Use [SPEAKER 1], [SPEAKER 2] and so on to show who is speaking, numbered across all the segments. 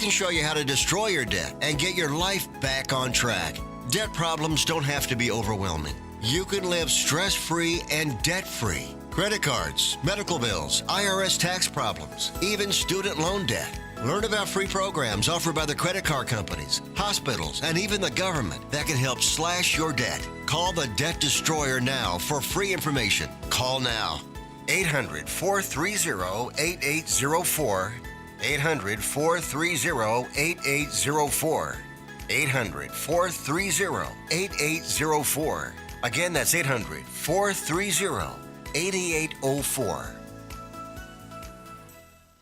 [SPEAKER 1] can show you how to destroy your debt and get your life back on track. Debt problems don't have to be overwhelming. You can live stress-free and debt-free. Credit cards, medical bills, IRS tax problems, even student loan debt. Learn about free programs offered by the credit card companies, hospitals, and even the government that can help slash your debt. Call the Debt Destroyer now for free information. Call now. 800-430-8804. 800-430-8804. 800-430-8804. Again, that's 800-430-8804.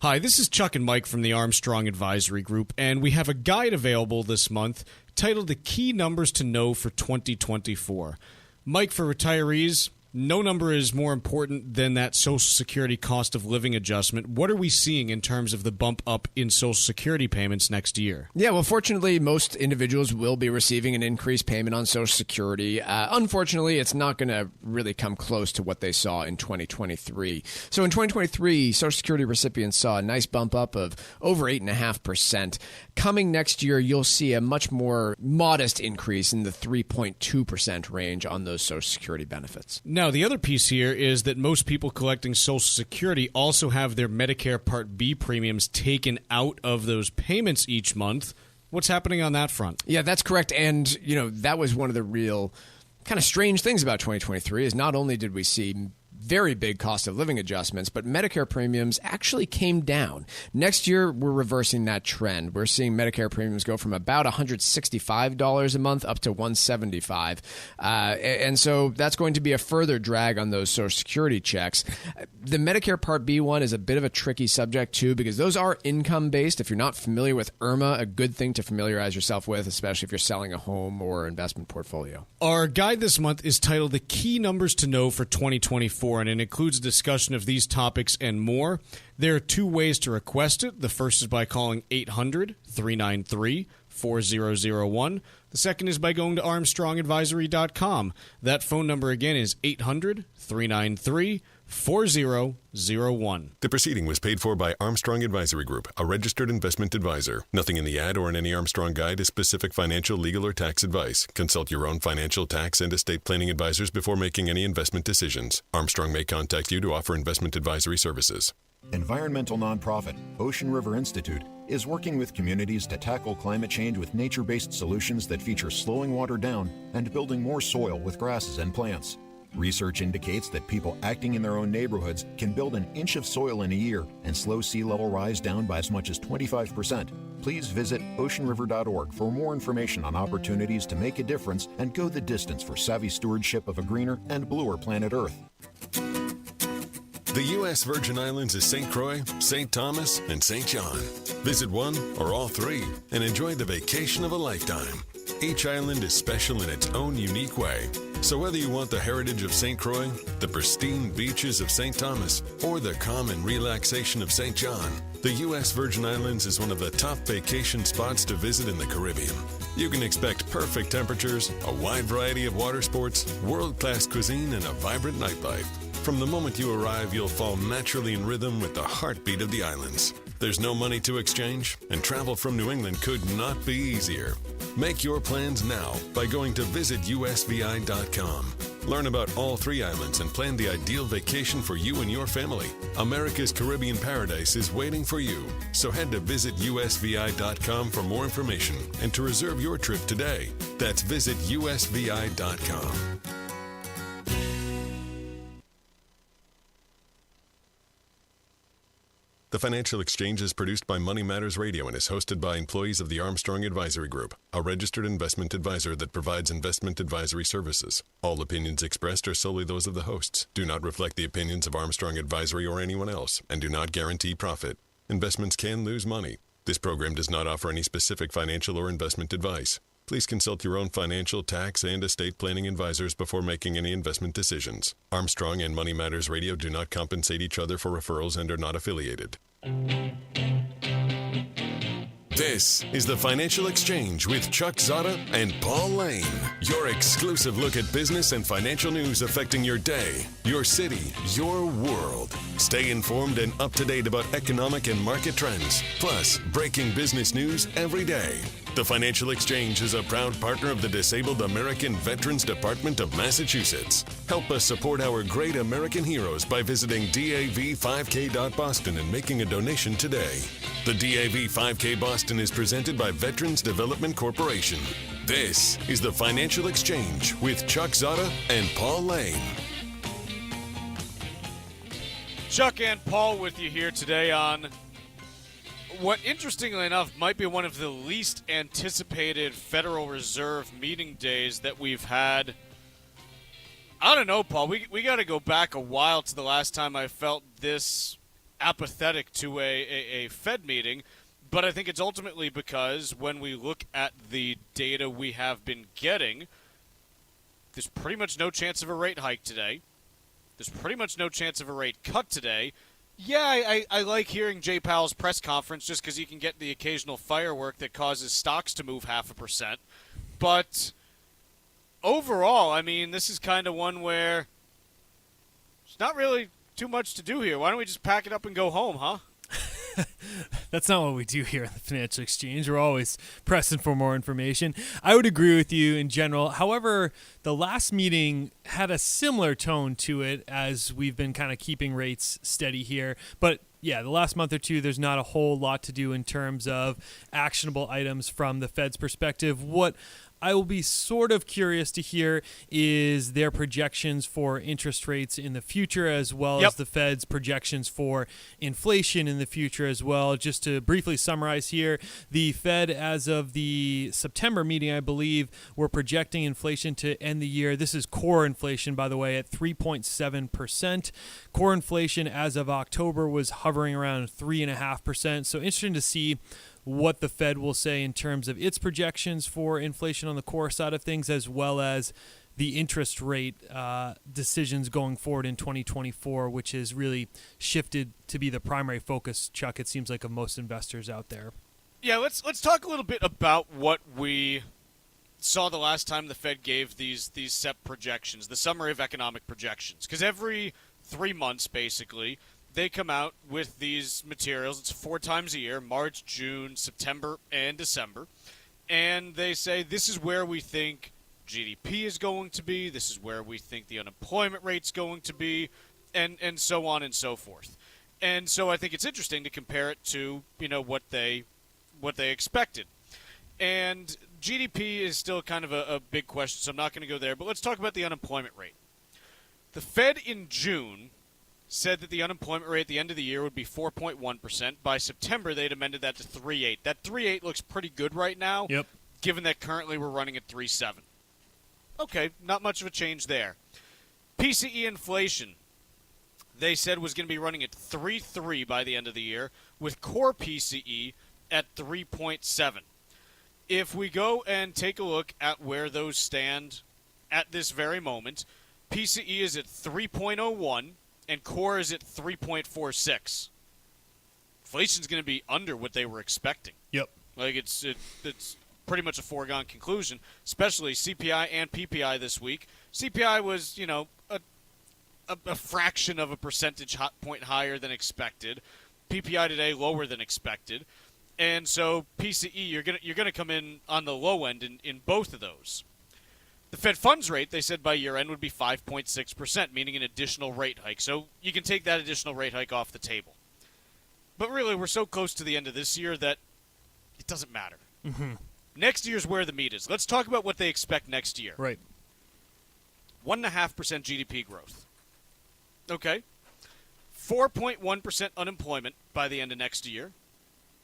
[SPEAKER 2] Hi, this is Chuck and Mike from the Armstrong Advisory Group, and we have a guide available this month titled The Key Numbers to Know for 2024. Mike, for retirees, no number is more important than that Social Security cost of living adjustment. What are we seeing in terms of the bump up in Social Security payments next year?
[SPEAKER 3] Yeah, well, fortunately, most individuals will be receiving an increased payment on Social Security. Unfortunately, it's not going to really come close to what they saw in 2023. So in 2023, Social Security recipients saw a nice bump up of over 8.5%. Coming next year, you'll see a much more modest increase in the 3.2% range on those Social Security benefits.
[SPEAKER 2] Now, the other piece here is that most people collecting Social Security also have their Medicare Part B premiums taken out of those payments each month. What's happening on that front?
[SPEAKER 3] Yeah, that's correct. And, that was one of the real kind of strange things about 2023 is not only did we see very big cost of living adjustments, but Medicare premiums actually came down. Next year, we're reversing that trend. We're seeing Medicare premiums go from about $165 a month up to $175. And so that's going to be a further drag on those Social Security checks. The Medicare Part B one is a bit of a tricky subject, too, because those are income-based. If you're not familiar with IRMA, a good thing to familiarize yourself with, especially if you're selling a home or investment portfolio.
[SPEAKER 2] Our guide this month is titled The Key Numbers to Know for 2024. And it includes a discussion of these topics and more. There are two ways to request it. The first is by calling 800-393-4001. The second is by going to ArmstrongAdvisory.com. That phone number again is 800-393-4001.
[SPEAKER 4] The proceeding was paid for by Armstrong Advisory Group, a registered investment advisor. Nothing in the ad or in any Armstrong guide is specific financial, legal, or tax advice. Consult your own financial, tax, and estate planning advisors before making any investment decisions. Armstrong may contact you to offer investment advisory services.
[SPEAKER 5] Environmental nonprofit Ocean River Institute is working with communities to tackle climate change with nature-based solutions that feature slowing water down and building more soil with grasses and plants. Research indicates that people acting in their own neighborhoods can build an inch of soil in a year and slow sea level rise down by as much as 25%. Please visit oceanriver.org for more information on opportunities to make a difference and go the distance for savvy stewardship of a greener and bluer planet Earth.
[SPEAKER 4] The U.S. Virgin Islands is St. Croix, St. Thomas, and St. John. Visit one or all three and enjoy the vacation of a lifetime. Each island is special in its own unique way. So whether you want the heritage of St. Croix, the pristine beaches of St. Thomas, or the calm and relaxation of St. John, the U.S. Virgin Islands is one of the top vacation spots to visit in the Caribbean. You can expect perfect temperatures, a wide variety of water sports, world-class cuisine, and a vibrant nightlife. From the moment you arrive, you'll fall naturally in rhythm with the heartbeat of the islands. There's no money to exchange, and travel from New England could not be easier. Make your plans now by going to visitusvi.com. Learn about all three islands and plan the ideal vacation for you and your family. America's Caribbean paradise is waiting for you. So head to visitusvi.com for more information and to reserve your trip today. That's visitusvi.com. The Financial Exchange is produced by Money Matters Radio and is hosted by employees of the Armstrong Advisory Group, a registered investment advisor that provides investment advisory services. All opinions expressed are solely those of the hosts, do not reflect the opinions of Armstrong Advisory or anyone else, and do not guarantee profit. Investments can lose money. This program does not offer any specific financial or investment advice. Please consult your own financial, tax, and estate planning advisors before making any investment decisions. Armstrong and Money Matters Radio do not compensate each other for referrals and are not affiliated. This is the Financial Exchange with Chuck Zodda and Paul Lane. Your exclusive look at business and financial news affecting your day, your city, your world. Stay informed and up to date about economic and market trends, plus breaking business news every day. The Financial Exchange is a proud partner of the Disabled American Veterans Department of Massachusetts. Help us support our great American heroes by visiting dav5k.boston and making a donation today. The DAV 5K Boston is presented by Veterans Development Corporation. This is the Financial Exchange with Chuck Zodda and Paul Lane.
[SPEAKER 2] Chuck and Paul with you here today on what, interestingly enough, might be one of the least anticipated Federal Reserve meeting days that we've had. I don't know, Paul. We got to go back a while to the last time I felt this apathetic to a Fed meeting, but I think it's ultimately because when we look at the data we have been getting, there's pretty much no chance of a rate hike today. There's pretty much no chance of a rate cut today. Yeah, I like hearing Jay Powell's press conference just because you can get the occasional firework that causes stocks to move 0.5%. But overall, I mean, this is kind of one where it's not really too much to do here. Why don't we just pack it up and go home, huh?
[SPEAKER 6] That's not what we do here at the Financial Exchange. We're always pressing for more information. I would agree with you in general. However, the last meeting had a similar tone to it as we've been kind of keeping rates steady here. But yeah, the last month or two, there's not a whole lot to do in terms of actionable items from the Fed's perspective. What I will be sort of curious to hear is their projections for interest rates in the future, as well as the Fed's projections for inflation in the future as well. Just to briefly summarize here, the Fed, as of the September meeting, I believe, were projecting inflation to end the year. This is core inflation, by the way, at 3.7%. Core inflation as of October was hovering around 3.5%. So interesting to see what the Fed will say in terms of its projections for inflation on the core side of things, as well as the interest rate decisions going forward in 2024, which has really shifted to be the primary focus, Chuck, it seems like, of most investors out there.
[SPEAKER 2] Yeah, let's talk a little bit about what we saw the last time the Fed gave these set projections, the summary of economic projections. Because every 3 months, basically, they come out with these materials. It's 4 times a year, March, June, September, and December. And they say this is where we think GDP is going to be, this is where we think the unemployment rate's going to be, and so on and so forth. And so I think it's interesting to compare it to, what they expected. And GDP is still kind of a big question, so I'm not going to go there. But let's talk about the unemployment rate. The Fed in June said that the unemployment rate at the end of the year would be 4.1%. By September, they'd amended that to 3.8. That 3.8 looks pretty good right now, given that currently we're running at 3.7. Okay, not much of a change there. PCE inflation, they said was going to be running at 3.3 by the end of the year, with core PCE at 3.7. If we go and take a look at where those stand at this very moment, PCE is at 3.01. and core is at 3.46. Inflation's going to be under what they were expecting.
[SPEAKER 6] Yep.
[SPEAKER 2] Like it's pretty much a foregone conclusion, especially CPI and PPI this week. CPI was, a fraction of a percentage point higher than expected. PPI today lower than expected. And so PCE, you're going to come in on the low end in both of those. The Fed funds rate, they said by year end, would be 5.6%, meaning an additional rate hike. So you can take that additional rate hike off the table. But really, we're so close to the end of this year that it doesn't matter.
[SPEAKER 6] Mm-hmm.
[SPEAKER 2] Next year's where the meat is. Let's talk about what they expect next year.
[SPEAKER 6] Right.
[SPEAKER 2] 1.5% GDP growth. Okay. 4.1% unemployment by the end of next year,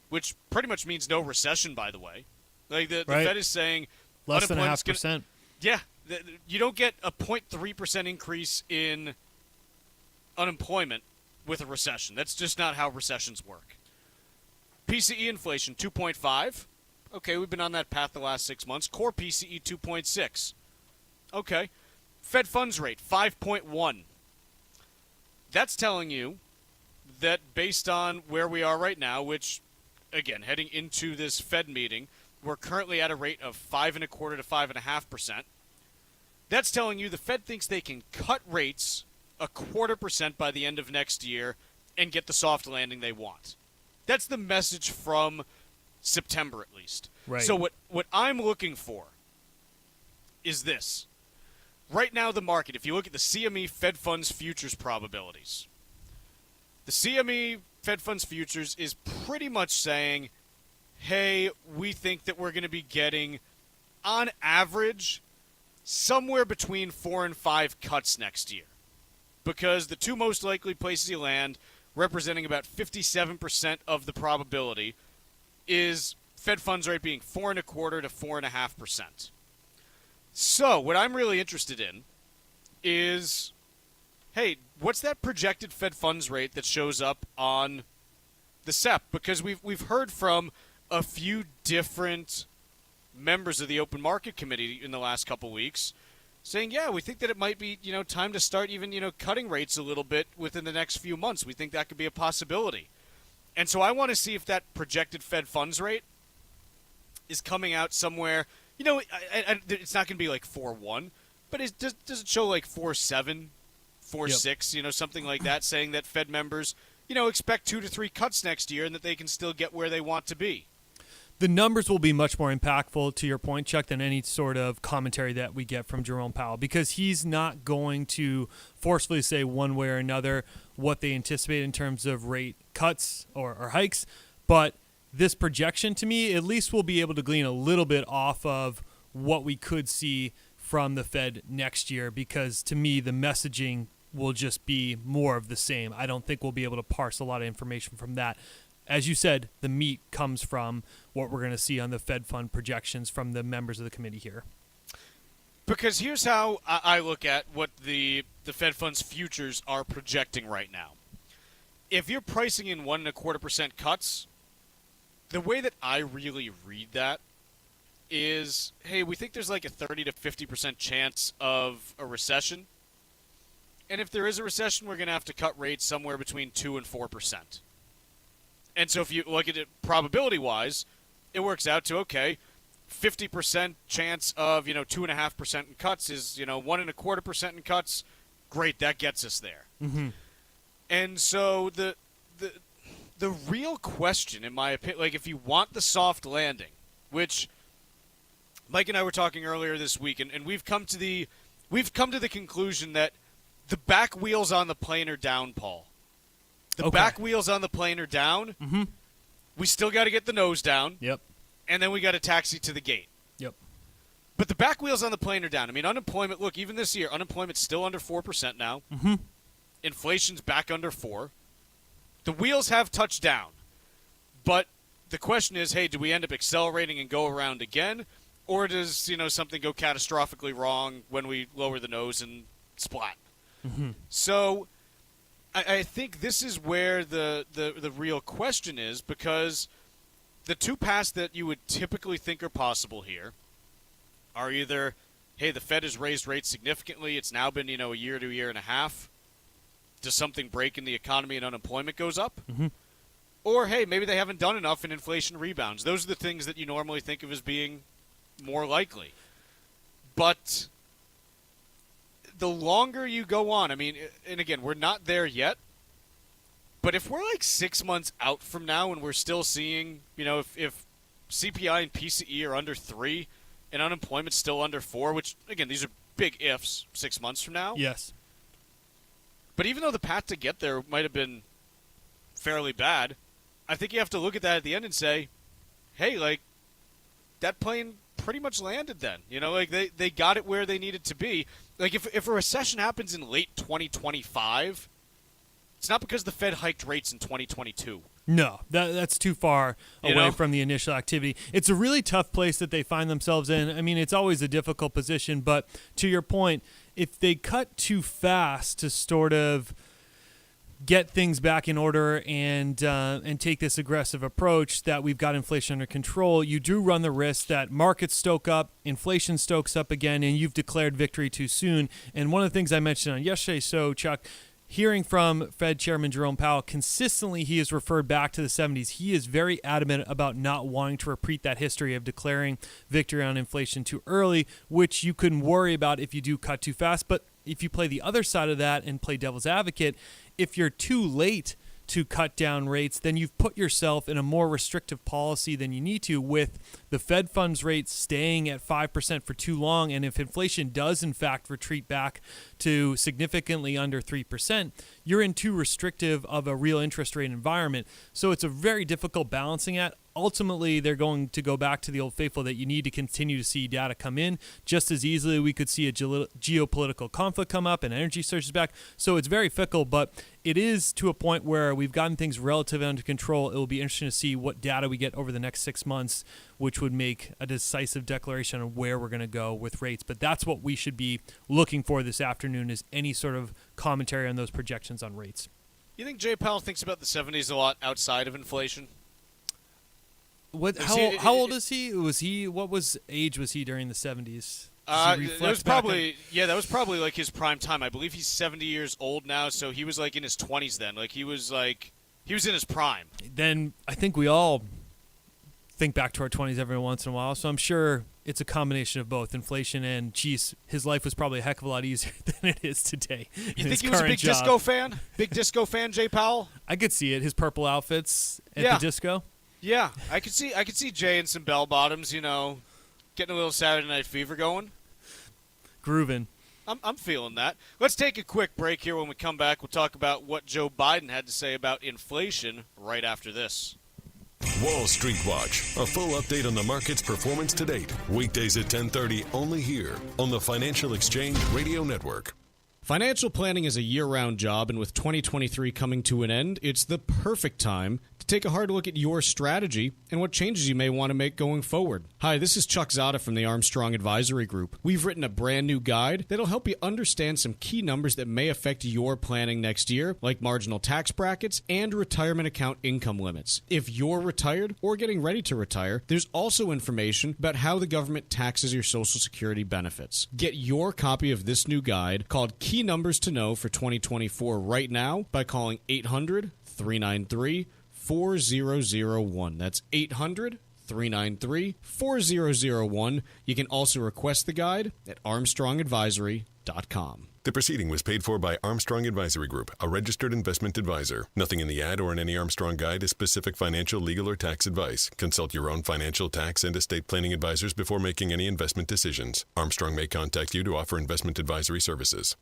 [SPEAKER 2] which pretty much means no recession, by the way. Like the Fed is saying
[SPEAKER 6] less than 0.5%.
[SPEAKER 2] Yeah, you don't get a 0.3% increase in unemployment with a recession. That's just not how recessions work. PCE inflation, 2.5. Okay, we've been on that path the last 6 months. Core PCE, 2.6. Okay. Fed funds rate, 5.1. That's telling you that based on where we are right now, which again, heading into this Fed meeting, we're currently at a rate of 5.25% to 5.5%. That's telling you the Fed thinks they can cut rates 0.25% by the end of next year and get the soft landing they want. That's the message from September, at least.
[SPEAKER 6] Right.
[SPEAKER 2] So what I'm looking for is this. Right now, the market, if you look at the CME Fed Funds Futures probabilities, the CME Fed Funds Futures is pretty much saying, hey, we think that we're going to be getting, on average, somewhere between 4 and 5 cuts next year. Because the two most likely places you land, representing about 57% of the probability, is Fed funds rate being 4.25% to 4.5%. So what I'm really interested in is, hey, what's that projected Fed funds rate that shows up on the SEP? Because we've heard from a few different members of the Open Market Committee in the last couple weeks saying, yeah, we think that it might be, time to start even, cutting rates a little bit within the next few months. We think that could be a possibility. And so I want to see if that projected Fed funds rate is coming out somewhere, it's not going to be like 4.1, but does it show like 4.7, 4.6,
[SPEAKER 6] Yep.
[SPEAKER 2] Something like that, saying that Fed members, expect 2 to 3 cuts next year and that they can still get where they want to be.
[SPEAKER 6] The numbers will be much more impactful, to your point, Chuck, than any sort of commentary that we get from Jerome Powell, because he's not going to forcefully say one way or another what they anticipate in terms of rate cuts or hikes. But this projection, to me, at least we'll be able to glean a little bit off of what we could see from the Fed next year, because to me, the messaging will just be more of the same. I don't think we'll be able to parse a lot of information from that. As you said, the meat comes from what we're going to see on the Fed fund projections from the members of the committee here.
[SPEAKER 2] Because here's how I look at what the Fed funds futures are projecting right now. If you're pricing in 1.25% cuts, the way that I really read that is, hey, we think there's like a 30 to 50% chance of a recession. And if there is a recession, we're going to have to cut rates somewhere between 2 and 4%. And so if you look at it probability-wise, it works out to, okay, 50% chance of, 2.5% in cuts is, 1.25% in cuts. Great, that gets us there.
[SPEAKER 6] Mm-hmm.
[SPEAKER 2] And so the real question, in my opinion, like if you want the soft landing, which Mike and I were talking earlier this week, and we've come to the conclusion that the back wheels on the plane are down, Paul. The back wheels on the plane are down.
[SPEAKER 6] Mm-hmm.
[SPEAKER 2] We still got to get the nose down.
[SPEAKER 6] Yep.
[SPEAKER 2] And then we got to taxi to the gate.
[SPEAKER 6] Yep.
[SPEAKER 2] But the back wheels on the plane are down. I mean, unemployment, look, even this year, unemployment's still under 4% now.
[SPEAKER 6] Mm-hmm.
[SPEAKER 2] Inflation's back under 4%. The wheels have touched down. But the question is, hey, do we end up accelerating and go around again? Or does, something go catastrophically wrong when we lower the nose and splat?
[SPEAKER 6] Mm-hmm.
[SPEAKER 2] So I think this is where the real question is, because the two paths that you would typically think are possible here are either, hey, the Fed has raised rates significantly. It's now been, a year to a year and a half. Does something break in the economy and unemployment goes up?
[SPEAKER 6] Mm-hmm.
[SPEAKER 2] Or, hey, maybe they haven't done enough and inflation rebounds. Those are the things that you normally think of as being more likely. But the longer you go on, I mean, and again, we're not there yet, but if we're like 6 months out from now and we're still seeing, if CPI and PCE are under 3 and unemployment's still under 4, which, again, these are big ifs 6 months from now.
[SPEAKER 6] Yes.
[SPEAKER 2] But even though the path to get there might have been fairly bad, I think you have to look at that at the end and say, hey, like, that plane pretty much landed then. They got it where they needed to be. Like, if a recession happens in late 2025, it's not because the Fed hiked rates in 2022.
[SPEAKER 6] No, that's too far away from the initial activity. It's a really tough place that they find themselves in. I mean, it's always a difficult position, but to your point, if they cut too fast to sort of get things back in order and take this aggressive approach that we've got inflation under control, you do run the risk that markets stoke up, inflation stokes up again, and you've declared victory too soon. And one of the things I mentioned on yesterday's show, Chuck, hearing from Fed Chairman Jerome Powell, consistently he has referred back to the 70s. He is very adamant about not wanting to repeat that history of declaring victory on inflation too early, which you can worry about if you do cut too fast. But if you play the other side of that and play devil's advocate, if you're too late to cut down rates, then you've put yourself in a more restrictive policy than you need to, with the Fed funds rate staying at 5% for too long. And if inflation does in fact retreat back to significantly under 3%, you're in too restrictive of a real interest rate environment. So it's a very difficult balancing act. Ultimately, they're going to go back to the old faithful that you need to continue to see data come in. Just as easily, we could see a geopolitical conflict come up and energy surges back. So it's very fickle, but it is to a point where we've gotten things relatively under control. It will be interesting to see what data we get over the next 6 months, which would make a decisive declaration on where we're going to go with rates. But that's what we should be looking for this afternoon, is any sort of commentary on those projections on rates.
[SPEAKER 2] You think Jay Powell thinks about the 70s a lot outside of inflation?
[SPEAKER 6] How old is he? What age was he during the 70s?
[SPEAKER 2] That was probably like his prime time. I believe he's 70 years old now, so he was like in his 20s then. He was in his prime.
[SPEAKER 6] Then I think we all think back to our 20s every once in a while, so I'm sure it's a combination of both inflation and, geez, his life was probably a heck of a lot easier than it is today.
[SPEAKER 2] You think he was a big disco fan? Big disco fan, Jay Powell?
[SPEAKER 6] I could see it. His purple outfits at the disco.
[SPEAKER 2] Yeah, I could see Jay in some bell bottoms, getting a little Saturday Night Fever going.
[SPEAKER 6] Grooving.
[SPEAKER 2] I'm feeling that. Let's take a quick break here. When we come back, we'll talk about what Joe Biden had to say about inflation right after this.
[SPEAKER 4] Wall Street Watch, a full update on the market's performance to date. Weekdays at 10:30, only here on the Financial Exchange Radio Network.
[SPEAKER 2] Financial planning is a year-round job, and with 2023 coming to an end, it's the perfect time to take a hard look at your strategy and what changes you may want to make going forward. Hi, this is Chuck Zodda from the Armstrong Advisory Group. We've written a brand new guide that'll help you understand some key numbers that may affect your planning next year, like marginal tax brackets and retirement account income limits. If you're retired or getting ready to retire, there's also information about how the government taxes your Social Security benefits. Get your copy of this new guide, called Key Numbers to Know for 2024, right now by calling 800-393-4001. That's 800-393-4001. You can also request the guide at armstrongadvisory.com.
[SPEAKER 4] The proceeding was paid for by Armstrong Advisory Group, a registered investment advisor. Nothing in the ad or in any Armstrong guide is specific financial, legal, or tax advice. Consult your own financial, tax, and estate planning advisors before making any investment decisions. Armstrong may contact you to offer investment advisory services.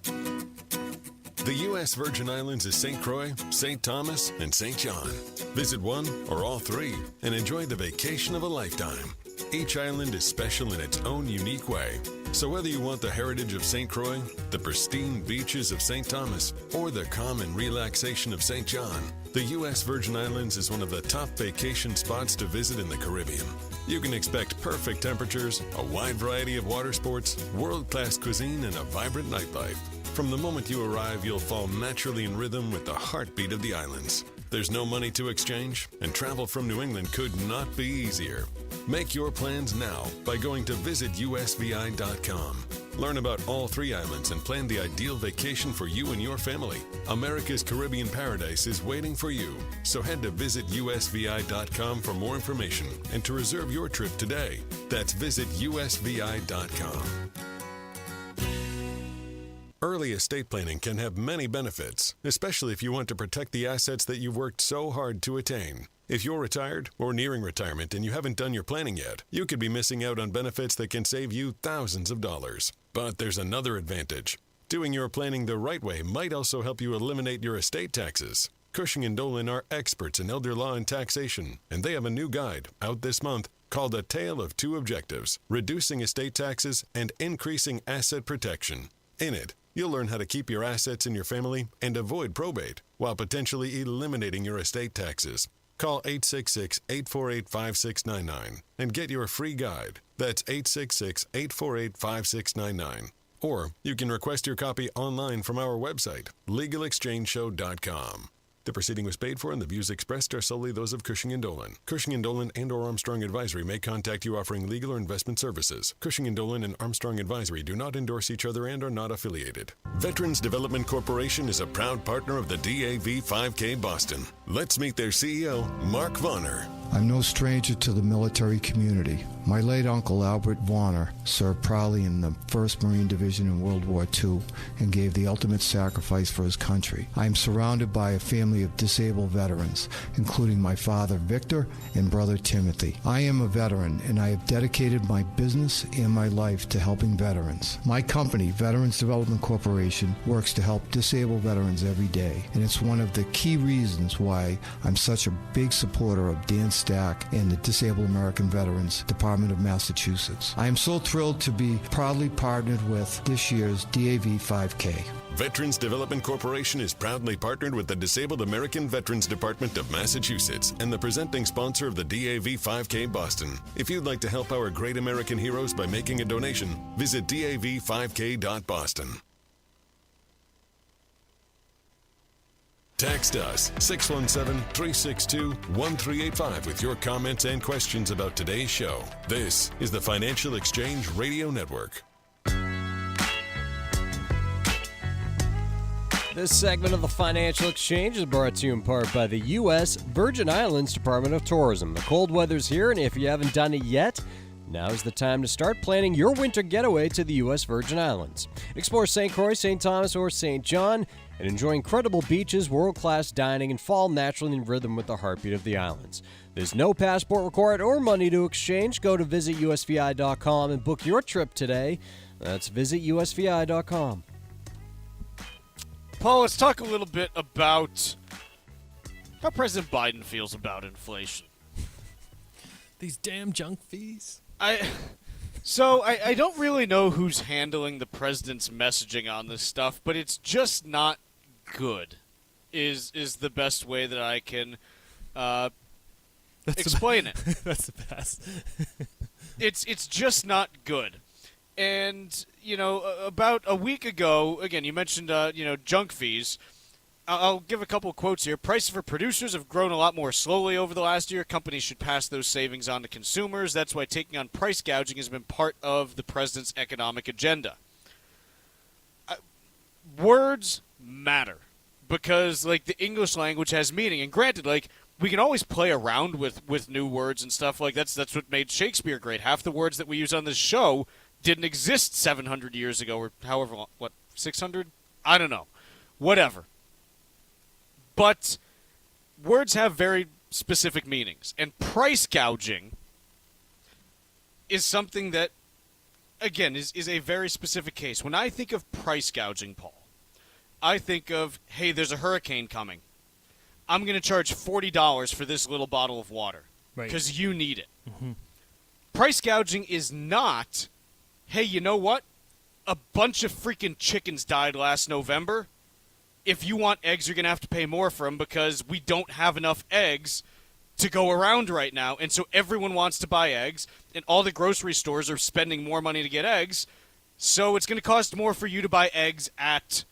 [SPEAKER 4] The U.S. Virgin Islands is St. Croix, St. Thomas, and St. John. Visit one or all three and enjoy the vacation of a lifetime. Each island is special in its own unique way. So whether you want the heritage of St. Croix, the pristine beaches of St. Thomas, or the calm and relaxation of St. John, the U.S. Virgin Islands is one of the top vacation spots to visit in the Caribbean. You can expect perfect temperatures, a wide variety of water sports, world-class cuisine, and a vibrant nightlife. From the moment you arrive, you'll fall naturally in rhythm with the heartbeat of the islands. There's no money to exchange, and travel from New England could not be easier. Make your plans now by going to visitusvi.com. Learn about all three islands and plan the ideal vacation for you and your family. America's Caribbean paradise is waiting for you. So head to visitusvi.com for more information and to reserve your trip today. That's visitusvi.com. Early estate planning can have many benefits, especially if you want to protect the assets that you've worked so hard to attain. If you're retired or nearing retirement and you haven't done your planning yet, you could be missing out on benefits that can save you thousands of dollars. But there's another advantage. Doing your planning the right way might also help you eliminate your estate taxes. Cushing & Dolan are experts in elder law and taxation, and they have a new guide out this month called A Tale of Two Objectives: Reducing Estate Taxes and Increasing Asset Protection. In it, you'll learn how to keep your assets in your family and avoid probate while potentially eliminating your estate taxes. Call 866-848-5699 and get your free guide. That's 866-848-5699. Or you can request your copy online from our website, legalexchangeshow.com. The proceeding was paid for and the views expressed are solely those of Cushing & Dolan. Cushing & Dolan and or Armstrong Advisory may contact you offering legal or investment services. Cushing & Dolan and Armstrong Advisory do not endorse each other and are not affiliated. Veterans Development Corporation is a proud partner of the DAV 5K Boston. Let's meet their CEO, Mark Vonner.
[SPEAKER 7] I'm no stranger to the military community. My late uncle, Albert Warner, served proudly in the 1st Marine Division in World War II and gave the ultimate sacrifice for his country. I am surrounded by a family of disabled veterans, including my father, Victor, and brother, Timothy. I am a veteran, and I have dedicated my business and my life to helping veterans. My company, Veterans Development Corporation, works to help disabled veterans every day, and it's one of the key reasons why I'm such a big supporter of Dan Stack and the Disabled American Veterans Department of Massachusetts. I am so thrilled to be proudly partnered with this year's DAV 5K.
[SPEAKER 4] Veterans Development Corporation is proudly partnered with the Disabled American Veterans Department of Massachusetts and the presenting sponsor of the DAV 5K Boston. If you'd like to help our great American heroes by making a donation, visit dav5k.boston. Text us 617-362-1385 with your comments and questions about today's show. This is the Financial Exchange Radio Network.
[SPEAKER 8] This segment of the Financial Exchange is brought to you in part by the U.S. Virgin Islands Department of Tourism. The cold weather's here, and if you haven't done it yet, now's the time to start planning your winter getaway to the U.S. Virgin Islands. Explore St. Croix, St. Thomas, or St. John, and enjoy incredible beaches, world-class dining, and fall naturally in rhythm with the heartbeat of the islands. There's no passport required or money to exchange. Go to visitusvi.com and book your trip today. That's visitusvi.com.
[SPEAKER 2] Paul, let's talk a little bit about how President Biden feels about inflation.
[SPEAKER 6] These damn junk fees.
[SPEAKER 2] I don't really know who's handling the president's messaging on this stuff, but it's just not good. Is the best way that I can explain it.
[SPEAKER 6] That's the best.
[SPEAKER 2] It's just not good. And, about a week ago, again, you mentioned, junk fees. I'll give a couple of quotes here. Prices for producers have grown a lot more slowly over the last year. Companies should pass those savings on to consumers. That's why taking on price gouging has been part of the president's economic agenda. Words matter because, the English language has meaning. And granted, we can always play around with new words and stuff. That's what made Shakespeare great. Half the words that we use on this show didn't exist 700 years ago or however long, 600? I don't know. Whatever. But words have very specific meanings. And price gouging is something that, again, is a very specific case. When I think of price gouging, Paul, I think of, hey, there's a hurricane coming. I'm going to charge $40 for this little bottle of water because you need it. Mm-hmm. Price gouging is not, hey, you know what? A bunch of freaking chickens died last November. If you want eggs, you're going to have to pay more for them because we don't have enough eggs to go around right now. And so everyone wants to buy eggs, and all the grocery stores are spending more money to get eggs. So it's going to cost more for you to buy eggs at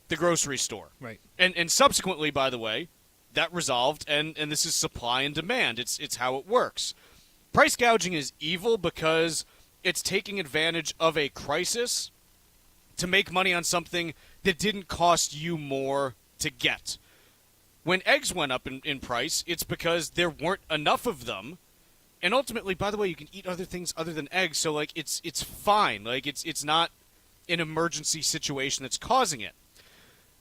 [SPEAKER 2] the grocery store.
[SPEAKER 6] Right.
[SPEAKER 2] And subsequently, by the way, that resolved, and this is supply and demand. It's how it works. Price gouging is evil because it's taking advantage of a crisis to make money on something that didn't cost you more to get. When eggs went up in price, it's because there weren't enough of them. And ultimately, by the way, you can eat other things other than eggs, so it's fine. It's not an emergency situation that's causing it.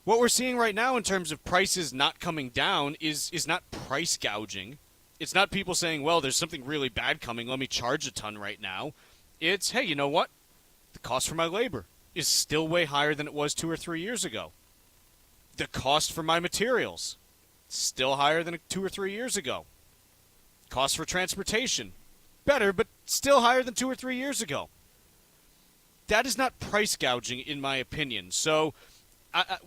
[SPEAKER 2] What we're seeing right now in terms of prices not coming down is not price gouging. It's not people saying, well, there's something really bad coming, let me charge a ton right now. It's, hey, you know what? The cost for my labor is still way higher than it was 2 or 3 years ago. The cost for my materials, still higher than 2 or 3 years ago. Cost for transportation, better, but still higher than 2 or 3 years ago. That is not price gouging, in my opinion. So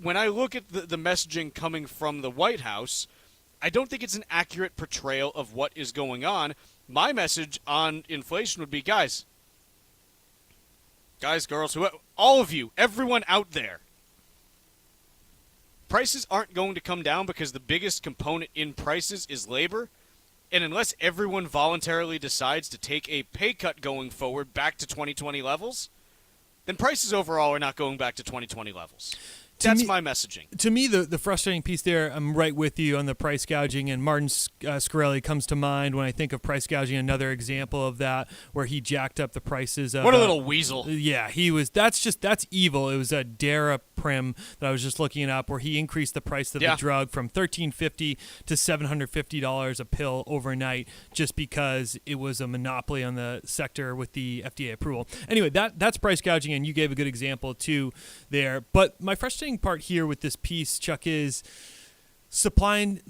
[SPEAKER 2] when I look at the messaging coming from the White House, I don't think it's an accurate portrayal of what is going on. My message on inflation would be, guys, girls, all of you, everyone out there, prices aren't going to come down because the biggest component in prices is labor. And unless everyone voluntarily decides to take a pay cut going forward back to 2020 levels, then prices overall are not going back to 2020 levels. That's my messaging.
[SPEAKER 6] To me, the frustrating piece there, I'm right with you on the price gouging, and Martin Shkreli comes to mind when I think of price gouging. Another example of that, where he jacked up the prices. Of,
[SPEAKER 2] what a little weasel!
[SPEAKER 6] Yeah, he was. That's evil. It was a Daraprim that I was just looking up, where he increased the price of the drug from $13.50 to $750 a pill overnight, just because it was a monopoly on the sector with the FDA approval. Anyway, that's price gouging, and you gave a good example too there. But my frustrating part here with this piece, Chuck, is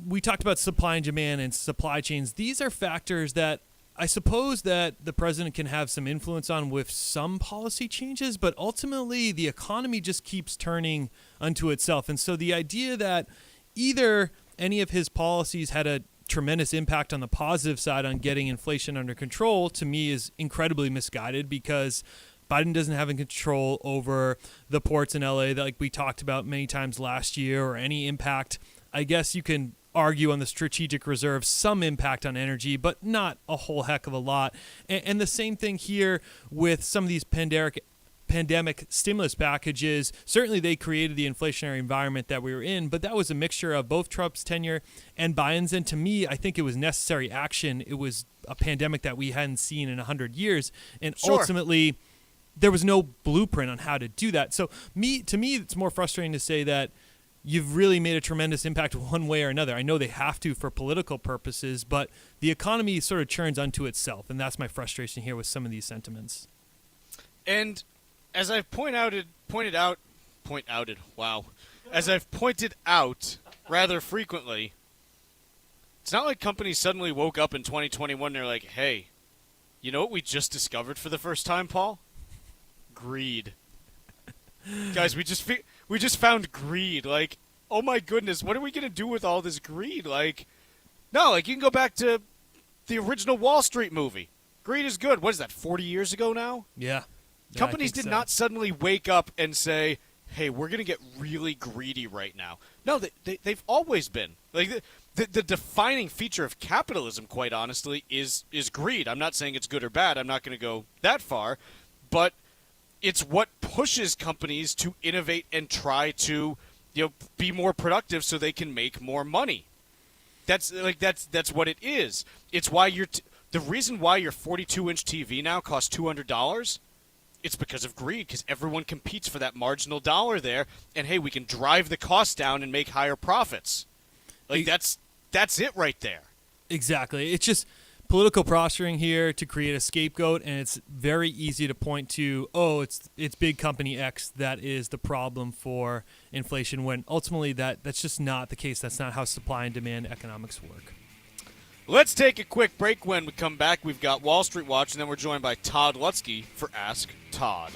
[SPEAKER 6] we talked about supply and demand and supply chains. These are factors that I suppose that the president can have some influence on with some policy changes, but ultimately the economy just keeps turning unto itself. And so the idea that either any of his policies had a tremendous impact on the positive side on getting inflation under control, to me, is incredibly misguided, because Biden doesn't have control over the ports in LA that, like we talked about many times last year, or any impact. I guess you can argue on the strategic reserve, some impact on energy, but not a whole heck of a lot. And the same thing here with some of these pandemic stimulus packages. Certainly they created the inflationary environment that we were in, but that was a mixture of both Trump's tenure and Biden's. And to me, I think it was necessary action. It was a pandemic that we hadn't seen in 100 years. And ultimately, there was no blueprint on how to do that. So to me, it's more frustrating to say that you've really made a tremendous impact one way or another. I know they have to for political purposes, but the economy sort of churns unto itself, and that's my frustration here with some of these sentiments.
[SPEAKER 2] And as I've pointed out rather frequently, it's not like companies suddenly woke up in 2021 and they're like, hey, you know what we just discovered for the first time, Paul? Greed. Guys, we just found greed. Like, oh my goodness, what are we going to do with all this greed? Like, no, like, you can go back to the original Wall Street movie. Greed is good. What is that, 40 years ago now?
[SPEAKER 6] Yeah.
[SPEAKER 2] Companies did not suddenly wake up and say, hey, we're going to get really greedy right now. No, they've always been. Like, the defining feature of capitalism, quite honestly, is greed. I'm not saying it's good or bad. I'm not going to go that far. But it's what pushes companies to innovate and try to, be more productive so they can make more money. That's what it is. It's why the reason why your 42-inch TV now costs $200. It's because of greed, because everyone competes for that marginal dollar there, and hey, we can drive the cost down and make higher profits. Like, that's it right there.
[SPEAKER 6] Exactly. It's just political posturing here to create a scapegoat, and it's very easy to point to, it's big company X that is the problem for inflation, when ultimately that's just not the case. That's not how supply and demand economics work.
[SPEAKER 2] Let's take a quick break. When we come back, we've got Wall Street Watch, and then we're joined by Todd Lutsky for Ask Todd.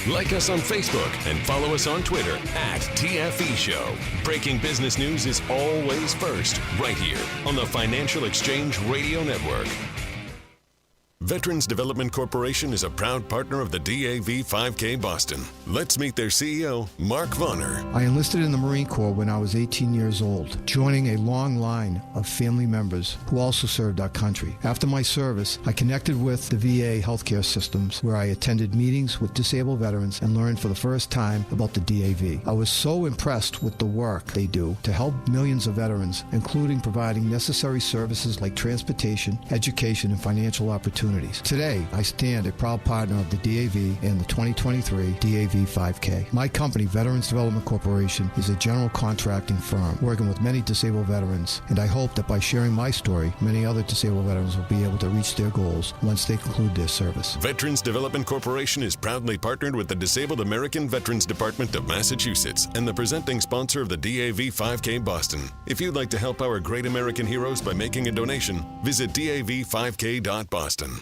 [SPEAKER 4] Like us on Facebook and follow us on Twitter @TFE Show. Breaking business news is always first, right here on the Financial Exchange Radio Network. Veterans Development Corporation is a proud partner of the DAV 5K Boston. Let's meet their CEO, Mark Vonner.
[SPEAKER 7] I enlisted in the Marine Corps when I was 18 years old, joining a long line of family members who also served our country. After my service, I connected with the VA healthcare systems, where I attended meetings with disabled veterans and learned for the first time about the DAV. I was so impressed with the work they do to help millions of veterans, including providing necessary services like transportation, education, and financial opportunities. Today, I stand a proud partner of the DAV and the 2023 DAV 5K. My company, Veterans Development Corporation, is a general contracting firm working with many disabled veterans, and I hope that by sharing my story, many other disabled veterans will be able to reach their goals once they conclude their service.
[SPEAKER 4] Veterans Development Corporation is proudly partnered with the Disabled American Veterans Department of Massachusetts and the presenting sponsor of the DAV 5K Boston. If you'd like to help our great American heroes by making a donation, visit DAV5K.Boston.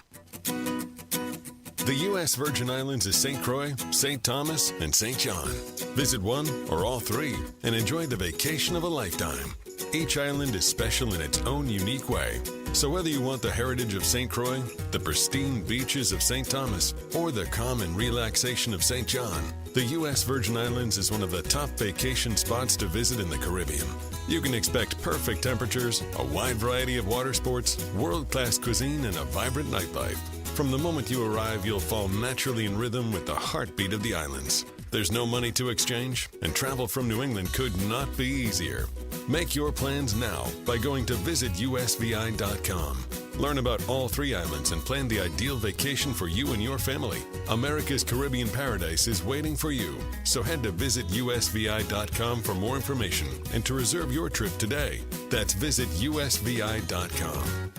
[SPEAKER 4] The U.S. Virgin Islands is St. Croix, St. Thomas, and St. John. Visit one or all three and enjoy the vacation of a lifetime. Each island is special in its own unique way. So whether you want the heritage of St. Croix, the pristine beaches of St. Thomas, or the calm and relaxation of St. John, the U.S. Virgin Islands is one of the top vacation spots to visit in the Caribbean. You can expect perfect temperatures, a wide variety of water sports, world-class cuisine, and a vibrant nightlife. From the moment you arrive, you'll fall naturally in rhythm with the heartbeat of the islands. There's no money to exchange, and travel from New England could not be easier. Make your plans now by going to visitusvi.com. Learn about all 3 islands and plan the ideal vacation for you and your family. America's Caribbean paradise is waiting for you. So head to visitusvi.com for more information and to reserve your trip today. That's visitusvi.com.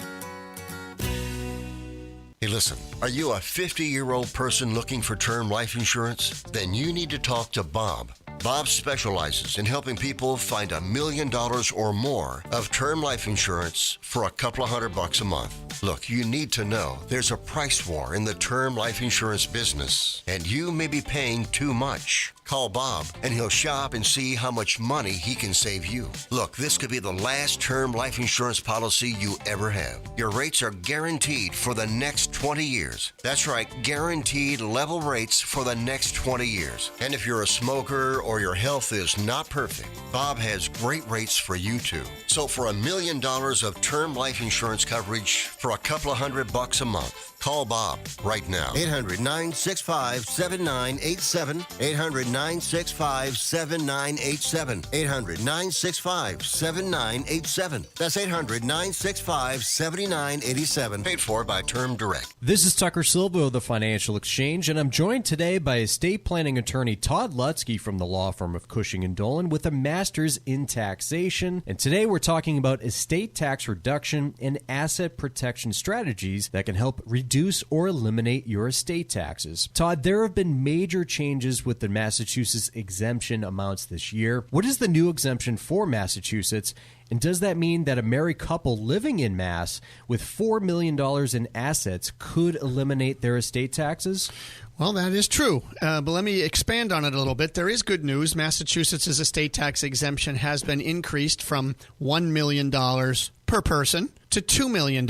[SPEAKER 1] Hey, listen, are you a 50-year-old person looking for term life insurance? Then you need to talk to Bob. Bob specializes in helping people find $1 million or more of term life insurance for a couple of $100 a month. Look, you need to know there's a price war in the term life insurance business, and you may be paying too much. Call Bob, and he'll shop and see how much money he can save you. Look, this could be the last term life insurance policy you ever have. Your rates are guaranteed for the next 20 years. That's right, guaranteed level rates for the next 20 years. And if you're a smoker or your health is not perfect, Bob has great rates for you too. So for $1 million of term life insurance coverage for a couple of $100 a month, call Bob right now. 800-965-7987. 800-965-7987. 800-965-7987. That's 800-965-7987. Paid for by Term Direct.
[SPEAKER 8] This is Tucker Silva of the Financial Exchange, and I'm joined today by estate planning attorney Todd Lutsky from the law firm of Cushing & Dolan with a master's in taxation. And today we're talking about estate tax reduction and asset protection strategies that can help reduce or eliminate your estate taxes. Todd, there have been major changes with the Massachusetts exemption amounts this year. What is the new exemption for Massachusetts? And does that mean that a married couple living in Mass with $4 million in assets could eliminate their estate taxes?
[SPEAKER 9] Well, that is true, but let me expand on it a little bit. There is good news. Massachusetts' estate tax exemption has been increased from $1 million per person to $2 million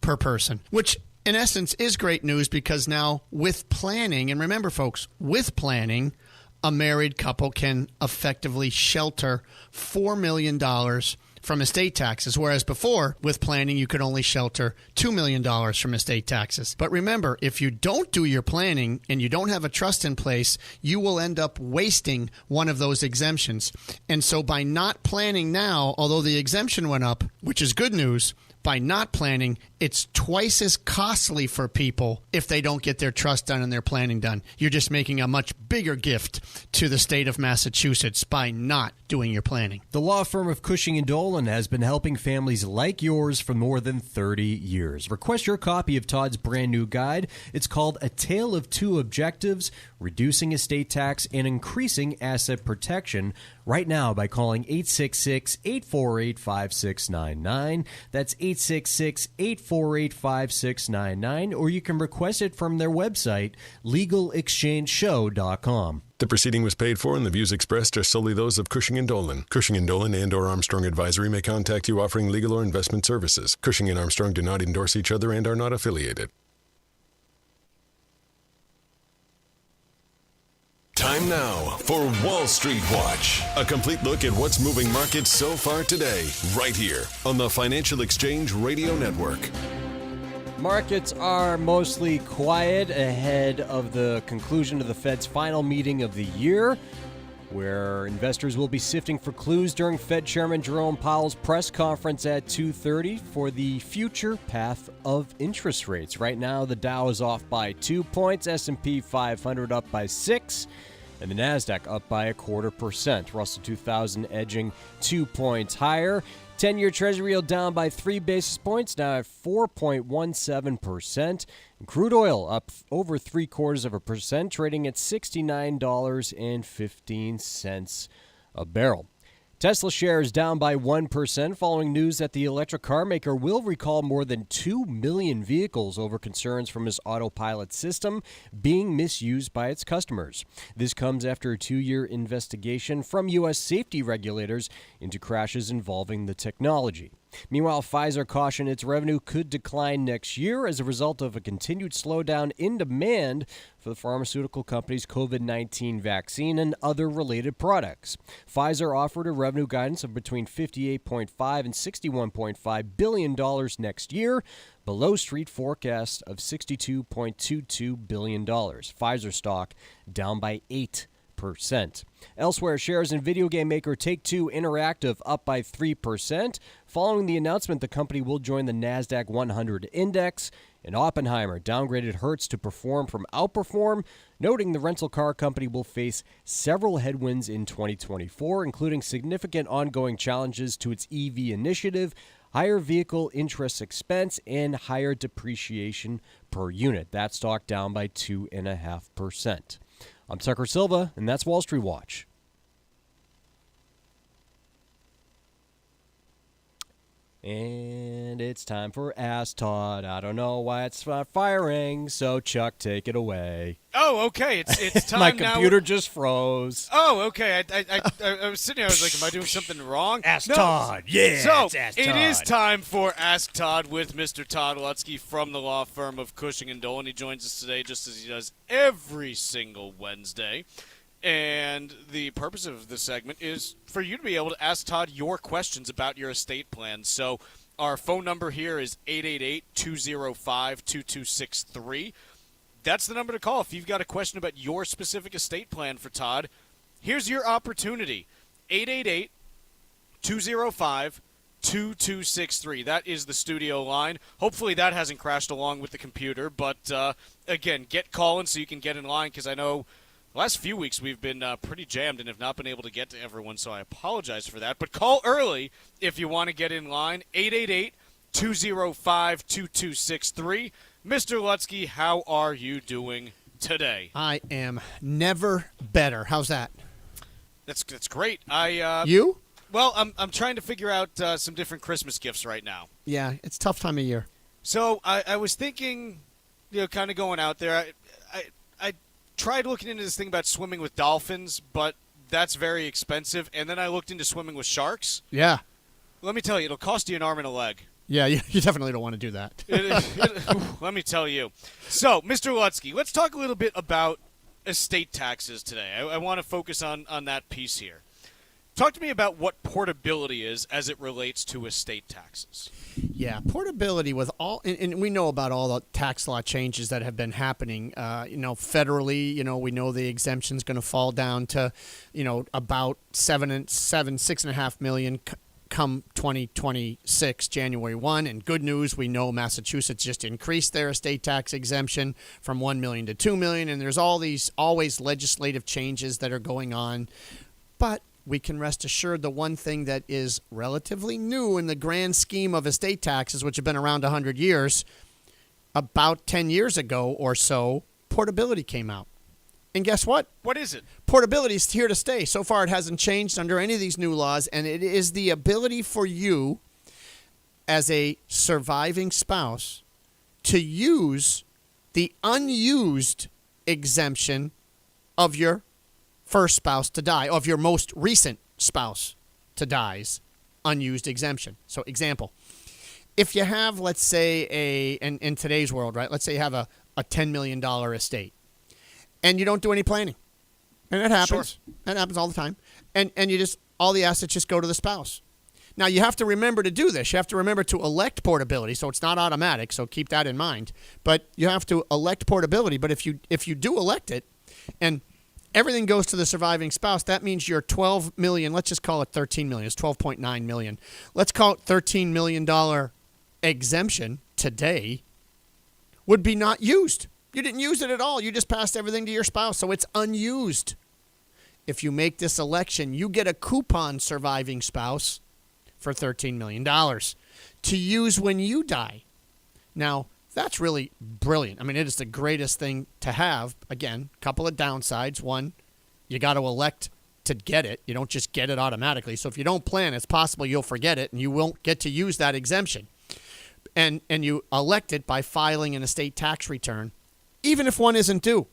[SPEAKER 9] per person, which in essence is great news because now with planning, and remember folks, with planning, a married couple can effectively shelter $4 million from estate taxes, whereas before, with planning, you could only shelter $2 million from estate taxes. But remember, if you don't do your planning and you don't have a trust in place, you will end up wasting one of those exemptions. And so by not planning now, although the exemption went up, which is good news, by not planning, it's twice as costly for people if they don't get their trust done and their planning done. You're just making a much bigger gift to the state of Massachusetts by not doing your planning.
[SPEAKER 8] The law firm of Cushing & Dolan has been helping families like yours for more than 30 years. Request your copy of Todd's brand new guide. It's called A Tale of Two Objectives, Reducing Estate Tax and Increasing Asset Protection, right now by calling 866-848-5699. That's 866-848-5699, or you can request it from their website, legalexchangeshow.com.
[SPEAKER 4] The proceeding was paid for and the views expressed are solely those of Cushing & Dolan. Cushing & Dolan and or Armstrong Advisory may contact you offering legal or investment services. Cushing and Armstrong do not endorse each other and are not affiliated. Time now for Wall Street Watch. A complete look at what's moving markets so far today, right here on the Financial Exchange Radio Network.
[SPEAKER 8] Markets are mostly quiet ahead of the conclusion of the Fed's final meeting of the year, where investors will be sifting for clues during Fed Chairman Jerome Powell's press conference at 2:30 for the future path of interest rates. Right now, the Dow is off by 2 points, S&P 500 up by 6, and the NASDAQ up by 0.25%. Russell 2000 edging 2 points higher. 10-year Treasury yield down by 3 basis points, now at 4.17%. And crude oil up over 0.75%, trading at $69.15 a barrel. Tesla shares down by 1% following news that the electric car maker will recall more than 2 million vehicles over concerns from its autopilot system being misused by its customers. This comes after a 2-year investigation from U.S. safety regulators into crashes involving the technology. Meanwhile, Pfizer cautioned its revenue could decline next year as a result of a continued slowdown in demand for the pharmaceutical company's COVID-19 vaccine and other related products. Pfizer offered a revenue guidance of between $58.5 and $61.5 billion next year, below street forecast of $62.22 billion. Pfizer stock down by 8%. Elsewhere, shares in video game maker Take-Two Interactive up by 3%, following the announcement the company will join the NASDAQ 100 index. And Oppenheimer downgraded Hertz to perform from outperform, noting the rental car company will face several headwinds in 2024, including significant ongoing challenges to its EV initiative, higher vehicle interest expense, and higher depreciation per unit. That stock down by 2.5%. I'm Tucker Silva, and that's Wall Street Watch. And it's time for Ask Todd. I don't know why it's not firing, so Chuck, take it away.
[SPEAKER 2] Oh, okay. It's time
[SPEAKER 8] My
[SPEAKER 2] now.
[SPEAKER 8] computer just froze.
[SPEAKER 2] Oh, okay. I was sitting here. I was like, am I doing something wrong?
[SPEAKER 8] Ask
[SPEAKER 2] No.
[SPEAKER 8] Todd. Yeah,
[SPEAKER 2] So
[SPEAKER 8] it's Ask
[SPEAKER 2] it
[SPEAKER 8] Todd.
[SPEAKER 2] is time for Ask Todd with Mr. Todd Lutsky from the law firm of Cushing & Dolan. He joins us today just as he does every single Wednesday. And the purpose of this segment is for you to be able to ask Todd your questions about your estate plan. So our phone number here is 888-205-2263. That's the number to call if you've got a question about your specific estate plan for Todd. Here's your opportunity, 888-205-2263. That is the studio line. Hopefully that hasn't crashed along with the computer. But, again, get calling so you can get in line, because I know the last few weeks we've been pretty jammed and have not been able to get to everyone, so I apologize for that. But call early if you want to get in line, 888-205-2263. Mr. Lutsky, how are you doing today?
[SPEAKER 9] I am never better. How's that?
[SPEAKER 2] That's great.
[SPEAKER 9] You?
[SPEAKER 2] Well, I'm trying to figure out some different Christmas gifts right now.
[SPEAKER 9] Yeah, it's a tough time of year.
[SPEAKER 2] So I was thinking, kind of going out there. I tried looking into this thing about swimming with dolphins, but that's very expensive. And then I looked into swimming with sharks.
[SPEAKER 9] Yeah.
[SPEAKER 2] Let me tell you, it'll cost you an arm and a leg.
[SPEAKER 9] Yeah, you definitely don't want to do that.
[SPEAKER 2] Let me tell you. So, Mr. Lutsky, let's talk a little bit about estate taxes today. I want to focus on that piece here. Talk to me about what portability is as it relates to estate taxes.
[SPEAKER 9] Yeah, portability with all, and we know about all the tax law changes that have been happening. Federally, we know the exemption's going to fall down to, about 6.5 million come 2026, January 1. And good news, we know Massachusetts just increased their estate tax exemption from 1 million to 2 million. And there's always legislative changes that are going on. But we can rest assured the one thing that is relatively new in the grand scheme of estate taxes, which have been around 100 years, about 10 years ago or so, portability came out. And guess what?
[SPEAKER 2] What is it?
[SPEAKER 9] Portability is here to stay. So far, it hasn't changed under any of these new laws, and it is the ability for you as a surviving spouse to use the unused exemption of your first spouse to die, of your most recent spouse to die's unused exemption. So, example, if you have, let's say, in today's world, right, let's say you have a $10 million estate, and you don't do any planning. And that happens. Sure. That happens all the time. And you just, all the assets just go to the spouse. Now, you have to remember to do this. You have to remember to elect portability, so it's not automatic, so keep that in mind. But you have to elect portability. But if you do elect it, and everything goes to the surviving spouse, that means your $12 million, let's just call it $13 million. It's $12.9 million. Let's call it $13 million exemption today would be not used. You didn't use it at all. You just passed everything to your spouse, so it's unused. If you make this election, you get a coupon surviving spouse for $13 million to use when you die. Now, that's really brilliant. I mean, it is the greatest thing to have. Again, a couple of downsides. One, you got to elect to get it. You don't just get it automatically. So if you don't plan, it's possible you'll forget it and you won't get to use that exemption. And you elect it by filing an estate tax return, even if one isn't due.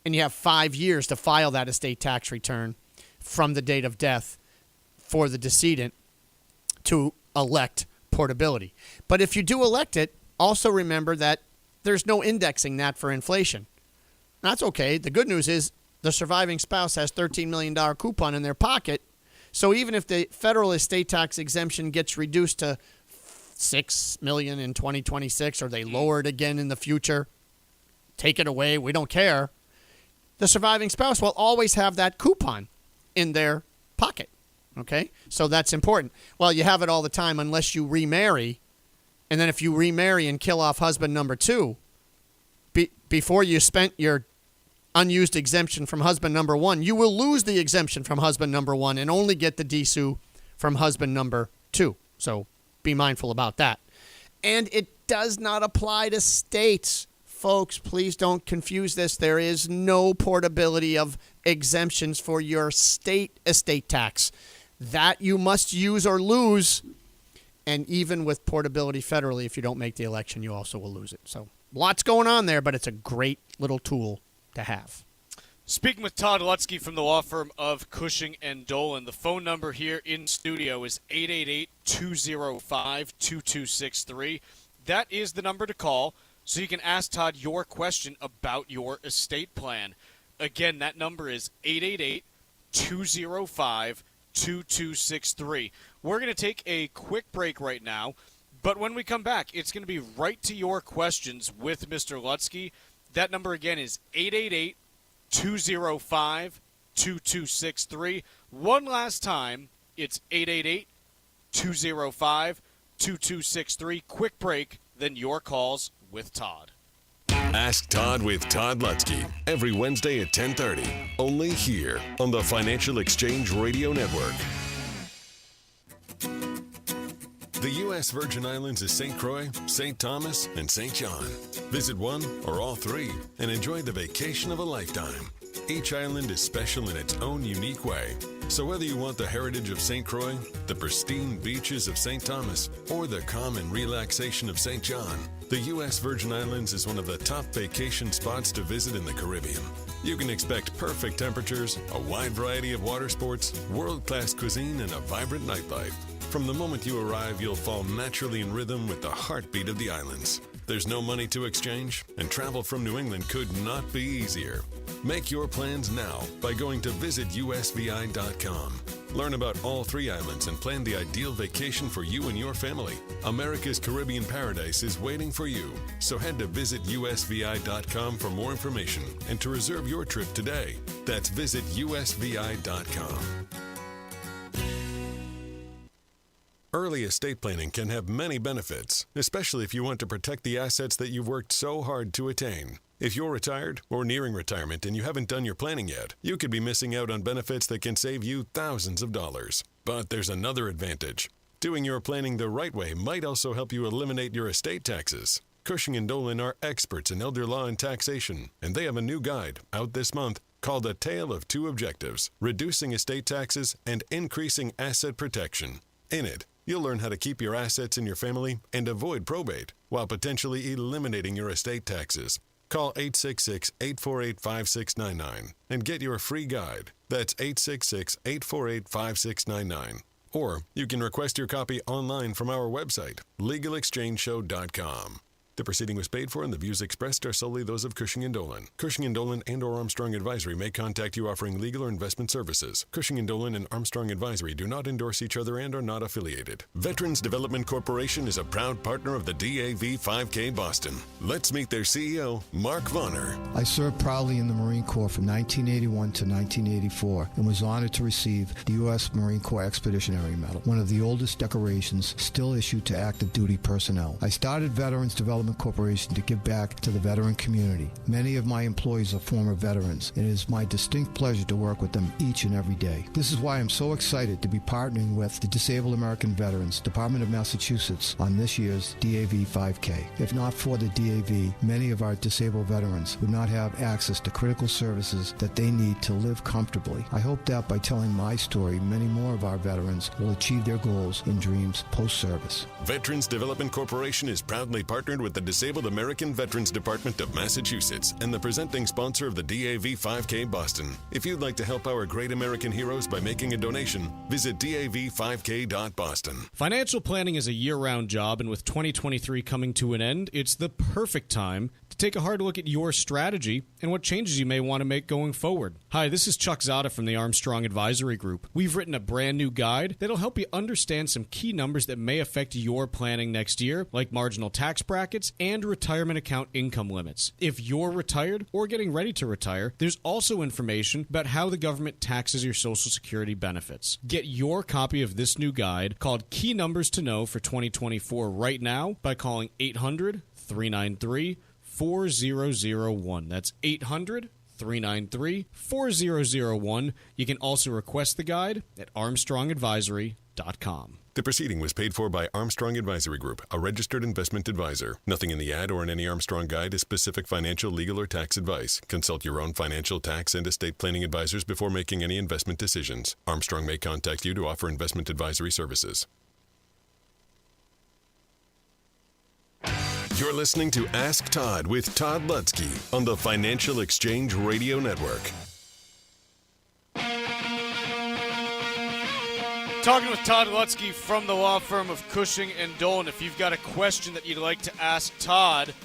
[SPEAKER 9] And you have 5 years to file that estate tax return from the date of death for the decedent to elect portability. But if you do elect it, also remember that there's no indexing that for inflation. That's okay. The good news is the surviving spouse has $13 million coupon in their pocket. So even if the federal estate tax exemption gets reduced to $6 million in 2026, or they lower it again in the future, take it away, we don't care. The surviving spouse will always have that coupon in their pocket. Okay? So that's important. Well, you have it all the time unless you remarry. And then if you remarry and kill off husband number 2, before you spent your unused exemption from husband number 1, you will lose the exemption from husband number 1 and only get the DSU from husband number 2. So be mindful about that. And it does not apply to states. Folks, please don't confuse this. There is no portability of exemptions for your state estate tax. That you must use or lose. And even with portability federally, if you don't make the election, you also will lose it. So lots going on there, but it's a great little tool to have.
[SPEAKER 2] Speaking with Todd Lutsky from the law firm of Cushing & Dolan, the phone number here in studio is 888-205-2263. That is the number to call, so you can ask Todd your question about your estate plan. Again, that number is 888-205-2263. We're going to take a quick break right now, but when we come back, it's going to be right to your questions with Mr. Lutsky. That number again is 888-205-2263. One last time, it's 888-205-2263. Quick break, then your calls with Todd.
[SPEAKER 4] Ask Todd with Todd Lutsky every Wednesday at 10:30, only here on the Financial Exchange Radio Network. The U.S. Virgin Islands is St. Croix, St. Thomas, and St. John. Visit one or all three and enjoy the vacation of a lifetime. Each island is special in its own unique way. So whether you want the heritage of St. Croix, the pristine beaches of St. Thomas, or the calm and relaxation of St. John, the U.S. Virgin Islands is one of the top vacation spots to visit in the Caribbean. You can expect perfect temperatures, a wide variety of water sports, world-class cuisine, and a vibrant nightlife. From the moment you arrive, you'll fall naturally in rhythm with the heartbeat of the islands. There's no money to exchange, and travel from New England could not be easier. Make your plans now by going to visitusvi.com. Learn about all three islands and plan the ideal vacation for you and your family. America's Caribbean paradise is waiting for you. So head to visitusvi.com for more information and to reserve your trip today. That's visitusvi.com. Early estate planning can have many benefits, especially if you want to protect the assets that you've worked so hard to attain. If you're retired or nearing retirement and you haven't done your planning yet, you could be missing out on benefits that can save you thousands of dollars. But there's another advantage. Doing your planning the right way might also help you eliminate your estate taxes. Cushing & Dolan are experts in elder law and taxation, and they have a new guide out this month called A Tale of Two Objectives: Reducing Estate Taxes and Increasing Asset Protection. In it, you'll learn how to keep your assets in your family and avoid probate while potentially eliminating your estate taxes. Call 866-848-5699 and get your free guide. That's 866-848-5699. Or you can request your copy online from our website, legalexchangeshow.com. The proceeding was paid for, and the views expressed are solely those of Cushing & Dolan. Cushing & Dolan and or Armstrong Advisory may contact you offering legal or investment services. Cushing & Dolan and Armstrong Advisory do not endorse each other and are not affiliated. Veterans Development Corporation is a proud partner of the DAV 5K Boston. Let's meet their CEO, Mark Vonner.
[SPEAKER 7] I served proudly in the Marine Corps from 1981 to 1984 and was honored to receive the U.S. Marine Corps Expeditionary Medal, one of the oldest decorations still issued to active duty personnel. I started Veterans Development Development Corporation to give back to the veteran community. Many of my employees are former veterans, and it is my distinct pleasure to work with them each and every day. This is why I'm so excited to be partnering with the Disabled American Veterans Department of Massachusetts on this year's DAV 5K. If not for the DAV, many of our disabled veterans would not have access to critical services that they need to live comfortably. I hope that by telling my story, many more of our veterans will achieve their goals and dreams post-service.
[SPEAKER 4] Veterans Development Corporation is proudly partnered with the Disabled American Veterans Department of Massachusetts and the presenting sponsor of the DAV 5K Boston. If you'd like to help our great American heroes by making a donation, visit DAV5K.Boston.
[SPEAKER 2] Financial planning is a year-round job, and with 2023 coming to an end, it's the perfect time to take a hard look at your strategy and what changes you may want to make going forward. Hi, this is Chuck Zodda from the Armstrong Advisory Group. We've written a brand new guide that'll help you understand some key numbers that may affect your planning next year, like marginal tax brackets and retirement account income limits. If you're retired or getting ready to retire, there's also information about how the government taxes your Social Security benefits. Get your copy of this new guide called Key Numbers to Know for 2024 right now by calling 800-393-4001. That's 800-393-4001. You can also request the guide at armstrongadvisory.com.
[SPEAKER 4] The proceeding was paid for by Armstrong Advisory Group, a registered investment advisor. Nothing in the ad or in any Armstrong guide is specific financial, legal, or tax advice. Consult your own financial, tax, and estate planning advisors before making any investment decisions. Armstrong may contact you to offer investment advisory services. You're listening to Ask Todd with Todd Lutsky on the Financial Exchange Radio Network.
[SPEAKER 2] Talking with Todd Lutsky from the law firm of Cushing & Dolan. If you've got a question that you'd like to ask Todd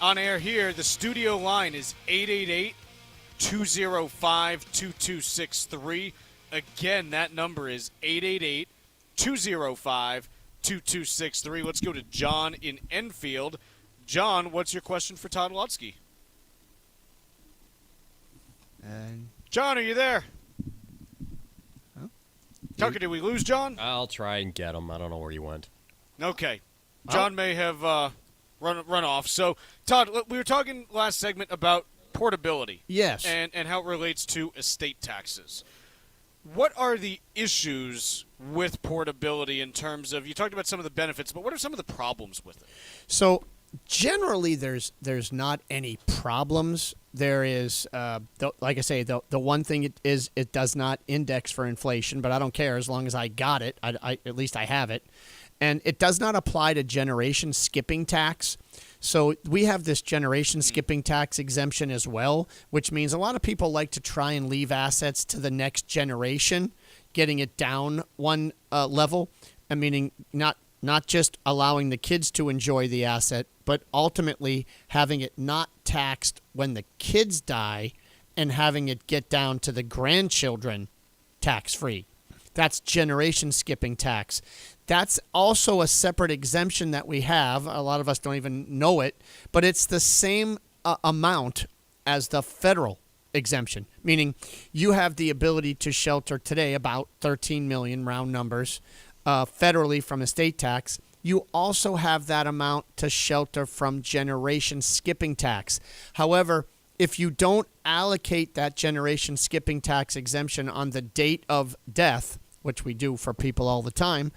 [SPEAKER 2] on air here, the studio line is 888-205-2263. Again, that number is 888-205-2263. Let's go to John in Enfield. John, what's your question for Todd Lutsky? John, are you there? Tucker, did we lose John?
[SPEAKER 8] I'll try and get him. I don't know where he went.
[SPEAKER 2] Okay. John may have run off. So, Todd, we were talking last segment about portability.
[SPEAKER 9] Yes.
[SPEAKER 2] And how it relates to estate taxes. What are the issues with portability in terms of, you talked about some of the benefits, but what are some of the problems with it?
[SPEAKER 9] So generally there's not any problems. There is, like I say, the one thing it does not index for inflation, but I don't care as long as I got it. I at least I have it. And it does not apply to generation skipping tax. So we have this generation skipping tax exemption as well, which means a lot of people like to try and leave assets to the next generation, getting it down one level, and meaning not just allowing the kids to enjoy the asset, but ultimately having it not taxed when the kids die and having it get down to the grandchildren tax-free. That's generation skipping tax. That's also a separate exemption that we have. A lot of us don't even know it, but it's the same amount as the federal exemption, meaning you have the ability to shelter today about 13 million, round numbers, federally from estate tax. You also have that amount to shelter from generation skipping tax. However, if you don't allocate that generation skipping tax exemption on the date of death, which we do for people all the time,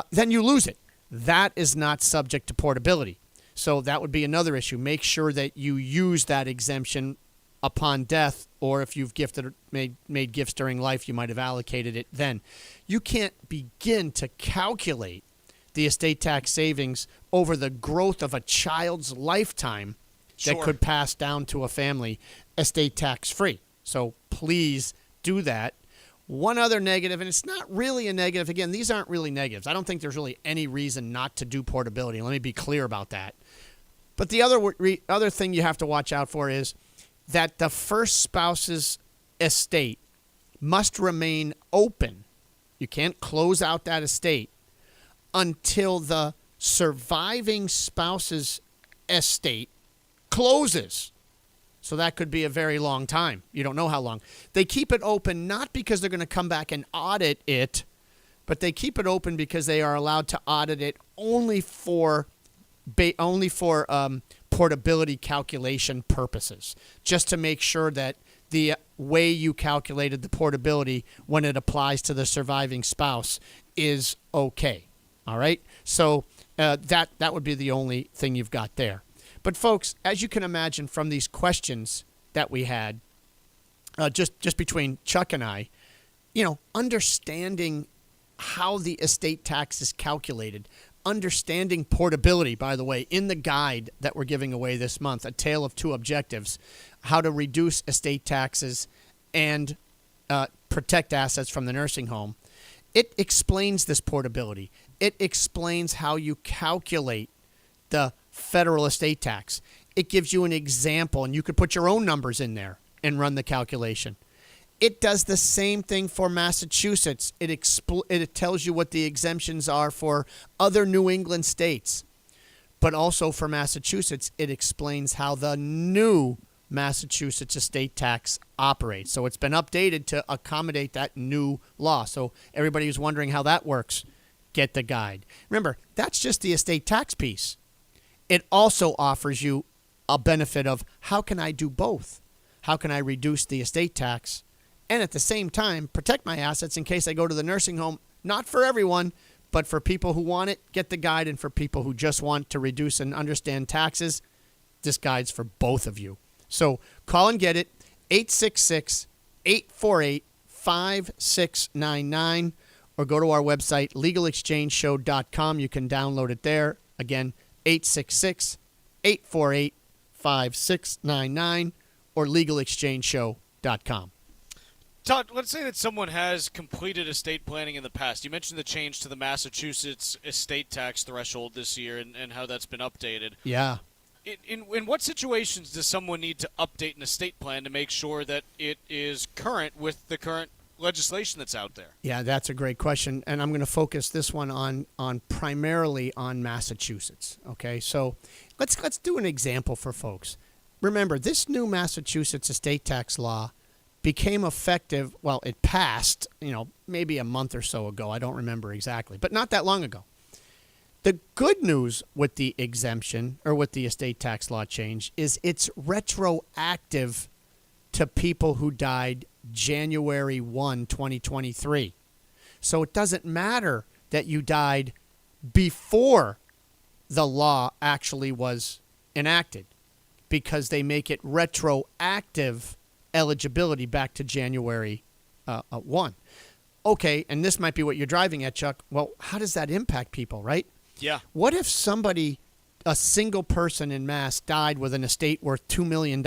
[SPEAKER 9] then you lose it. That is not subject to portability. So that would be another issue. Make sure that you use that exemption upon death, or if you've made gifts during life, you might have allocated it then. You can't begin to calculate the estate tax savings over the growth of a child's lifetime that could pass down to a family estate tax free. So please do that. One other negative, and it's not really a negative. Again, these aren't really negatives. I don't think there's really any reason not to do portability. Let me be clear about that. But the other thing you have to watch out for is that the first spouse's estate must remain open. You can't close out that estate until the surviving spouse's estate closes. So that could be a very long time. You don't know how long. They keep it open not because they're going to come back and audit it, but they keep it open because they are allowed to audit it only for only for portability calculation purposes, just to make sure that the way you calculated the portability when it applies to the surviving spouse is okay. All right? So that would be the only thing you've got there. But folks, as you can imagine from these questions that we had, just between Chuck and I, understanding how the estate tax is calculated, understanding portability, by the way, in the guide that we're giving away this month, A Tale of Two Objectives, how to reduce estate taxes and protect assets from the nursing home. It explains this portability. It explains how you calculate the federal estate tax. It gives you an example, and you could put your own numbers in there and run the calculation. It does the same thing for Massachusetts. It tells you what the exemptions are for other New England states. But also for Massachusetts, it explains how the new Massachusetts estate tax operates. So it's been updated to accommodate that new law. So everybody who's wondering how that works, get the guide. Remember, that's just the estate tax piece. It also offers you a benefit of how can I do both? How can I reduce the estate tax and at the same time protect my assets in case I go to the nursing home? Not for everyone, but for people who want it, get the guide. And for people who just want to reduce and understand taxes, this guide's for both of you. So call and get it, 866-848-5699, or go to our website, legalexchangeshow.com. You can download it there. Again, 866-848-5699 or legalexchangeshow.com.
[SPEAKER 2] Todd, let's say that someone has completed estate planning in the past. You mentioned the change to the Massachusetts estate tax threshold this year and how that's been updated.
[SPEAKER 9] Yeah.
[SPEAKER 2] In what situations does someone need to update an estate plan to make sure that it is current with the current legislation that's out there?
[SPEAKER 9] Yeah, that's a great question, and I'm going to focus this one on primarily on Massachusetts. Okay, so let's do an example for folks. Remember, this new Massachusetts estate tax law became effective. Well, it passed, maybe a month or so ago. I don't remember exactly, but not that long ago. The good news with the exemption or with the estate tax law change is it's retroactive to people who died January 1, 2023. So it doesn't matter that you died before the law actually was enacted because they make it retroactive eligibility back to January 1. Okay, and this might be what you're driving at, Chuck. Well, how does that impact people, right?
[SPEAKER 2] Yeah.
[SPEAKER 9] What if a single person in Mass, died with an estate worth $2 million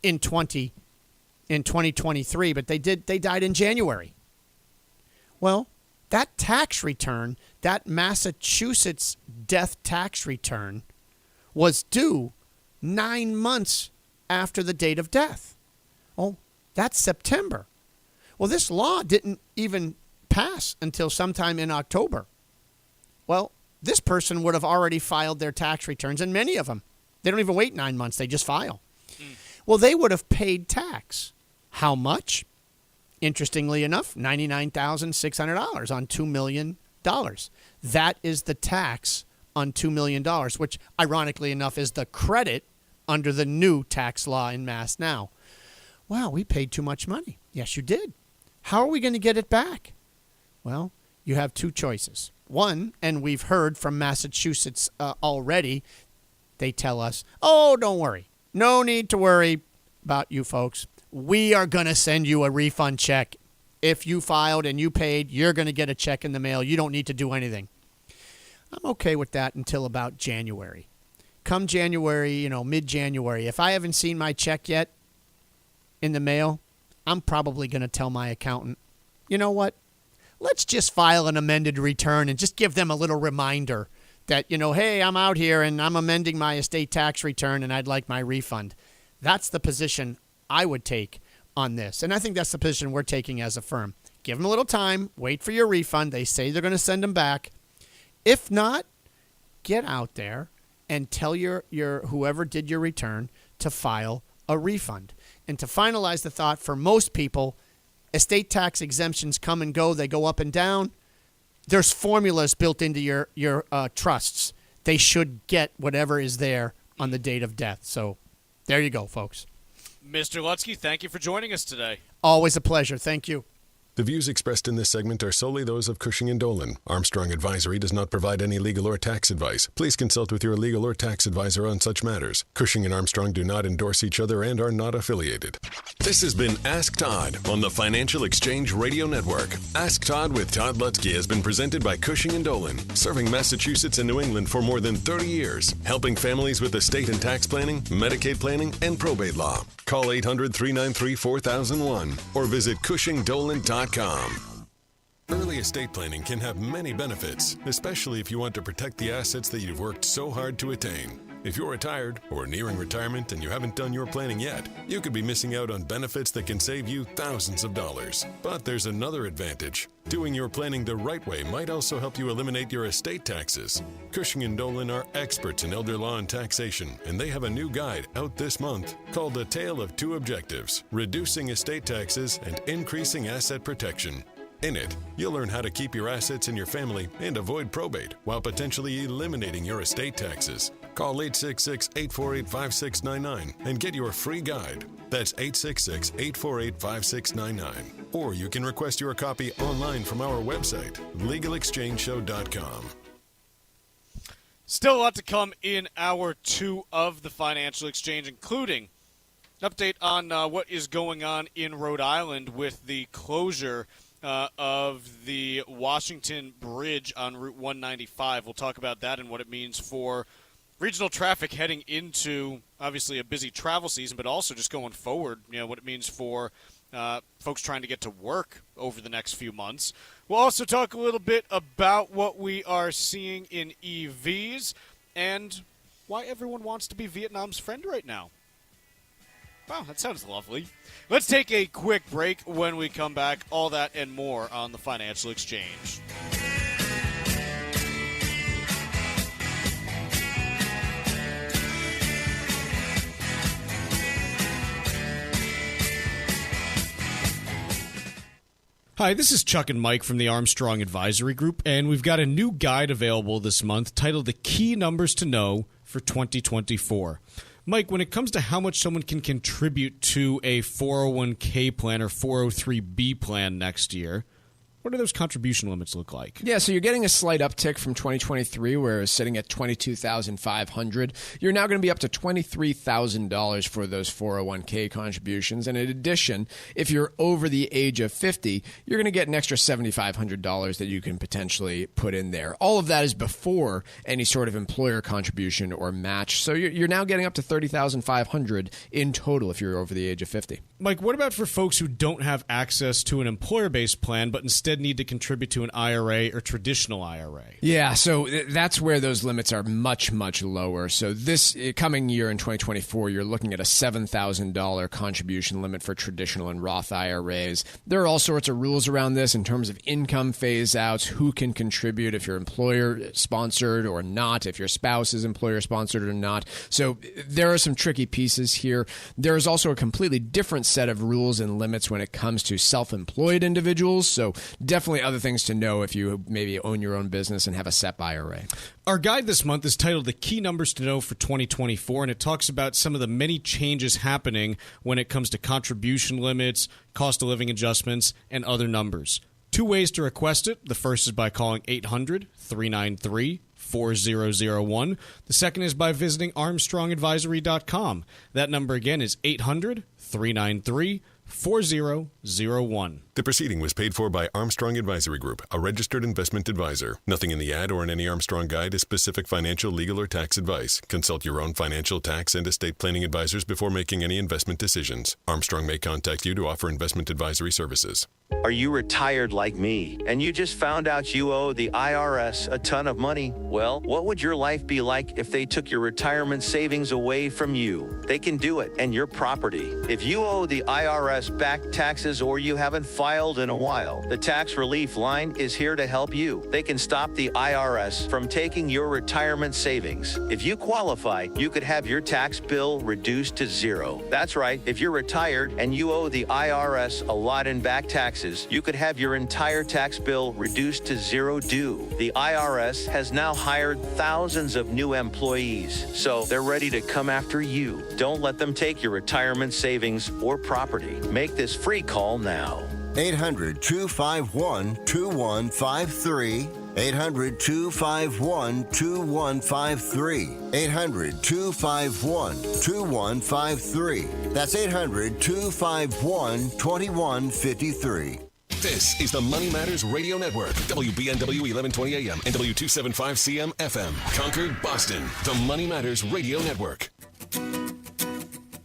[SPEAKER 9] in 2023, but they died in January? Well, that tax return, that Massachusetts death tax return, was due 9 months after the date of death. Oh, that's September. Well, this law didn't even pass until sometime in October. Well, this person would have already filed their tax returns, and many of them, they don't even wait 9 months. They just file. Well, they would have paid tax. How much? Interestingly enough, $99,600 on $2 million. That is the tax on $2 million, which ironically enough is the credit under the new tax law in Mass now. Wow, we paid too much money. Yes, you did. How are we going to get it back? Well, you have two choices. One, and we've heard from Massachusetts already, they tell us, oh, don't worry. No need to worry about you folks. We are going to send you a refund check. If you filed and you paid, you're going to get a check in the mail. You don't need to do anything. I'm okay with that until about January. Come January, mid-January, if I haven't seen my check yet in the mail, I'm probably going to tell my accountant, you know what? Let's just file an amended return and just give them a little reminder that, hey, I'm out here and I'm amending my estate tax return and I'd like my refund. That's the position I would take on this. And I think that's the position we're taking as a firm. Give them a little time. Wait for your refund. They say they're going to send them back. If not, get out there and tell your whoever did your return to file a refund. And to finalize the thought, for most people, estate tax exemptions come and go. They go up and down. There's formulas built into your trusts they should get whatever is there on the date of death. So there you go, folks.
[SPEAKER 2] Mr. Lutsky, thank you for joining us today.
[SPEAKER 9] Always a pleasure. Thank you.
[SPEAKER 4] The views expressed in this segment are solely those of Cushing and Dolan. Armstrong Advisory does not provide any legal or tax advice. Please consult with your legal or tax advisor on such matters. Cushing and Armstrong do not endorse each other and are not affiliated. This has been Ask Todd on the Financial Exchange Radio Network. Ask Todd with Todd Lutsky has been presented by Cushing and Dolan, serving Massachusetts and New England for more than 30 years, helping families with estate and tax planning, Medicaid planning, and probate law. Call 800-393-4001 or visit CushingDolan.com. Early estate planning can have many benefits, especially if you want to protect the assets that you've worked so hard to attain. If you're retired or nearing retirement and you haven't done your planning yet, you could be missing out on benefits that can save you thousands of dollars. But there's another advantage. Doing your planning the right way might also help you eliminate your estate taxes. Cushing and Dolan are experts in elder law and taxation, and they have a new guide out this month called A Tale of Two Objectives: Reducing Estate Taxes and Increasing Asset Protection. In it, you'll learn how to keep your assets in your family and avoid probate while potentially eliminating your estate taxes. Call 866-848-5699 and get your free guide. That's 866-848-5699. Or you can request your copy online from our website, LegalExchangeShow.com.
[SPEAKER 2] Still a lot to come in Hour 2 of the Financial Exchange, including an update on what is going on in Rhode Island with the closure of the Washington Bridge on Route 195. We'll talk about that and what it means for regional traffic heading into, obviously, a busy travel season, but also just going forward, what it means for folks trying to get to work over the next few months. We'll also talk a little bit about what we are seeing in EVs and why everyone wants to be Vietnam's friend right now. Wow, that sounds lovely. Let's take a quick break. When we come back, all that and more on the Financial Exchange. Hi, this is Chuck and Mike from the Armstrong Advisory Group, and we've got a new guide available this month titled The Key Numbers to Know for 2024. Mike, when it comes to how much someone can contribute to a 401k plan or 403b plan next year, what do those contribution limits look like?
[SPEAKER 3] Yeah, so you're getting a slight uptick from 2023, where it's sitting at $22,500. You're now going to be up to $23,000 for those 401k contributions. And in addition, if you're over the age of 50, you're going to get an extra $7,500 that you can potentially put in there. All of that is before any sort of employer contribution or match. So you're now getting up to $30,500 in total if you're over the age of 50.
[SPEAKER 2] Mike, what about for folks who don't have access to an employer-based plan but instead need to contribute to an IRA or traditional IRA?
[SPEAKER 3] Yeah, so that's where those limits are much, much lower. So this coming year in 2024, you're looking at a $7,000 contribution limit for traditional and Roth IRAs. There are all sorts of rules around this in terms of income phase-outs, who can contribute, if you're employer-sponsored or not, if your spouse is employer-sponsored or not. So there are some tricky pieces here. There is also a completely different set of rules and limits when it comes to self-employed individuals. So definitely other things to know if you maybe own your own business and have a SEP IRA.
[SPEAKER 2] Our guide this month is titled The Key Numbers to Know for 2024, and it talks about some of the many changes happening when it comes to contribution limits, cost of living adjustments, and other numbers. 2 ways to request it. The first is by calling 800-393-4001. The second is by visiting ArmstrongAdvisory.com. That number again is 800-393-4001.
[SPEAKER 4] The proceeding was paid for by Armstrong Advisory Group, a registered investment advisor. Nothing in the ad or in any Armstrong guide is specific financial, legal, or tax advice. Consult your own financial, tax, and estate planning advisors before making any investment decisions. Armstrong may contact you to offer investment advisory services.
[SPEAKER 10] Are you retired like me and you just found out you owe the IRS a ton of money? Well, what would your life be like if they took your retirement savings away from you? They can do it and your property. If you owe the IRS back taxes taxes or you haven't filed in a while, the Tax Relief Line is here to help you. They can stop the IRS from taking your retirement savings. If you qualify, you could have your tax bill reduced to zero. That's right. If you're retired and you owe the IRS a lot in back taxes, you could have your entire tax bill reduced to zero due. The IRS has now hired thousands of new employees, so they're ready to come after you. Don't let them take your retirement savings or property. Make this free call now.
[SPEAKER 1] 800-251-2153. 800-251-2153. 800-251-2153. That's 800-251-2153.
[SPEAKER 4] This is the Money Matters Radio Network. WBNW 1120 AM and W275CM FM. Concord, Boston. The Money Matters Radio Network.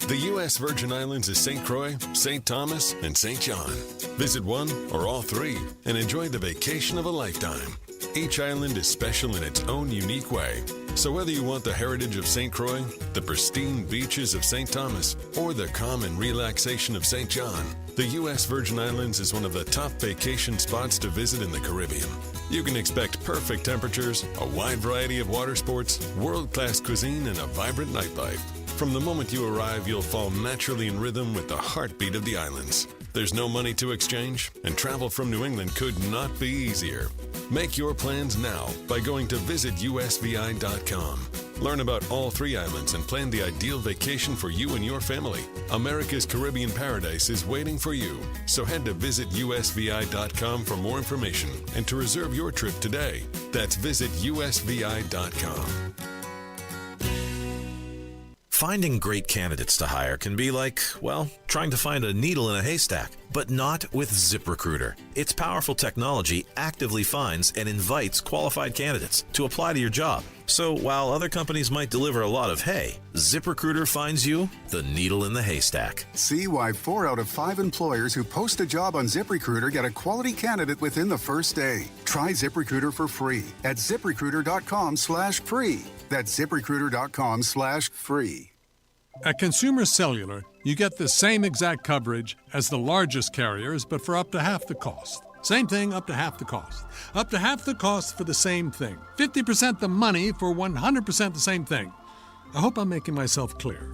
[SPEAKER 4] The U.S. Virgin Islands is St. Croix, St. Thomas, and St. John. Visit one or all three and enjoy the vacation of a lifetime. Each island is special in its own unique way. So whether you want the heritage of St. Croix, the pristine beaches of St. Thomas, or the calm and relaxation of St. John, the U.S. Virgin Islands is one of the top vacation spots to visit in the Caribbean. You can expect perfect temperatures, a wide variety of water sports, world-class cuisine, and a vibrant nightlife. From the moment you arrive, you'll fall naturally in rhythm with the heartbeat of the islands. There's no money to exchange, and travel from New England could not be easier. Make your plans now by going to visitusvi.com. Learn about all three islands and plan the ideal vacation for you and your family. America's Caribbean paradise is waiting for you. So head to visitusvi.com for more information and to reserve your trip today. That's visitusvi.com.
[SPEAKER 11] Finding great candidates to hire can be like, well, trying to find a needle in a haystack, but not with ZipRecruiter. Its powerful technology actively finds and invites qualified candidates to apply to your job. So while other companies might deliver a lot of hay, ZipRecruiter finds you the needle in the haystack.
[SPEAKER 12] See why 4 out of 5 employers who post a job on ZipRecruiter get a quality candidate within the first day. Try ZipRecruiter for free at ZipRecruiter.com/free. That's ZipRecruiter.com/free.
[SPEAKER 13] At Consumer Cellular, you get the same exact coverage as the largest carriers, but for up to half the cost. Same thing, up to half the cost. Up to half the cost for the same thing. 50% the money for 100% the same thing. I hope I'm making myself clear.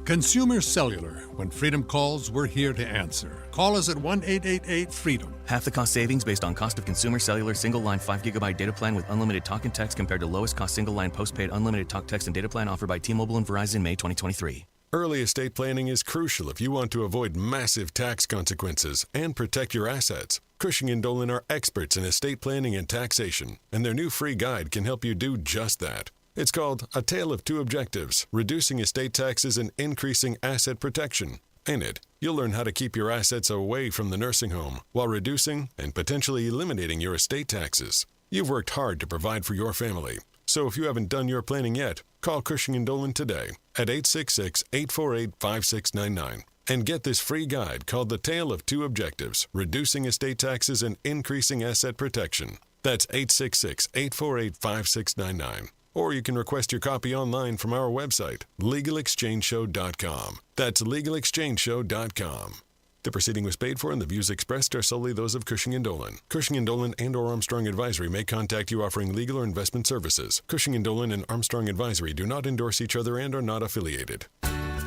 [SPEAKER 13] Consumer Cellular. When freedom calls, we're here to answer. Call us at 1-888-FREEDOM.
[SPEAKER 14] Half the cost savings based on cost of Consumer Cellular single-line 5GB data plan with unlimited talk and text compared to lowest cost single-line postpaid unlimited talk, text, and data plan offered by T-Mobile and Verizon May 2023.
[SPEAKER 4] Early estate planning is crucial if you want to avoid massive tax consequences and protect your assets. Cushing & Dolan are experts in estate planning and taxation, and their new free guide can help you do just that. It's called A Tale of Two Objectives, Reducing Estate Taxes and Increasing Asset Protection. In it, you'll learn how to keep your assets away from the nursing home while reducing and potentially eliminating your estate taxes. You've worked hard to provide for your family, so if you haven't done your planning yet, call Cushing & Dolan today at 866-848-5699 and get this free guide called The Tale of Two Objectives, Reducing Estate Taxes and Increasing Asset Protection. That's 866-848-5699. Or you can request your copy online from our website, LegalExchangeShow.com. That's LegalExchangeShow.com. The proceeding was paid for and the views expressed are solely those of Cushing & Dolan. Cushing & Dolan and or Armstrong Advisory may contact you offering legal or investment services. Cushing & Dolan and Armstrong Advisory do not endorse each other and are not affiliated.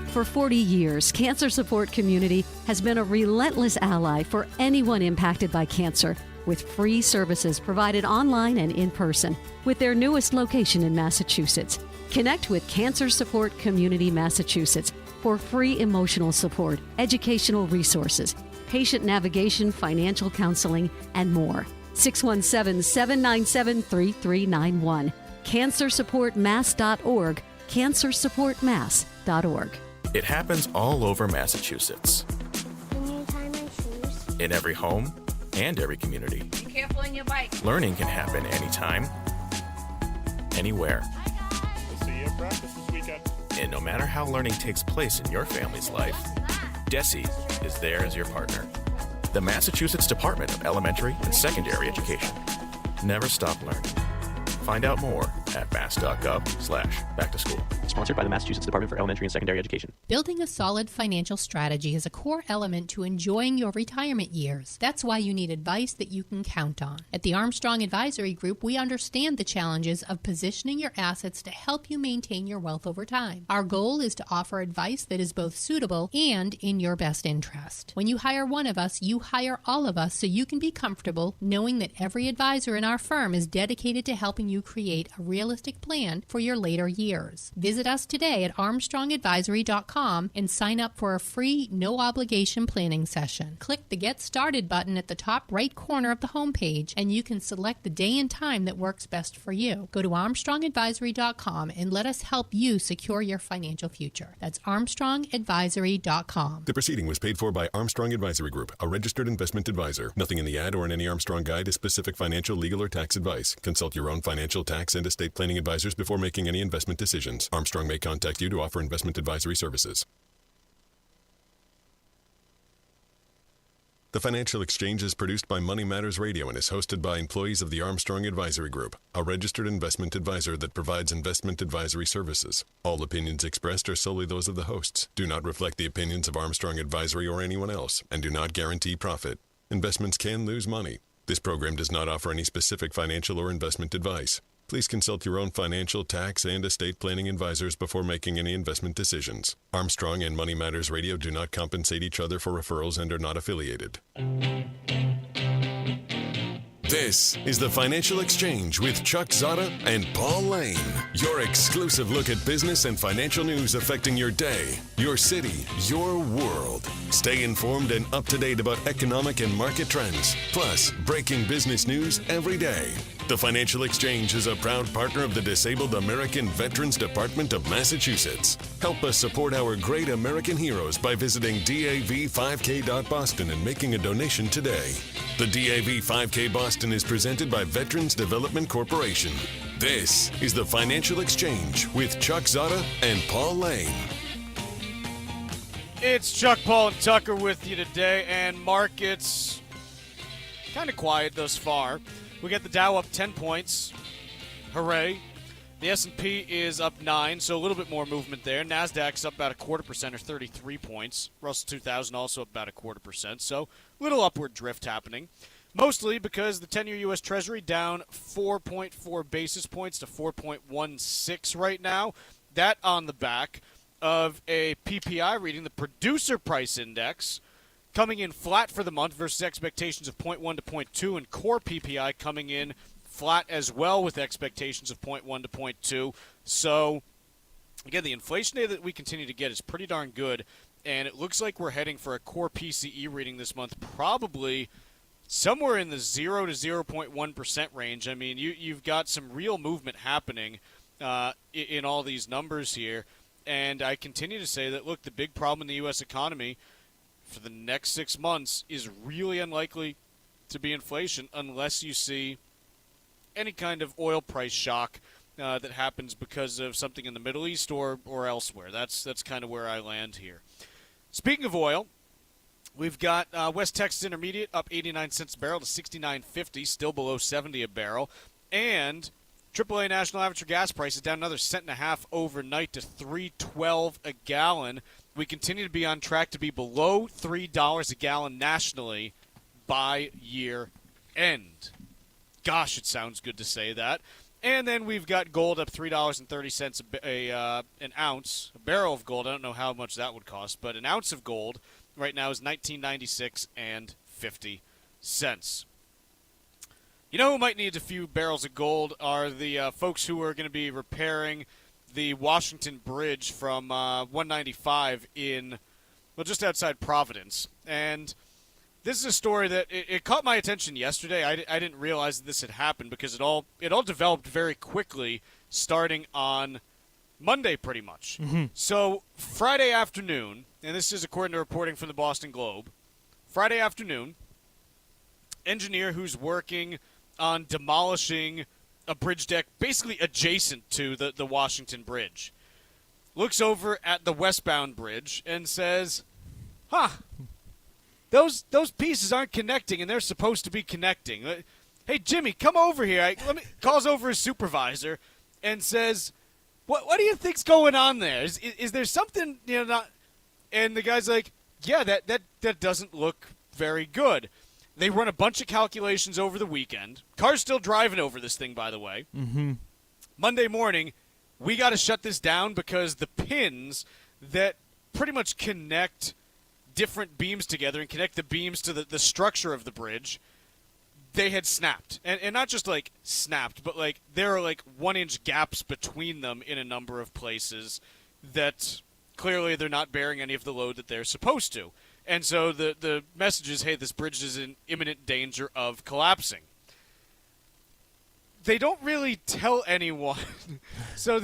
[SPEAKER 15] For 40 years, Cancer Support Community has been a relentless ally for anyone impacted by cancer, with free services provided online and in person, with their newest location in Massachusetts. Connect with Cancer Support Community Massachusetts for free emotional support, educational resources, patient navigation, financial counseling, and more. 617-797-3391. CancerSupportMass.org. CancerSupportMass.org.
[SPEAKER 16] It happens all over Massachusetts.
[SPEAKER 17] Can you tie my shoes?
[SPEAKER 16] In every home and every community.
[SPEAKER 17] Be careful on your bike.
[SPEAKER 16] Learning can happen anytime, anywhere.
[SPEAKER 18] We'll see you at practice this weekend.
[SPEAKER 16] And no matter how learning takes place in your family's life, DESE is there as your partner. The Massachusetts Department of Elementary and Secondary Education. Never stop learning. Find out more at mass.gov/back-to-school.
[SPEAKER 19] Sponsored by the Massachusetts Department for Elementary and Secondary Education.
[SPEAKER 20] Building a solid financial strategy is a core element to enjoying your retirement years. That's why you need advice that you can count on. At the Armstrong Advisory Group, we understand the challenges of positioning your assets to help you maintain your wealth over time. Our goal is to offer advice that is both suitable and in your best interest. When you hire one of us, you hire all of us so you can be comfortable knowing that every advisor in our firm is dedicated to helping you create a realistic plan for your later years. Visit us today at armstrongadvisory.com and sign up for a free, no-obligation planning session. Click the Get Started button at the top right corner of the homepage, and you can select the day and time that works best for you. Go to armstrongadvisory.com and let us help you secure your financial future. That's armstrongadvisory.com.
[SPEAKER 4] The proceeding was paid for by Armstrong Advisory Group, a registered investment advisor. Nothing in the ad or in any Armstrong guide is specific financial, legal, or tax advice. Consult your own financial, tax, and estate planning advisors before making any investment decisions. Armstrong may contact you to offer investment advisory services. The Financial Exchange is produced by Money Matters Radio and is hosted by employees of the Armstrong Advisory Group, a registered investment advisor that provides investment advisory services. All opinions expressed are solely those of the hosts, do not reflect the opinions of Armstrong Advisory or anyone else, and do not guarantee profit. Investments can lose money. This program does not offer any specific financial or investment advice. Please consult your own financial, tax, and estate planning advisors before making any investment decisions. Armstrong and Money Matters Radio do not compensate each other for referrals and are not affiliated. This is the Financial Exchange with Chuck Zodda and Paul Lane. Your exclusive look at business and financial news affecting your day, your city, your world. Stay informed and up to date about economic and market trends, plus breaking business news every day. The Financial Exchange is a proud partner of the Disabled American Veterans Department of Massachusetts. Help us support our great American heroes by visiting dav5k.boston and making a donation today. The DAV 5K Boston is presented by Veterans Development Corporation. This is the Financial Exchange with Chuck Zodda and Paul Lane.
[SPEAKER 2] It's Chuck, Paul, and Tucker with you today, and markets kind of quiet thus far. We got the Dow up 10 points. Hooray. The S&P is up 9, so a little bit more movement there. NASDAQ's up about 0.25% or 33 points. Russell 2000 also up about 0.25%, so a little upward drift happening. Mostly because the 10-year U.S. Treasury down 4.4 basis points to 4.16 right now. That on the back of a PPI reading, the Producer Price Index, coming in flat for the month versus expectations of 0.1 to 0.2, and core PPI coming in flat as well with expectations of 0.1 to 0.2. So, again, the inflation data that we continue to get is pretty darn good, and it looks like we're heading for a core PCE reading this month, probably somewhere in the 0 to 0.1% range. I mean, you've got some real movement happening in all these numbers here, and I continue to say that, look, the big problem in the U.S. economy for the next 6 months is really unlikely to be inflation unless you see any kind of oil price shock that happens because of something in the Middle East or elsewhere. That's kind of where I land here. Speaking of oil, we've got West Texas Intermediate up 89 cents a barrel to 69.50, still below 70 a barrel. And AAA national average for gas prices down another 1.5 cents overnight to $3.12 a gallon. We continue to be on track to be below $3 a gallon nationally by year end. Gosh, it sounds good to say that. And then we've got gold up $3.30 an ounce. A barrel of gold, I don't know how much that would cost, but an ounce of gold right now is $19.96 and 50 cents. You know who might need a few barrels of gold are the folks who are going to be repairing the Washington Bridge from 195 just outside Providence. And this is a story that it caught my attention yesterday. I didn't realize that this had happened because it all developed very quickly starting on Monday pretty much. Mm-hmm. So Friday afternoon, and this is according to reporting from the Boston Globe, Friday afternoon, engineer who's working on demolishing a bridge deck basically adjacent to the Washington Bridge looks over at the westbound bridge and says, those pieces aren't connecting, and they're supposed to be connecting. Hey, Jimmy, come over here. Calls over his supervisor, and says, "What do you think's going on there? Is there something not?" And the guy's like, "Yeah, that doesn't look very good." They run a bunch of calculations over the weekend. Car's still driving over this thing, by the way.
[SPEAKER 6] Mm-hmm.
[SPEAKER 2] Monday morning, we got to shut this down because the pins that pretty much connect different beams together and connect the beams to the structure of the bridge, they had snapped. And not just, like, snapped, but, like, there are, like, 1-inch gaps between them in a number of places that clearly they're not bearing any of the load that they're supposed to. And so the message is, hey, this bridge is in imminent danger of collapsing. They don't really tell anyone. So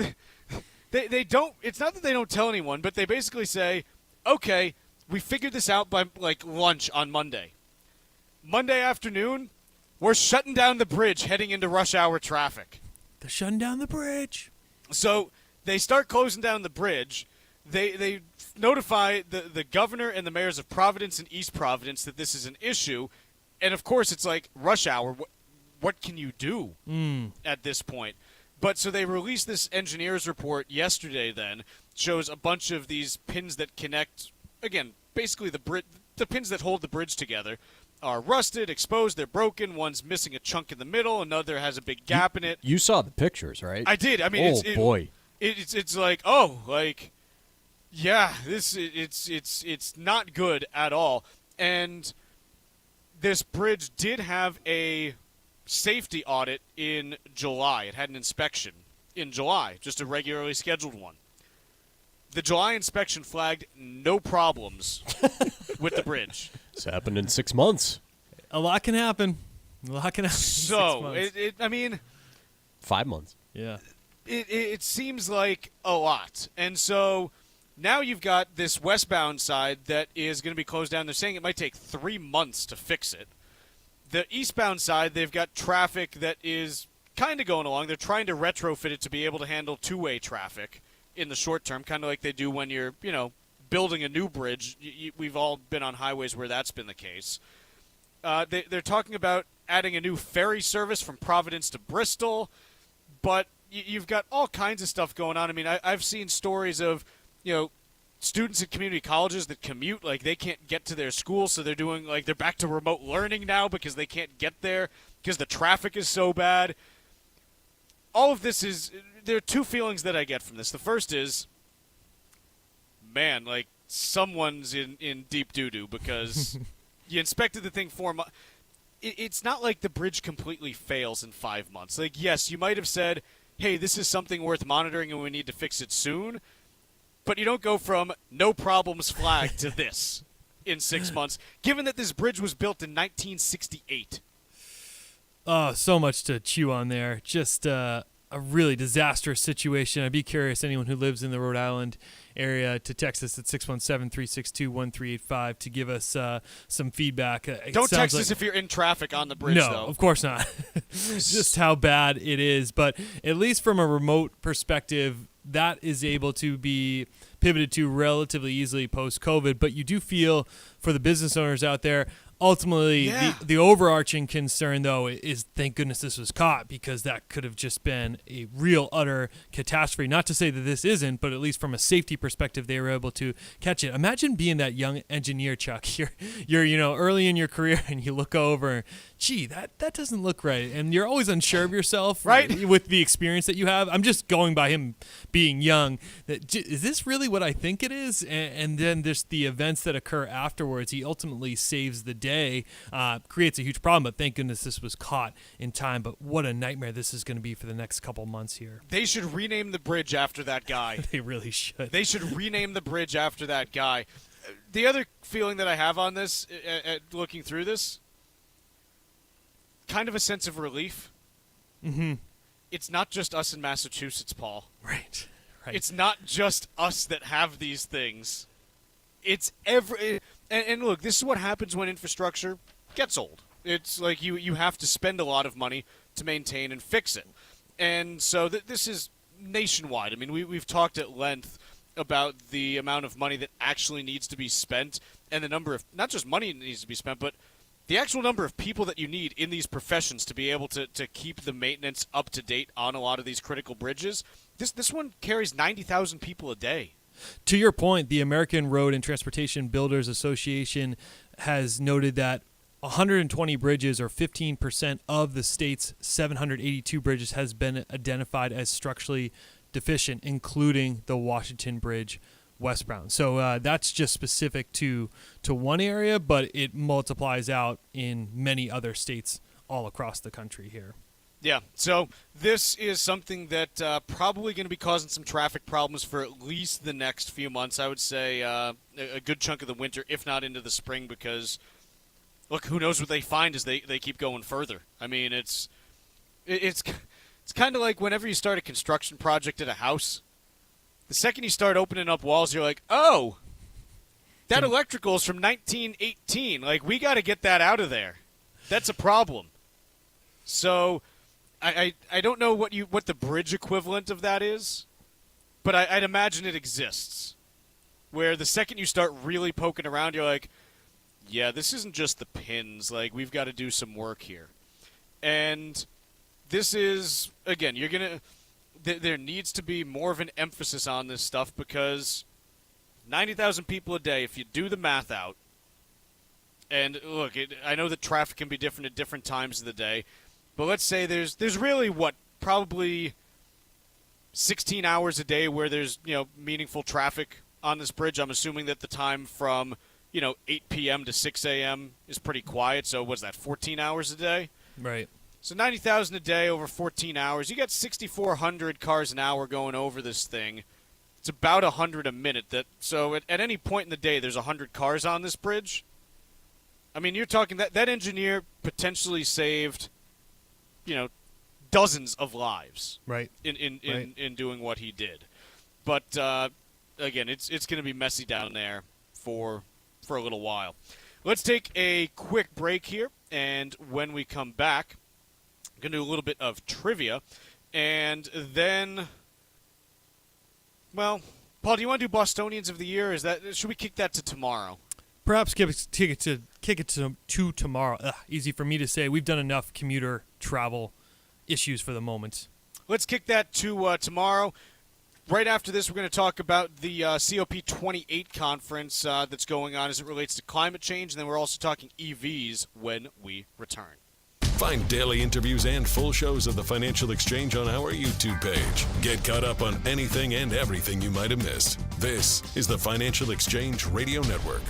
[SPEAKER 2] they don't – it's not that they don't tell anyone, but they basically say, okay, we figured this out by, like, lunch on Monday. Monday afternoon, we're shutting down the bridge heading into rush hour traffic.
[SPEAKER 6] They're shutting down the bridge.
[SPEAKER 2] So they start closing down the bridge. They notify the governor and the mayors of Providence and East Providence that this is an issue. And, of course, it's like rush hour. What can you do at this point? But so they released this engineer's report yesterday then, shows a bunch of these pins that connect, again, basically the pins that hold the bridge together are rusted, exposed, they're broken. One's missing a chunk in the middle. Another has a big gap in it.
[SPEAKER 8] You saw the pictures, right?
[SPEAKER 2] I did. I mean,
[SPEAKER 8] boy.
[SPEAKER 2] It's like, yeah, it's not good at all. And this bridge did have a safety audit in July. It had an inspection in July, just a regularly scheduled one. The July inspection flagged no problems with the bridge.
[SPEAKER 8] It's happened in 6 months.
[SPEAKER 6] A lot can happen. A lot can happen.
[SPEAKER 2] So,
[SPEAKER 6] in 6 months.
[SPEAKER 2] I mean,
[SPEAKER 8] 5 months.
[SPEAKER 6] Yeah.
[SPEAKER 2] It seems like a lot. And so now you've got this westbound side that is going to be closed down. They're saying it might take 3 months to fix it. The eastbound side, they've got traffic that is kind of going along. They're trying to retrofit it to be able to handle two-way traffic in the short term, kind of like they do when you're, building a new bridge. We've all been on highways where that's been the case. They're talking about adding a new ferry service from Providence to Bristol, but you've got all kinds of stuff going on. I mean, I've seen stories of, students at community colleges that commute, like they can't get to their school, so they're doing, like, they're back to remote learning now because they can't get there because the traffic is so bad. All of this there are two feelings that I get from this. The first is, man, like, someone's in deep doo-doo because you inspected the thing 4 months. It's not like the bridge completely fails in 5 months. Like, yes, you might have said, hey, this is something worth monitoring and we need to fix it soon. But you don't go from no problems flagged to this in 6 months, given that this bridge was built in 1968.
[SPEAKER 6] Oh, so much to chew on there. Just a really disastrous situation. I'd be curious, anyone who lives in the Rhode Island area, to text us at 617-362-1385 to give us some feedback.
[SPEAKER 2] Don't text us if you're in traffic on the bridge,
[SPEAKER 6] no,
[SPEAKER 2] though.
[SPEAKER 6] Of course not. Just how bad it is. But at least from a remote perspective, that is able to be pivoted to relatively easily post-COVID. But you do feel for the business owners out there, ultimately, the overarching concern, though, is thank goodness this was caught, because that could have just been a real, utter catastrophe. Not to say that this isn't, but at least from a safety perspective, they were able to catch it. Imagine being that young engineer, Chuck. You're early in your career, and you look over, gee, that doesn't look right. And you're always unsure of yourself, right? With the experience that you have. I'm just going by him being young. Is this really what I think it is? And then there's the events that occur afterwards. He ultimately saves the day, creates a huge problem, but thank goodness this was caught in time. But what a nightmare this is going to be for the next couple months here.
[SPEAKER 2] They should rename the bridge after that guy.
[SPEAKER 6] They really should.
[SPEAKER 2] They should rename the bridge after that guy. The other feeling that I have on this, looking through this, kind of a sense of relief.
[SPEAKER 6] Mm-hmm.
[SPEAKER 2] It's not just us in Massachusetts, Paul.
[SPEAKER 6] Right.
[SPEAKER 2] It's not just us that have these things. It's every... And look, this is what happens when infrastructure gets old. It's like you have to spend a lot of money to maintain and fix it. And so this is nationwide. I mean, we've talked at length about the amount of money that actually needs to be spent and the number of, not just money that needs to be spent, but the actual number of people that you need in these professions to be able to keep the maintenance up to date on a lot of these critical bridges, this one carries 90,000 people a day.
[SPEAKER 6] To your point, the American Road and Transportation Builders Association has noted that 120 bridges, or 15% of the state's 782 bridges, has been identified as structurally deficient, including the Washington Bridge westbound. So that's just specific to one area, but it multiplies out in many other states all across the country here.
[SPEAKER 2] Yeah, so this is something that probably going to be causing some traffic problems for at least the next few months. I would say a good chunk of the winter, if not into the spring, because, look, who knows what they find as they keep going further. I mean, it's kind of like whenever you start a construction project at a house. The second you start opening up walls, you're like, oh, that electrical is from 1918. Like, we got to get that out of there. That's a problem. So I don't know what the bridge equivalent of that is, but I'd imagine it exists, where the second you start really poking around, you're like, yeah, this isn't just the pins. Like, we've got to do some work here. And this is, again, you're going to... There needs to be more of an emphasis on this stuff, because 90,000 people a day, if you do the math out, and look, I know that traffic can be different at different times of the day, but let's say there's really, probably 16 hours a day where there's, meaningful traffic on this bridge. I'm assuming that the time from, 8 p.m. to 6 a.m. is pretty quiet, so what's that, 14 hours a day?
[SPEAKER 6] Right.
[SPEAKER 2] So 90,000 a day over 14 hours. You got 6,400 cars an hour going over this thing. It's about 100 a minute. So at any point in the day, there's 100 cars on this bridge. I mean, you're talking that engineer potentially saved, dozens of lives.
[SPEAKER 6] Right.
[SPEAKER 2] In doing what he did. But again, it's going to be messy down there for a little while. Let's take a quick break here, and when we come back, going to do a little bit of trivia, and then, well, Paul, do you want to do Bostonians of the Year? Should we kick that to tomorrow?
[SPEAKER 6] Perhaps kick it to tomorrow. Easy for me to say. We've done enough commuter travel issues for the moment.
[SPEAKER 2] Let's kick that to tomorrow. Right after this, we're going to talk about the COP28 conference that's going on as it relates to climate change, and then we're also talking EVs when we return.
[SPEAKER 4] Find daily interviews and full shows of the Financial Exchange on our YouTube page. Get caught up on anything and everything you might have missed. This is the Financial Exchange Radio Network.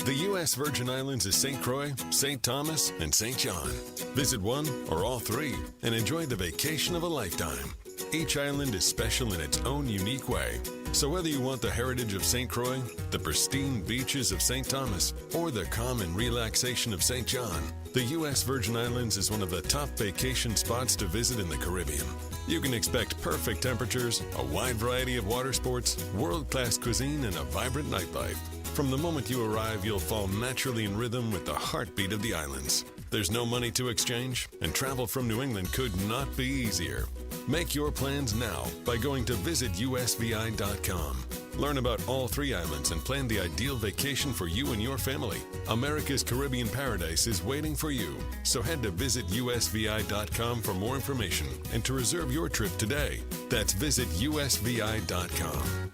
[SPEAKER 4] The U.S. Virgin Islands is St. Croix, St. Thomas, and St. John. Visit one or all three and enjoy the vacation of a lifetime. Each island is special in its own unique way. So whether you want the heritage of St. Croix, the pristine beaches of St. Thomas, or the calm and relaxation of St. John, the U.S. Virgin Islands is one of the top vacation spots to visit in the Caribbean. You can expect perfect temperatures, a wide variety of water sports, world-class cuisine, and a vibrant nightlife. From the moment you arrive, you'll fall naturally in rhythm with the heartbeat of the islands. There's no money to exchange, and travel from New England could not be easier. Make your plans now by going to visitusvi.com. Learn about all three islands and plan the ideal vacation for you and your family. America's Caribbean paradise is waiting for you. So head to visitusvi.com for more information and to reserve your trip today. That's visitusvi.com.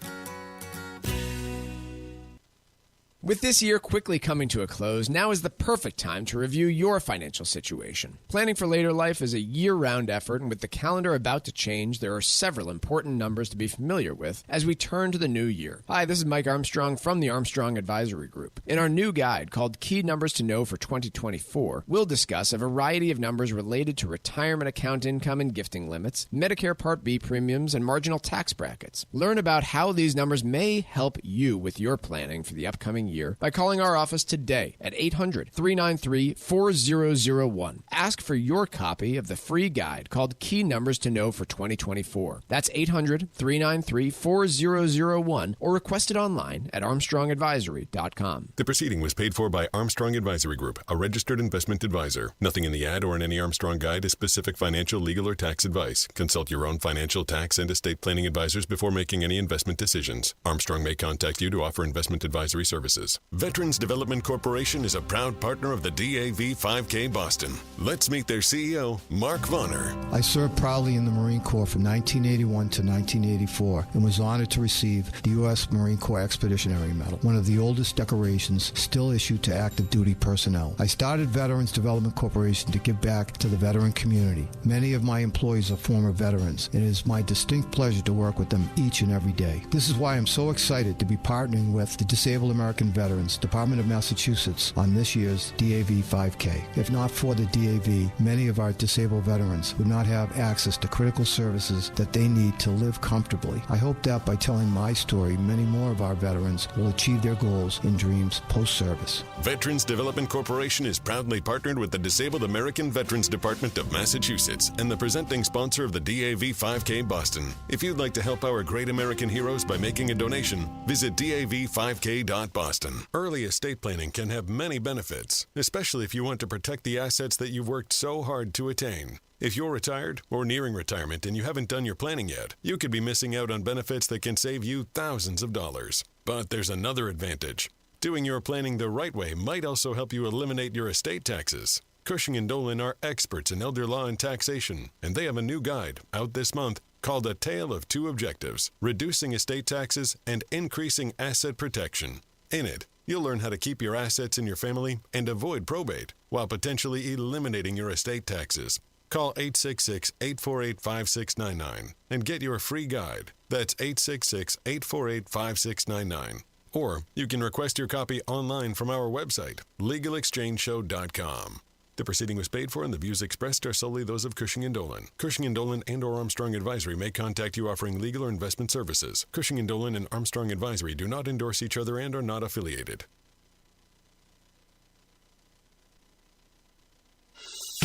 [SPEAKER 3] With this year quickly coming to a close, now is the perfect time to review your financial situation. Planning for later life is a year-round effort, and with the calendar about to change, there are several important numbers to be familiar with as we turn to the new year. Hi, this is Mike Armstrong from the Armstrong Advisory Group. In our new guide called Key Numbers to Know for 2024, we'll discuss a variety of numbers related to retirement account income and gifting limits, Medicare Part B premiums, and marginal tax brackets. Learn about how these numbers may help you with your planning for the upcoming year by calling our office today at 800-393-4001. Ask for your copy of the free guide called Key Numbers to Know for 2024. That's 800-393-4001 or request it online at armstrongadvisory.com.
[SPEAKER 4] The proceeding was paid for by Armstrong Advisory Group, a registered investment advisor. Nothing in the ad or in any Armstrong guide is specific financial, legal, or tax advice. Consult your own financial, tax, and estate planning advisors before making any investment decisions. Armstrong may contact you to offer investment advisory services. services. Veterans Development Corporation is a proud partner of the DAV 5K Boston. Let's meet their CEO, Mark Vonner.
[SPEAKER 7] I served proudly in the Marine Corps from 1981 to 1984 and was honored to receive the U.S. Marine Corps Expeditionary Medal, one of the oldest decorations still issued to active duty personnel. I started Veterans Development Corporation to give back to the veteran community. Many of my employees are former veterans, and it is my distinct pleasure to work with them each and every day. This is why I'm so excited to be partnering with the Disabled American Veterans Department of Massachusetts on this year's DAV 5K. If not for the DAV, many of our disabled veterans would not have access to critical services that they need to live comfortably. I hope that by telling my story, many more of our veterans will achieve their goals and dreams post-service.
[SPEAKER 4] Veterans Development Corporation is proudly partnered with the Disabled American Veterans Department of Massachusetts and the presenting sponsor of the DAV 5K Boston. If you'd like to help our great American heroes by making a donation, visit DAV5K.Boston. Early estate planning can have many benefits, especially if you want to protect the assets that you've worked so hard to attain. If you're retired or nearing retirement and you haven't done your planning yet, you could be missing out on benefits that can save you thousands of dollars. But there's another advantage. Doing your planning the right way might also help you eliminate your estate taxes. Cushing & Dolan are experts in elder law and taxation, and they have a new guide out this month called A Tale of Two Objectives, Reducing Estate Taxes and Increasing Asset Protection. In it, you'll learn how to keep your assets in your family and avoid probate while potentially eliminating your estate taxes. Call 866-848-5699 and get your free guide. That's 866-848-5699. Or you can request your copy online from our website, legalexchangeshow.com. The proceeding was paid for and the views expressed are solely those of Cushing & Dolan. Cushing & Dolan and or Armstrong Advisory may contact you offering legal or investment services. Cushing & Dolan and Armstrong Advisory do not endorse each other and are not affiliated.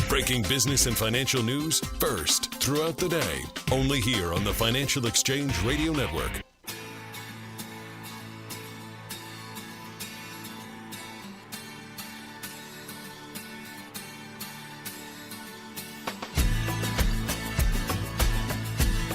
[SPEAKER 4] Breaking business and financial news first throughout the day. Only here on the Financial Exchange Radio Network.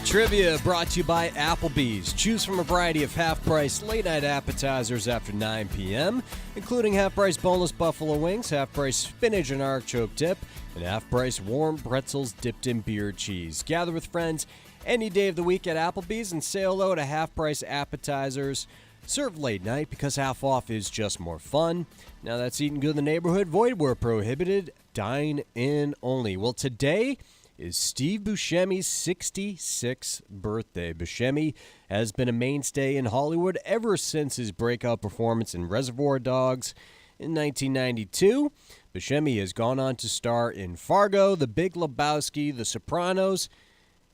[SPEAKER 8] Trivia brought to you by Applebee's. Choose from a variety of half-price late-night appetizers after 9 p.m., including half-price boneless buffalo wings, half-price spinach and artichoke dip, and half-price warm pretzels dipped in beer cheese. Gather with friends any day of the week at Applebee's and say hello to half-price appetizers served late night because half off is just more fun. Now that's eating good in the neighborhood. Void where prohibited. Dine in only. Well, today is Steve Buscemi's 66th birthday. Buscemi has been a mainstay in Hollywood ever since his breakout performance in Reservoir Dogs in 1992. Buscemi has gone on to star in Fargo, The Big Lebowski, The Sopranos,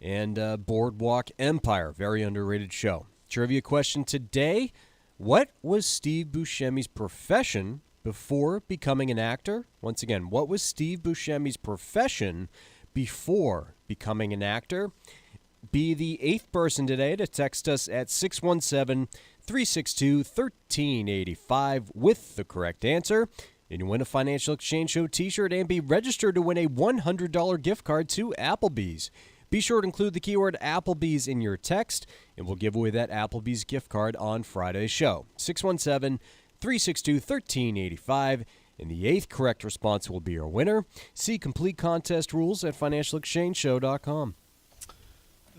[SPEAKER 8] and Boardwalk Empire. Very underrated show. Trivia question today: what was Steve Buscemi's profession before becoming an actor? Once again, what was Steve Buscemi's profession before becoming an actor? Be the 8th person today to text us at 617-362-1385 with the correct answer, and you win a Financial Exchange Show t-shirt and be registered to win a $100 gift card to Applebee's. Be sure to include the keyword Applebee's in your text, and we'll give away that Applebee's gift card on Friday's show. 617-362-1385. And the 8th correct response will be your winner. See complete contest rules at financialexchangeshow.com.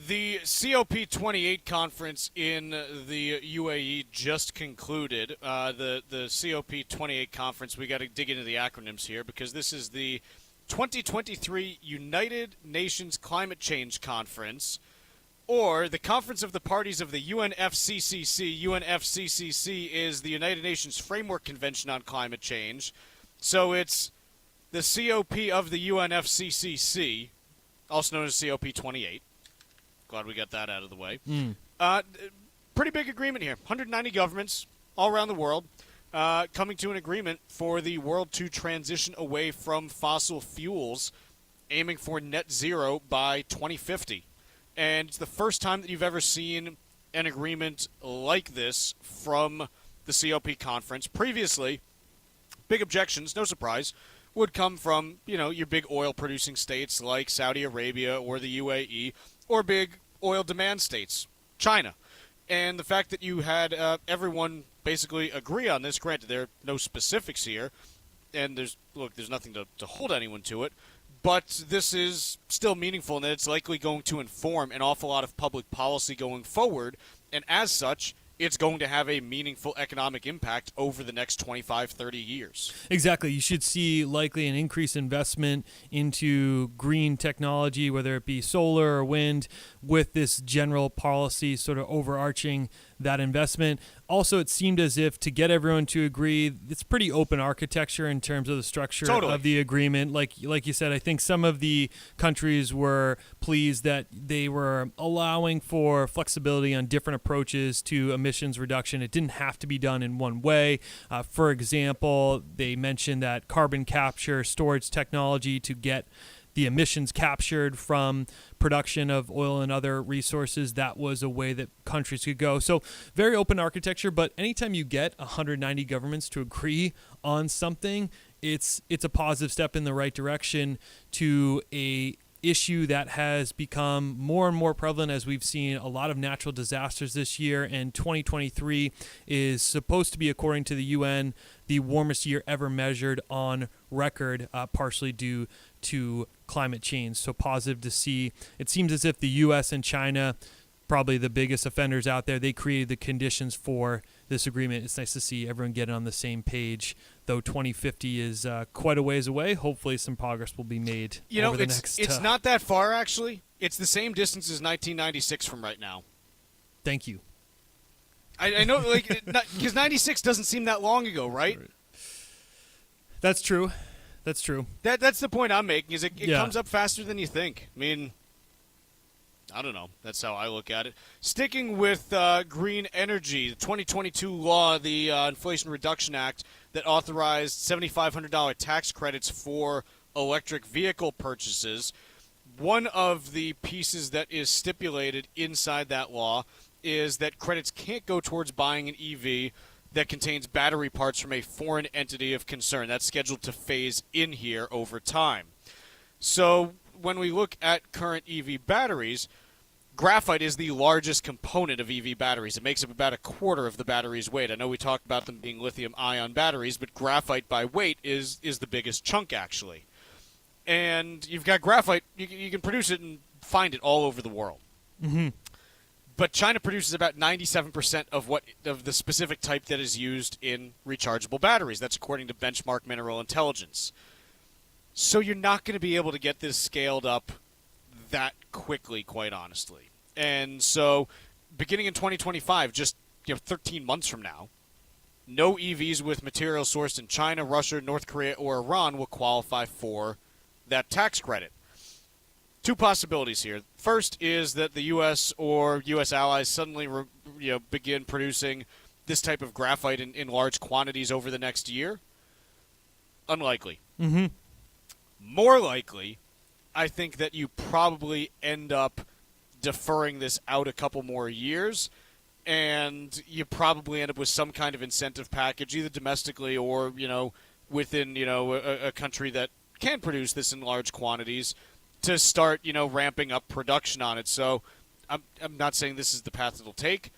[SPEAKER 2] The COP28 conference in the UAE just concluded. The COP28 conference, we got to dig into the acronyms here because this is the 2023 United Nations Climate Change Conference, or the Conference of the Parties of the UNFCCC. UNFCCC is the United Nations Framework Convention on Climate Change. So it's the COP of the UNFCCC, also known as COP28. Glad we got that out of the way. Pretty big agreement here. 190 governments all around the world coming to an agreement for the world to transition away from fossil fuels, aiming for net zero by 2050. And it's the first time that you've ever seen an agreement like this from the COP conference. Previously, big objections, no surprise, would come from, your big oil-producing states like Saudi Arabia or the UAE, or big oil demand states, China. And the fact that you had everyone basically agree on this, granted there are no specifics here, and there's nothing to hold anyone to it, but this is still meaningful, and that it's likely going to inform an awful lot of public policy going forward, and as such, it's going to have a meaningful economic impact over the next 25, 30 years.
[SPEAKER 6] Exactly. You should see likely an increased investment into green technology, whether it be solar or wind, with this general policy sort of overarching that investment. Also, it seemed as if to get everyone to agree, it's pretty open architecture in terms of the structure of the agreement. Like you said, I think some of the countries were pleased that they were allowing for flexibility on different approaches to emissions reduction. It didn't have to be done in one way. For example, they mentioned that carbon capture storage technology to get the emissions captured from production of oil and other resources, that was a way that countries could go. So very open architecture, but anytime you get 190 governments to agree on something, it's a positive step in the right direction to a issue that has become more and more prevalent as we've seen a lot of natural disasters this year, and 2023 is supposed to be, according to the UN, the warmest year ever measured on record, partially due to climate change. So positive to see. It seems as if the U.S. and China, probably the biggest offenders out there, they created the conditions for this agreement. It's nice to see everyone getting on the same page, though 2050 is quite a ways away. Hopefully some progress will be made over the next...
[SPEAKER 2] It's not that far, actually. It's the same distance as 1996 from right now.
[SPEAKER 6] Thank you.
[SPEAKER 2] I know, because 96 doesn't seem that long ago, right?
[SPEAKER 6] That's true. That's true.
[SPEAKER 2] That's the point I'm making, is it comes up faster than you think. I mean, I don't know. That's how I look at it. Sticking with green energy, the 2022 law, the Inflation Reduction Act, that authorized $7,500 tax credits for electric vehicle purchases. One of the pieces that is stipulated inside that law is that credits can't go towards buying an EV that contains battery parts from a foreign entity of concern. That's scheduled to phase in here over time. So when we look at current EV batteries, graphite is the largest component of EV batteries. It makes up about a quarter of the battery's weight. I know we talked about them being lithium-ion batteries, but graphite by weight is the biggest chunk, actually. And you've got graphite. You can produce it and find it all over the world.
[SPEAKER 6] Mm-hmm.
[SPEAKER 2] But China produces about 97% of the specific type that is used in rechargeable batteries. That's according to Benchmark Mineral Intelligence. So you're not going to be able to get this scaled up that quickly, quite honestly. And so beginning in 2025, just 13 months from now, no EVs with material sourced in China, Russia, North Korea, or Iran will qualify for that tax credit. Two possibilities here. First is that the U.S. or U.S. allies suddenly begin producing this type of graphite in large quantities over the next year. Unlikely.
[SPEAKER 6] Mm-hmm.
[SPEAKER 2] More likely, I think that you probably end up deferring this out a couple more years, and you probably end up with some kind of incentive package, either domestically or within a country that can produce this in large quantities, to start, ramping up production on it. So I'm not saying this is the path it'll take.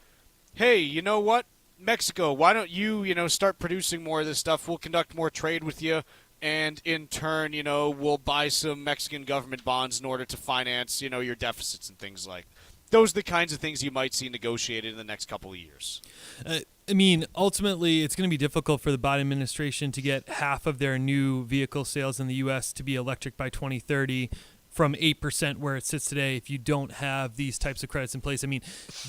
[SPEAKER 2] Hey, you know what? Mexico, why don't you, start producing more of this stuff? We'll conduct more trade with you, and in turn, we'll buy some Mexican government bonds in order to finance, your deficits and things like that. Those are the kinds of things you might see negotiated in the next couple of years.
[SPEAKER 6] Ultimately, it's going to be difficult for the Biden administration to get half of their new vehicle sales in the U.S. to be electric by 2030 from 8% where it sits today if you don't have these types of credits in place.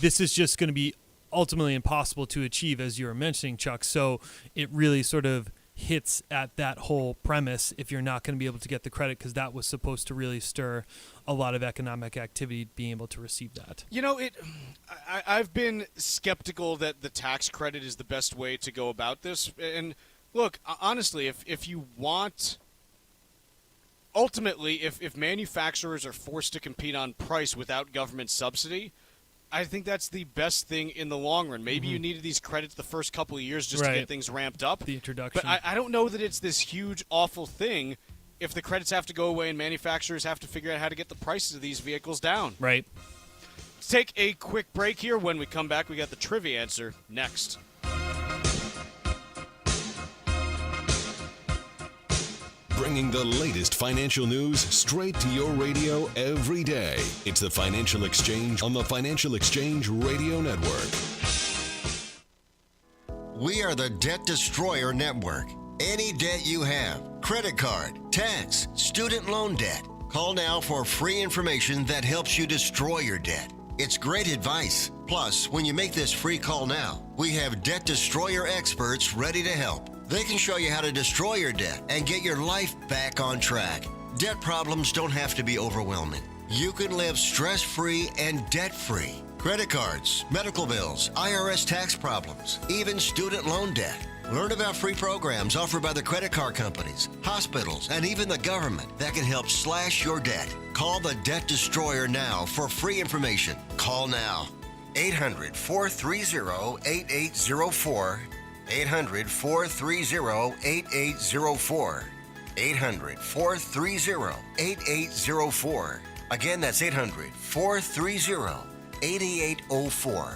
[SPEAKER 6] This is just going to be ultimately impossible to achieve, as you were mentioning, Chuck. So it really sort of hits at that whole premise if you're not going to be able to get the credit, because that was supposed to really stir a lot of economic activity, being able to receive that.
[SPEAKER 2] I've been skeptical that the tax credit is the best way to go about this. And look, honestly, if you want... Ultimately, if manufacturers are forced to compete on price without government subsidy, I think that's the best thing in the long run. Maybe you needed these credits the first couple of years just to get things ramped up.
[SPEAKER 6] The introduction.
[SPEAKER 2] But I don't know that it's this huge, awful thing if the credits have to go away and manufacturers have to figure out how to get the prices of these vehicles down.
[SPEAKER 6] Right.
[SPEAKER 2] Let's take a quick break here. When we come back, we got the trivia answer next.
[SPEAKER 4] Bringing the latest financial news straight to your radio every day. It's the Financial Exchange on the Financial Exchange Radio Network.
[SPEAKER 1] We are the Debt Destroyer Network. Any debt you have, credit card, tax, student loan debt, call now for free information that helps you destroy your debt. It's great advice. Plus, when you make this free call now, we have Debt Destroyer experts ready to help. They can show you how to destroy your debt and get your life back on track. Debt problems don't have to be overwhelming. You can live stress-free and debt-free. Credit cards, medical bills, IRS tax problems, even student loan debt. Learn about free programs offered by the credit card companies, hospitals, and even the government that can help slash your debt. Call the Debt Destroyer now for free information. Call now. 800-430-8804. 800-430-8804. 800-430-8804. Again, that's 800-430-8804.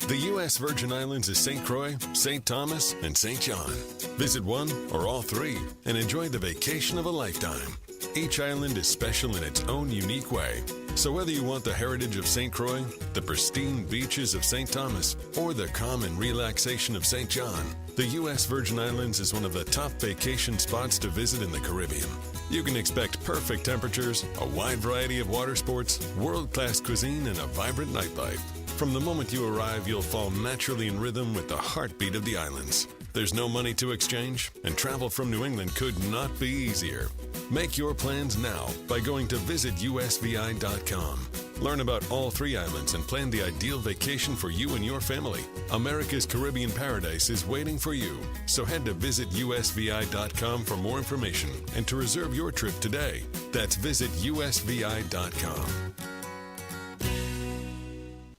[SPEAKER 4] The U.S. Virgin Islands is St. Croix, St. Thomas, and St. John. Visit one or all three and enjoy the vacation of a lifetime. Each island is special in its own unique way. So whether you want the heritage of St. Croix, the pristine beaches of St. Thomas, or the calm and relaxation of St. John, the U.S. Virgin Islands is one of the top vacation spots to visit in the Caribbean. You can expect perfect temperatures, a wide variety of water sports, world-class cuisine, and a vibrant nightlife. From the moment you arrive, you'll fall naturally in rhythm with the heartbeat of the islands. There's no money to exchange, and travel from New England could not be easier. Make your plans now by going to visitusvi.com. Learn about all three islands and plan the ideal vacation for you and your family. America's Caribbean paradise is waiting for you. So head to visitusvi.com for more information and to reserve your trip today. That's visitusvi.com.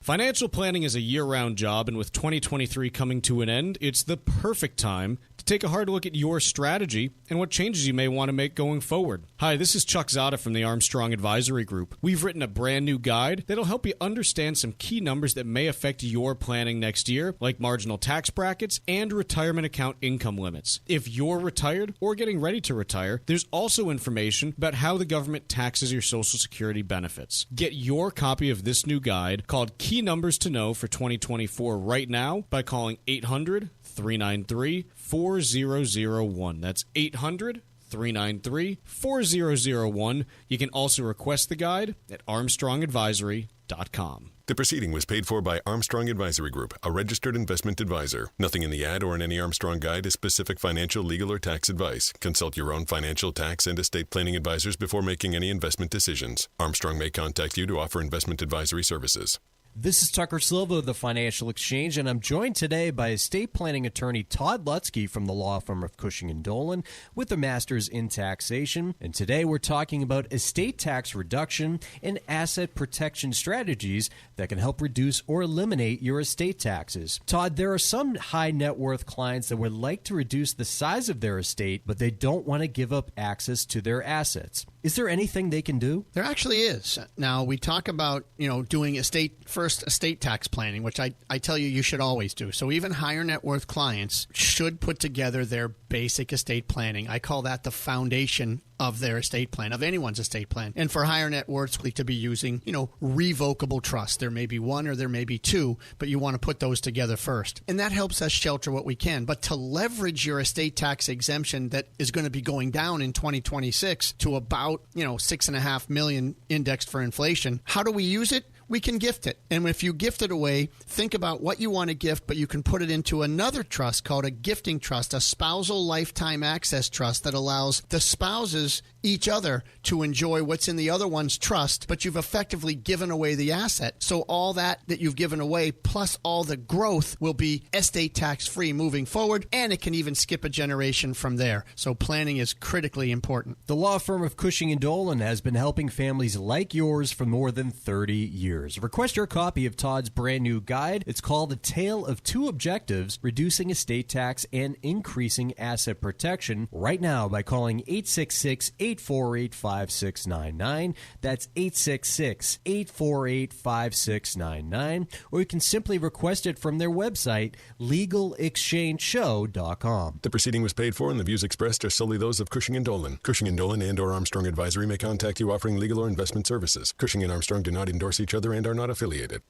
[SPEAKER 2] Financial planning is a year-round job, and with 2023 coming to an end, it's the perfect time to take a hard look at your strategy and what changes you may want to make going forward. Hi, this is Chuck Zodda from the Armstrong Advisory Group. We've written a brand new guide that'll help you understand some key numbers that may affect your planning next year, like marginal tax brackets and retirement account income limits. If you're retired or getting ready to retire, there's also information about how the government taxes your Social Security benefits. Get your copy of this new guide called Key Numbers to Know for 2024 right now by calling 800-393-4001. That's 800-393-4001. You can also request the guide at armstrongadvisory.com.
[SPEAKER 4] The proceeding was paid for by Armstrong Advisory Group, a registered investment advisor. Nothing in the ad or in any Armstrong guide is specific financial, legal, or tax advice. Consult your own financial, tax, and estate planning advisors before making any investment decisions. Armstrong may contact you to offer investment advisory services.
[SPEAKER 8] This is Tucker Silva of the Financial Exchange, and I'm joined today by estate planning attorney Todd Lutsky from the law firm of Cushing & Dolan with a master's in taxation. And today we're talking about estate tax reduction and asset protection strategies that can help reduce or eliminate your estate taxes. Todd, there are some high net worth clients that would like to reduce the size of their estate, but they don't want to give up access to their assets. Is there anything they can do?
[SPEAKER 9] There actually is. Now, we talk about, doing estate tax planning, which I tell you should always do. So even higher net worth clients should put together their basic estate planning. I call that the foundation of their estate plan, of anyone's estate plan. And for higher net worths, to be using, revocable trust. There may be one or there may be two, but you want to put those together first. And that helps us shelter what we can. But to leverage your estate tax exemption that is going to be going down in 2026 to about, $6.5 million indexed for inflation, how do we use it? We can gift it. And if you gift it away, think about what you want to gift, but you can put it into another trust called a gifting trust, a spousal lifetime access trust that allows the spouses each other to enjoy what's in the other one's trust, but you've effectively given away the asset. So all that you've given away plus all the growth will be estate tax free moving forward, and it can even skip a generation from there. So planning is critically important.
[SPEAKER 8] The law firm of Cushing & Dolan has been helping families like yours for more than 30 years. Request your copy of Todd's brand new guide. It's called A Tale of Two Objectives, Reducing Estate Tax and Increasing Asset Protection, right now by calling 866-8 848-5699. That's 866-848-5699. Or you can simply request it from their website, legalexchangeshow.com.
[SPEAKER 4] The proceeding was paid for, and the views expressed are solely those of Cushing & Dolan. Cushing & Dolan and/or Armstrong Advisory may contact you offering legal or investment services. Cushing and Armstrong do not endorse each other and are not affiliated.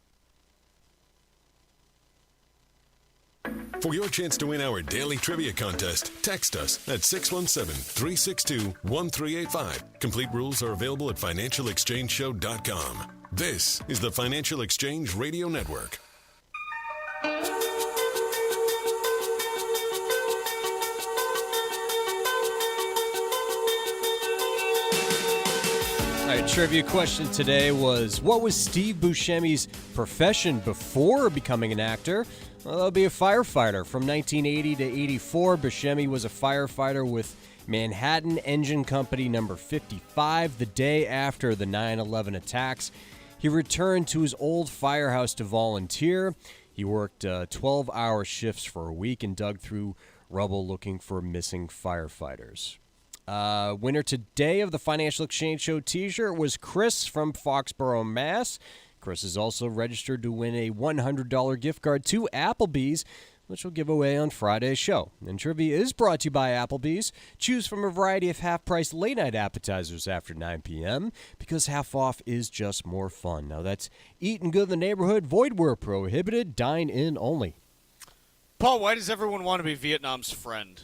[SPEAKER 4] For your chance to win our daily trivia contest, text us at 617-362-1385. Complete rules are available at financialexchangeshow.com. This is the Financial Exchange Radio Network.
[SPEAKER 8] All right, trivia question today was, what was Steve Buscemi's profession before becoming an actor? Well, that'll be a firefighter. From 1980 to 84, Buscemi was a firefighter with Manhattan Engine Company number 55. The day after the 9/11 attacks, he returned to his old firehouse to volunteer. He worked 12-hour shifts for a week and dug through rubble looking for missing firefighters. Winner today of the Financial Exchange Show t-shirt was Chris from Foxborough, Mass. Chris is also registered to win a $100 gift card to Applebee's, which we'll give away on Friday's show. And trivia is brought to you by Applebee's. Choose from a variety of half-price late-night appetizers after 9 p.m. because half off is just more fun. Now that's eating good in the neighborhood, void where prohibited, dine in only.
[SPEAKER 2] Paul, why does everyone want to be Vietnam's friend?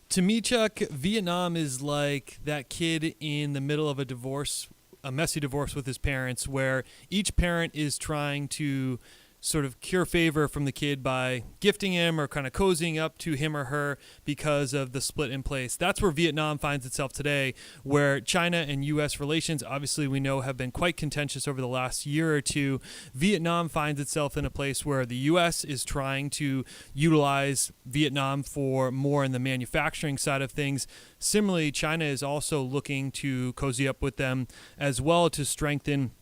[SPEAKER 6] To me, Chuck, Vietnam is like that kid in the middle of a divorce, a messy divorce with his parents, where each parent is trying to sort of cure favor from the kid by gifting him or kind of cozying up to him or her because of the split in place. That's where Vietnam finds itself today, where China and U.S. relations, obviously we know, have been quite contentious over the last year or two. Vietnam finds itself in a place where the U.S. is trying to utilize Vietnam for more in the manufacturing side of things. Similarly, China is also looking to cozy up with them as well to strengthen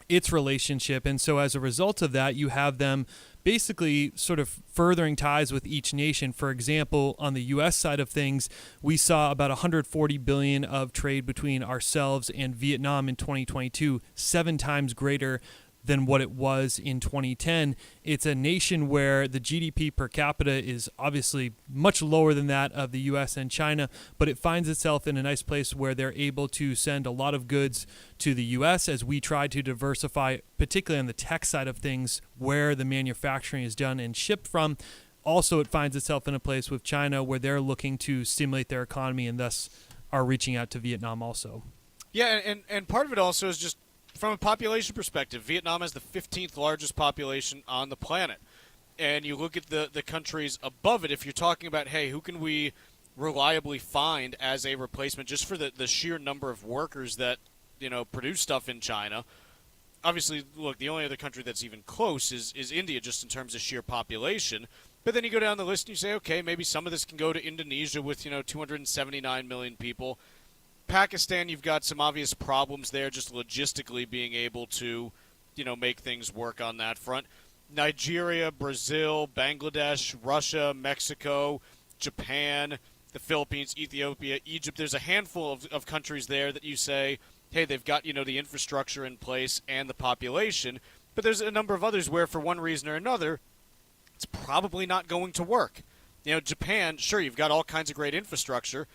[SPEAKER 6] its relationship. And so as a result of that, you have them basically sort of furthering ties with each nation. For example, on the U.S. side of things, we saw about $140 billion of trade between ourselves and Vietnam in 2022, 7 times greater than what it was in 2010. It's a nation where the GDP per capita is obviously much lower than that of the U.S. and China, but it finds itself in a nice place where they're able to send a lot of goods to the U.S. as we try to diversify, particularly on the tech side of things, where the manufacturing is done and shipped from. Also, it finds itself in a place with China where they're looking to stimulate their economy and thus are reaching out to Vietnam also.
[SPEAKER 2] Yeah, and part of it also is just from a population perspective. Vietnam has the 15th largest population on the planet. And you look at the countries above it, if you're talking about, hey, who can we reliably find as a replacement just for the sheer number of workers that, produce stuff in China. Obviously, look, the only other country that's even close is India, just in terms of sheer population. But then you go down the list and you say, okay, maybe some of this can go to Indonesia with, 279 million people. Pakistan, you've got some obvious problems there, just logistically being able to, make things work on that front. Nigeria, Brazil, Bangladesh, Russia, Mexico, Japan, the Philippines, Ethiopia, Egypt. There's a handful of countries there that you say, hey, they've got, the infrastructure in place and the population. But there's a number of others where, for one reason or another, it's probably not going to work. Japan, sure, you've got all kinds of great infrastructure,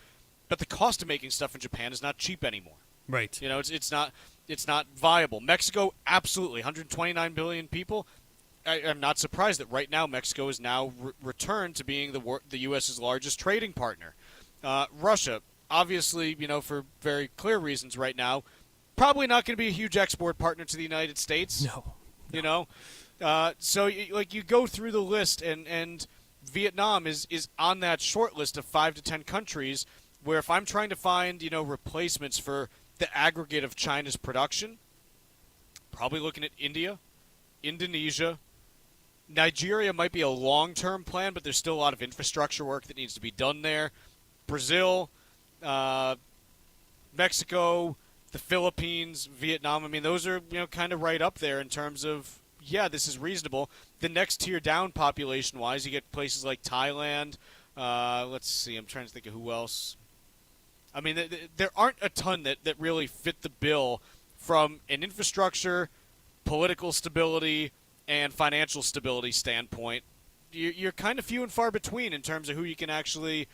[SPEAKER 2] but the cost of making stuff in Japan is not cheap anymore.
[SPEAKER 6] Right.
[SPEAKER 2] It's not viable. Mexico, absolutely. 129 billion people. I'm not surprised that right now Mexico is now returned to being the U.S.'s largest trading partner. Russia, obviously, for very clear reasons right now, probably not going to be a huge export partner to the United States.
[SPEAKER 6] No.
[SPEAKER 2] So you go through the list, and Vietnam is on that short list of 5 to 10 countries where if I'm trying to find, replacements for the aggregate of China's production, probably looking at India, Indonesia. Nigeria might be a long-term plan, but there's still a lot of infrastructure work that needs to be done there. Brazil, Mexico, the Philippines, Vietnam. Those are, kind of right up there in terms of, yeah, this is reasonable. The next tier down population-wise, you get places like Thailand. Let's see, I'm trying to think of who else. I mean, there aren't a ton that really fit the bill from an infrastructure, political stability, and financial stability standpoint. You're kind of few and far between in terms of who you can actually,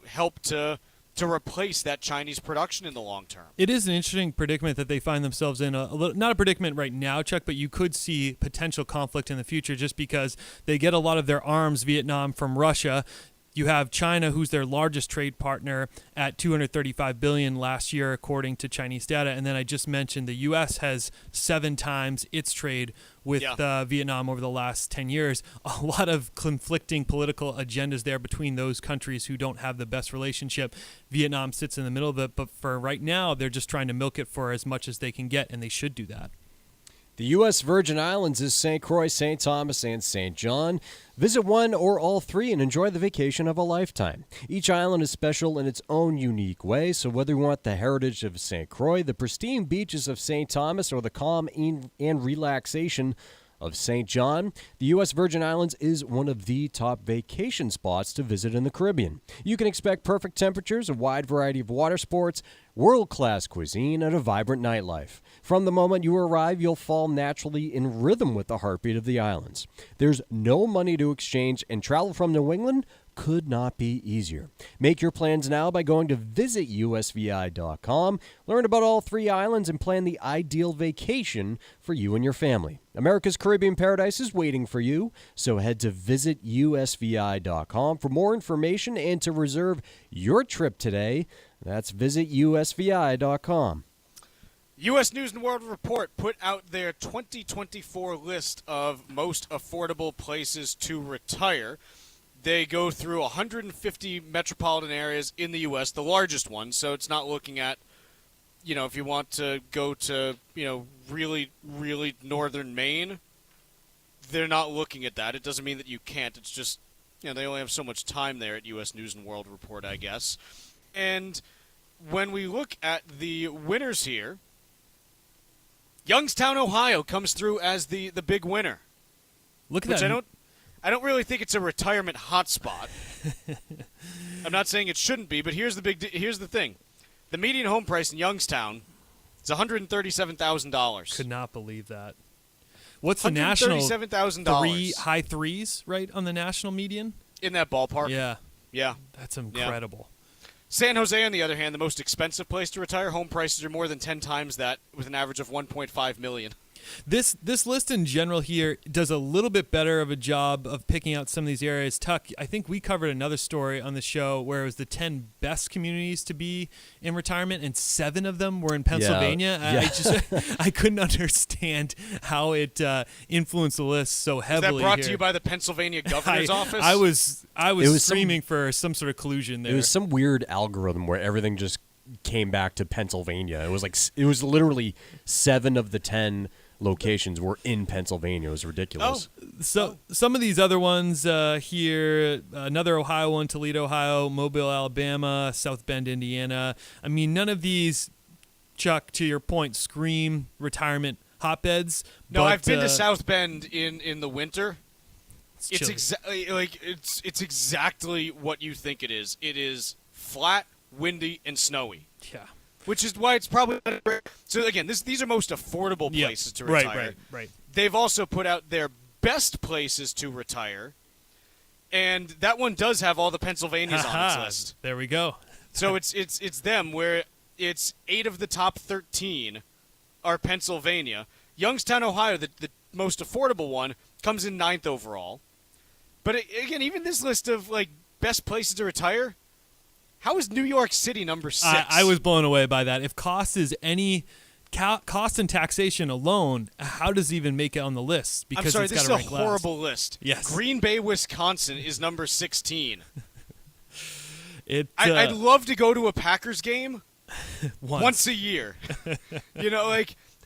[SPEAKER 2] help to replace that Chinese production in the long term.
[SPEAKER 6] It is an interesting predicament that they find themselves in. Not a predicament right now, Chuck, but you could see potential conflict in the future just because they get a lot of their arms, Vietnam, from Russia. You have China, who's their largest trade partner, at $235 billion last year, according to Chinese data. And then I just mentioned the U.S. has 7 times its trade with Vietnam over the last 10 years. A lot of conflicting political agendas there between those countries who don't have the best relationship. Vietnam sits in the middle of it, but for right now, they're just trying to milk it for as much as they can get, and they should do that.
[SPEAKER 8] The U.S. Virgin Islands is St. Croix, St. Thomas, and St. John. Visit one or all 3 and enjoy the vacation of a lifetime. Each island is special in its own unique way, so whether you want the heritage of St. Croix, the pristine beaches of St. Thomas, or the calm and relaxation of St. John, the U.S. Virgin Islands is one of the top vacation spots to visit in the Caribbean. You can expect perfect temperatures, a wide variety of water sports, world-class cuisine, and a vibrant nightlife. From the moment you arrive, you'll fall naturally in rhythm with the heartbeat of the islands. There's no money to exchange, and travel from New England could not be easier. Make your plans now by going to visitusvi.com. Learn about all 3 islands and plan the ideal vacation for you and your family. America's Caribbean Paradise is waiting for you, so head to visitusvi.com for more information and to reserve your trip today. That's visitusvi.com.
[SPEAKER 2] U.S. News & World Report put out their 2024 list of most affordable places to retire. They go through 150 metropolitan areas in the U.S., the largest one, so it's not looking at, if you want to go to, really, really northern Maine, they're not looking at that. It doesn't mean that you can't. It's just, they only have so much time there at U.S. News & World Report, I guess. And when we look at the winners here, Youngstown, Ohio comes through as the big winner.
[SPEAKER 6] Look at that.
[SPEAKER 2] I don't really think it's a retirement hotspot. I'm not saying it shouldn't be, but here's the thing. The median home price in Youngstown is $137,000.
[SPEAKER 6] Could not believe that. What's the national?
[SPEAKER 2] $137,000.
[SPEAKER 6] High threes, right, on the national median?
[SPEAKER 2] In that ballpark.
[SPEAKER 6] Yeah.
[SPEAKER 2] Yeah.
[SPEAKER 6] That's incredible.
[SPEAKER 2] Yeah. San Jose, on the other hand, the most expensive place to retire, home prices are more than 10 times that, with an average of $1.5 million.
[SPEAKER 6] This list in general here does a little bit better of a job of picking out some of these areas. Tuck, I think we covered another story on the show where it was the 10 best communities to be in retirement, and 7 of them were in Pennsylvania.
[SPEAKER 8] Yeah.
[SPEAKER 6] I couldn't understand how it influenced the list so heavily.
[SPEAKER 2] Was that brought
[SPEAKER 6] here.
[SPEAKER 2] to you by the Pennsylvania governor's office?
[SPEAKER 6] I was screaming for some sort of collusion there.
[SPEAKER 8] It was some weird algorithm where everything just came back to Pennsylvania. It was literally 7 of the 10 locations were in Pennsylvania. It was ridiculous.
[SPEAKER 6] So some of these other ones here, another Ohio one, Toledo, Ohio, Mobile, Alabama, South Bend, Indiana. I mean, none of these, Chuck, to your point, scream retirement hotbeds.
[SPEAKER 2] No,
[SPEAKER 6] but,
[SPEAKER 2] I've been to South Bend in the winter.
[SPEAKER 6] It's
[SPEAKER 2] exactly it's exactly what you think it is. It is flat, windy, and snowy.
[SPEAKER 6] Yeah.
[SPEAKER 2] Which is why it's probably so. Again, these are most affordable places to retire.
[SPEAKER 6] Right.
[SPEAKER 2] They've also put out their best places to retire, and that one does have all the Pennsylvanias on its list.
[SPEAKER 6] There we go.
[SPEAKER 2] So it's them, where it's 8 of the top 13 are Pennsylvania. Youngstown, Ohio, the most affordable one, comes in 9th overall. But again, even this list of best places to retire. How is New York City number 6?
[SPEAKER 6] I was blown away by that. If cost is any cost and taxation alone, how does it even make it on the list? Because
[SPEAKER 2] I'm sorry,
[SPEAKER 6] it's
[SPEAKER 2] this is
[SPEAKER 6] gotta
[SPEAKER 2] a
[SPEAKER 6] rank
[SPEAKER 2] horrible
[SPEAKER 6] last.
[SPEAKER 2] list.
[SPEAKER 6] Yes.
[SPEAKER 2] Green Bay, Wisconsin is number 16.
[SPEAKER 6] I'd
[SPEAKER 2] love to go to a Packers game
[SPEAKER 6] once
[SPEAKER 2] a year.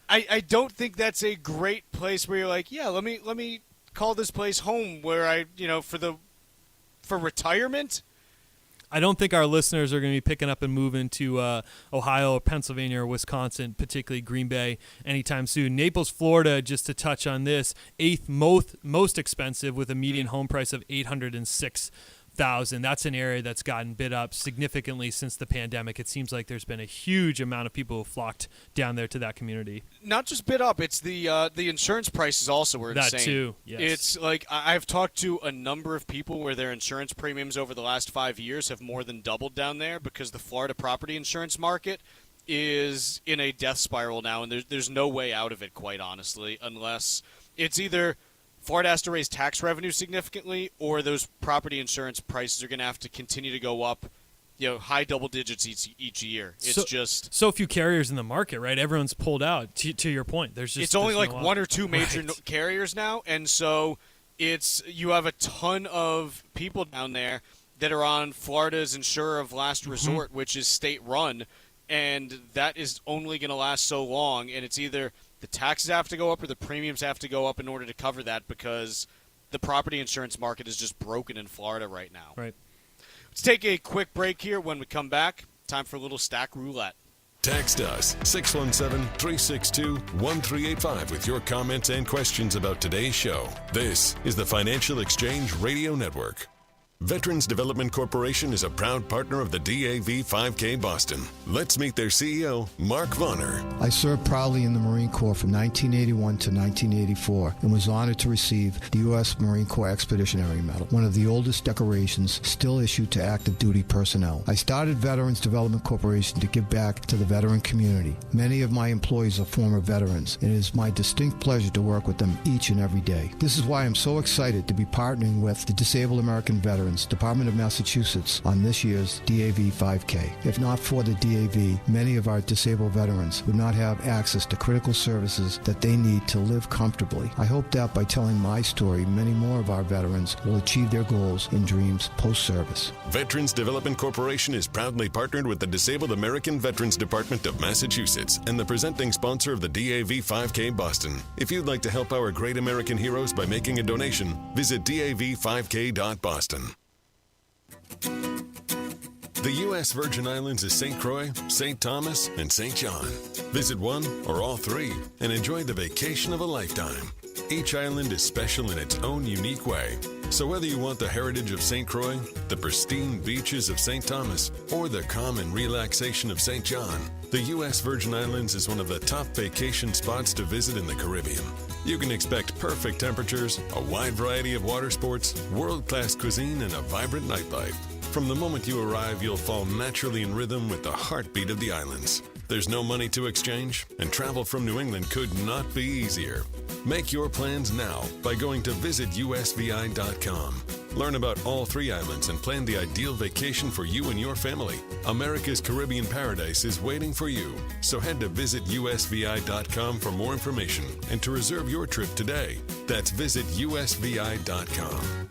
[SPEAKER 2] I don't think that's a great place where you're like, yeah, let me call this place home where for retirement.
[SPEAKER 6] I don't think our listeners are going to be picking up and moving to Ohio or Pennsylvania or Wisconsin, particularly Green Bay, anytime soon. Naples, Florida, just to touch on this, 8th most expensive with a median home price of $806,000. thousand. That's an area that's gotten bid up significantly since the pandemic. It seems like there's been a huge amount of people who flocked down there to that community.
[SPEAKER 2] Not just bid up, it's the insurance prices also were insane.
[SPEAKER 6] That too, yes.
[SPEAKER 2] It's like I've talked to a number of people where their insurance premiums over the last 5 years have more than doubled down there because the Florida property insurance market is in a death spiral now, and there's no way out of it, quite honestly, unless it's either Florida has to raise tax revenue significantly, or those property insurance prices are going to have to continue to go up, high double digits each year. It's just
[SPEAKER 6] so few carriers in the market, right? Everyone's pulled out. To your point, it's
[SPEAKER 2] only like
[SPEAKER 6] no
[SPEAKER 2] one or two major carriers now, and so you have a ton of people down there that are on Florida's insurer of last resort, which is state run, and that is only going to last so long. And it's either the taxes have to go up or the premiums have to go up in order to cover that, because the property insurance market is just broken in Florida right now.
[SPEAKER 6] Right.
[SPEAKER 2] Let's take a quick break here. When we come back, time for a little stack roulette.
[SPEAKER 4] Text us 617-362-1385 with your comments and questions about today's show. This is the Financial Exchange Radio Network. Veterans Development Corporation is a proud partner of the DAV 5K Boston. Let's meet their CEO, Mark Vonner.
[SPEAKER 7] I served proudly in the Marine Corps from 1981 to 1984 and was honored to receive the U.S. Marine Corps Expeditionary Medal, one of the oldest decorations still issued to active duty personnel. I started Veterans Development Corporation to give back to the veteran community. Many of my employees are former veterans, and it is my distinct pleasure to work with them each and every day. This is why I'm so excited to be partnering with the Disabled American Veterans Department of Massachusetts on this year's DAV 5K. If not for the DAV, many of our disabled veterans would not have access to critical services that they need to live comfortably. I hope that by telling my story, many more of our veterans will achieve their goals and dreams post-service.
[SPEAKER 4] Veterans Development Corporation is proudly partnered with the Disabled American Veterans Department of Massachusetts and the presenting sponsor of the DAV 5K Boston. If you'd like to help our great American heroes by making a donation, visit dav5k.boston. The U.S. Virgin Islands is St. Croix, St. Thomas, and St. John. Visit one or all three and enjoy the vacation of a lifetime. Each island is special in its own unique way. So whether you want the heritage of St. Croix, the pristine beaches of St. Thomas, or the calm and relaxation of St. John, the U.S. Virgin Islands is one of the top vacation spots to visit in the Caribbean. You can expect perfect temperatures, a wide variety of water sports, world-class cuisine, and a vibrant nightlife. From the moment you arrive, you'll fall naturally in rhythm with the heartbeat of the islands. There's no money to exchange, and travel from New England could not be easier. Make your plans now by going to visitusvi.com. Learn about all three islands and plan the ideal vacation for you and your family. America's Caribbean paradise is waiting for you. So head to visitusvi.com for more information and to reserve your trip today. That's visitusvi.com.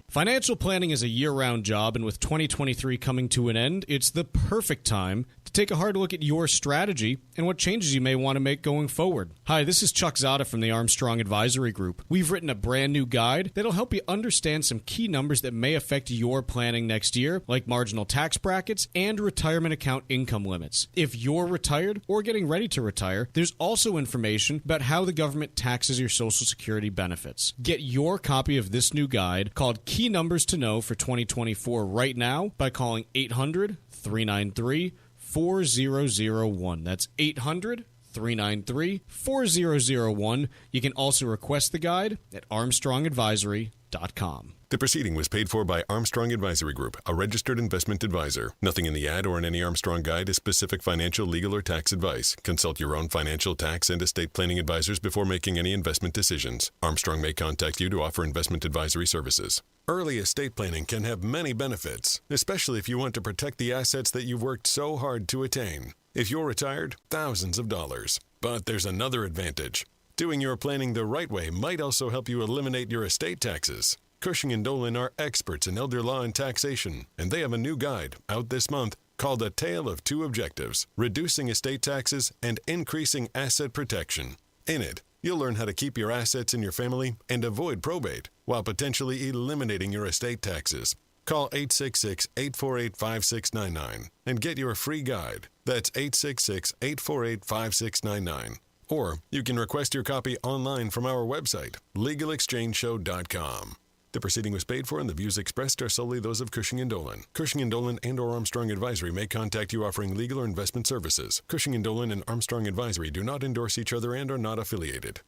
[SPEAKER 2] Financial planning is a year-round job, and with 2023 coming to an end, it's the perfect time to take a hard look at your strategy and what changes you may want to make going forward. Hi, this is Chuck Zodda from the Armstrong Advisory Group. We've written a brand new guide that'll help you understand some key numbers that may affect your planning next year, like marginal tax brackets and retirement account income limits. If you're retired or getting ready to retire, there's also information about how the government taxes your Social Security benefits. Get your copy of this new guide called Key Numbers to Know for 2024 right now by calling 800-393-4001. That's 800-393-4001. You can also request the guide at armstrongadvisory.com.
[SPEAKER 4] The proceeding was paid for by Armstrong Advisory Group, a registered investment advisor. Nothing in the ad or in any Armstrong guide is specific financial, legal, or tax advice. Consult your own financial, tax, and estate planning advisors before making any investment decisions. Armstrong may contact you to offer investment advisory services. Early estate planning can have many benefits, especially if you want to protect the assets that you've worked so hard to attain. If you're retired, thousands of dollars. But there's another advantage. Doing your planning the right way might also help you eliminate your estate taxes. Cushing & Dolan are experts in elder law and taxation, and they have a new guide out this month called A Tale of Two Objectives, Reducing Estate Taxes and Increasing Asset Protection. In it, you'll learn how to keep your assets in your family and avoid probate while potentially eliminating your estate taxes. Call 866-848-5699 and get your free guide. That's 866-848-5699. Or you can request your copy online from our website, legalexchangeshow.com. The proceeding was paid for and the views expressed are solely those of Cushing & Dolan. Cushing & Dolan and or Armstrong Advisory may contact you offering legal or investment services. Cushing & Dolan and Armstrong Advisory do not endorse each other and are not affiliated.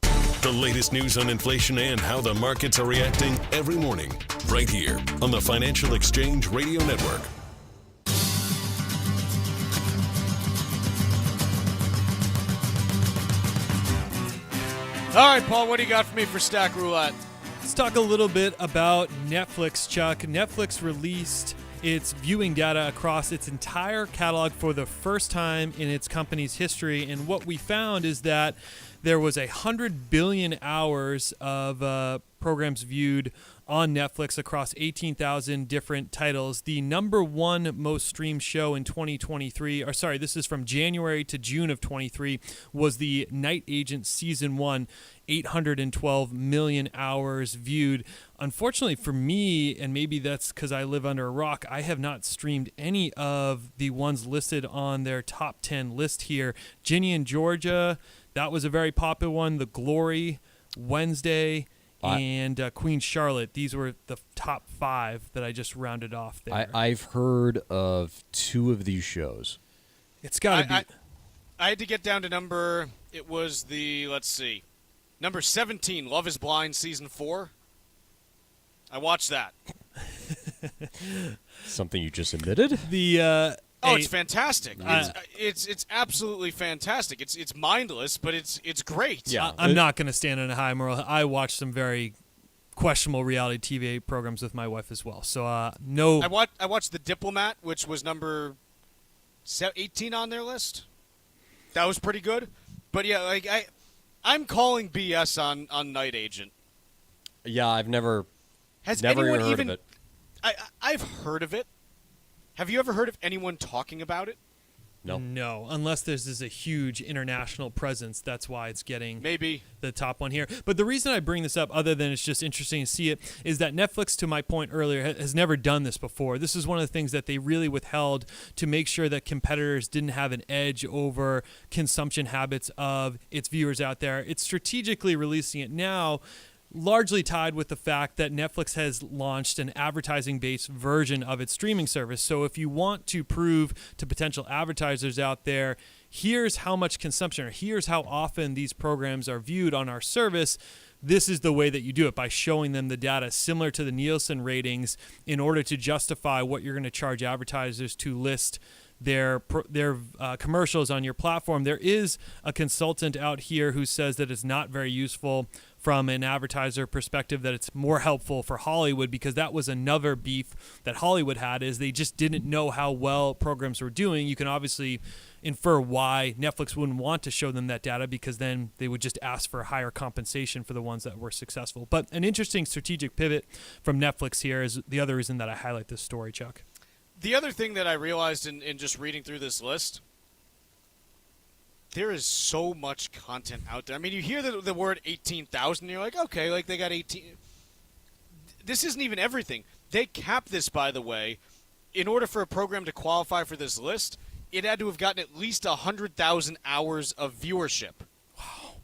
[SPEAKER 4] The latest news on inflation and how the markets are reacting every morning, right here on the Financial Exchange Radio Network.
[SPEAKER 2] All right, Paul, what do you got for me for Stack Roulette?
[SPEAKER 6] Let's talk a little bit about Netflix, Chuck. Netflix released its viewing data across its entire catalog for the first time in its company's history, and what we found is that there was 100 billion hours of programs viewed on Netflix across 18,000 different titles. The number one most streamed show in 2023, or sorry, this is from January to June of 23, was the Night Agent Season 1, 812 million hours viewed. Unfortunately for me, and maybe that's because I live under a rock, I have not streamed any of the ones listed on their top 10 list here. Ginny and Georgia, that was a very popular one. The Glory, Wednesday, and Queen Charlotte. These were the top 5 that I just rounded off there.
[SPEAKER 8] I've heard of 2 of these shows.
[SPEAKER 6] It's got to be.
[SPEAKER 2] I had to get down to number 17, Love is Blind, Season 4. I watched that.
[SPEAKER 8] Something you just admitted?
[SPEAKER 2] It's fantastic. It's absolutely fantastic. It's mindless, but it's great.
[SPEAKER 6] Yeah, I'm not going to stand on a high moral. I watched some very questionable reality TV programs with my wife as well. So no.
[SPEAKER 2] I watched The Diplomat, which was number 18 on their list. That was pretty good. But yeah, I'm calling BS on Night Agent.
[SPEAKER 8] Yeah, I've never
[SPEAKER 2] anyone
[SPEAKER 8] even heard
[SPEAKER 2] even
[SPEAKER 8] of it.
[SPEAKER 2] I've heard of it. Have you ever heard of anyone talking about it?
[SPEAKER 6] No, unless there's a huge international presence. That's why it's getting
[SPEAKER 2] maybe
[SPEAKER 6] the top one here. But the reason I bring this up, other than it's just interesting to see it, is that Netflix, to my point earlier, has never done this before. This is one of the things that they really withheld to make sure that competitors didn't have an edge over consumption habits of its viewers out there. It's strategically releasing it now, largely tied with the fact that Netflix has launched an advertising-based version of its streaming service. So if you want to prove to potential advertisers out there, here's how much consumption, or here's how often these programs are viewed on our service, this is the way that you do it, by showing them the data similar to the Nielsen ratings in order to justify what you're going to charge advertisers to list their commercials on your platform. There is a consultant out here who says that it's not very useful from an advertiser perspective, that it's more helpful for Hollywood, because that was another beef that Hollywood had, is they just didn't know how well programs were doing. You can obviously infer why Netflix wouldn't want to show them that data, because then they would just ask for higher compensation for the ones that were successful. But an interesting strategic pivot from Netflix here is the other reason that I highlight this story, Chuck.
[SPEAKER 2] The other thing that I realized in just reading through this list, there is so much content out there. I mean, you hear the word 18,000, and you're like, okay, like they got 18. This isn't even everything. They capped this, by the way. In order for a program to qualify for this list, it had to have gotten at least 100,000 hours of viewership.
[SPEAKER 6] Wow.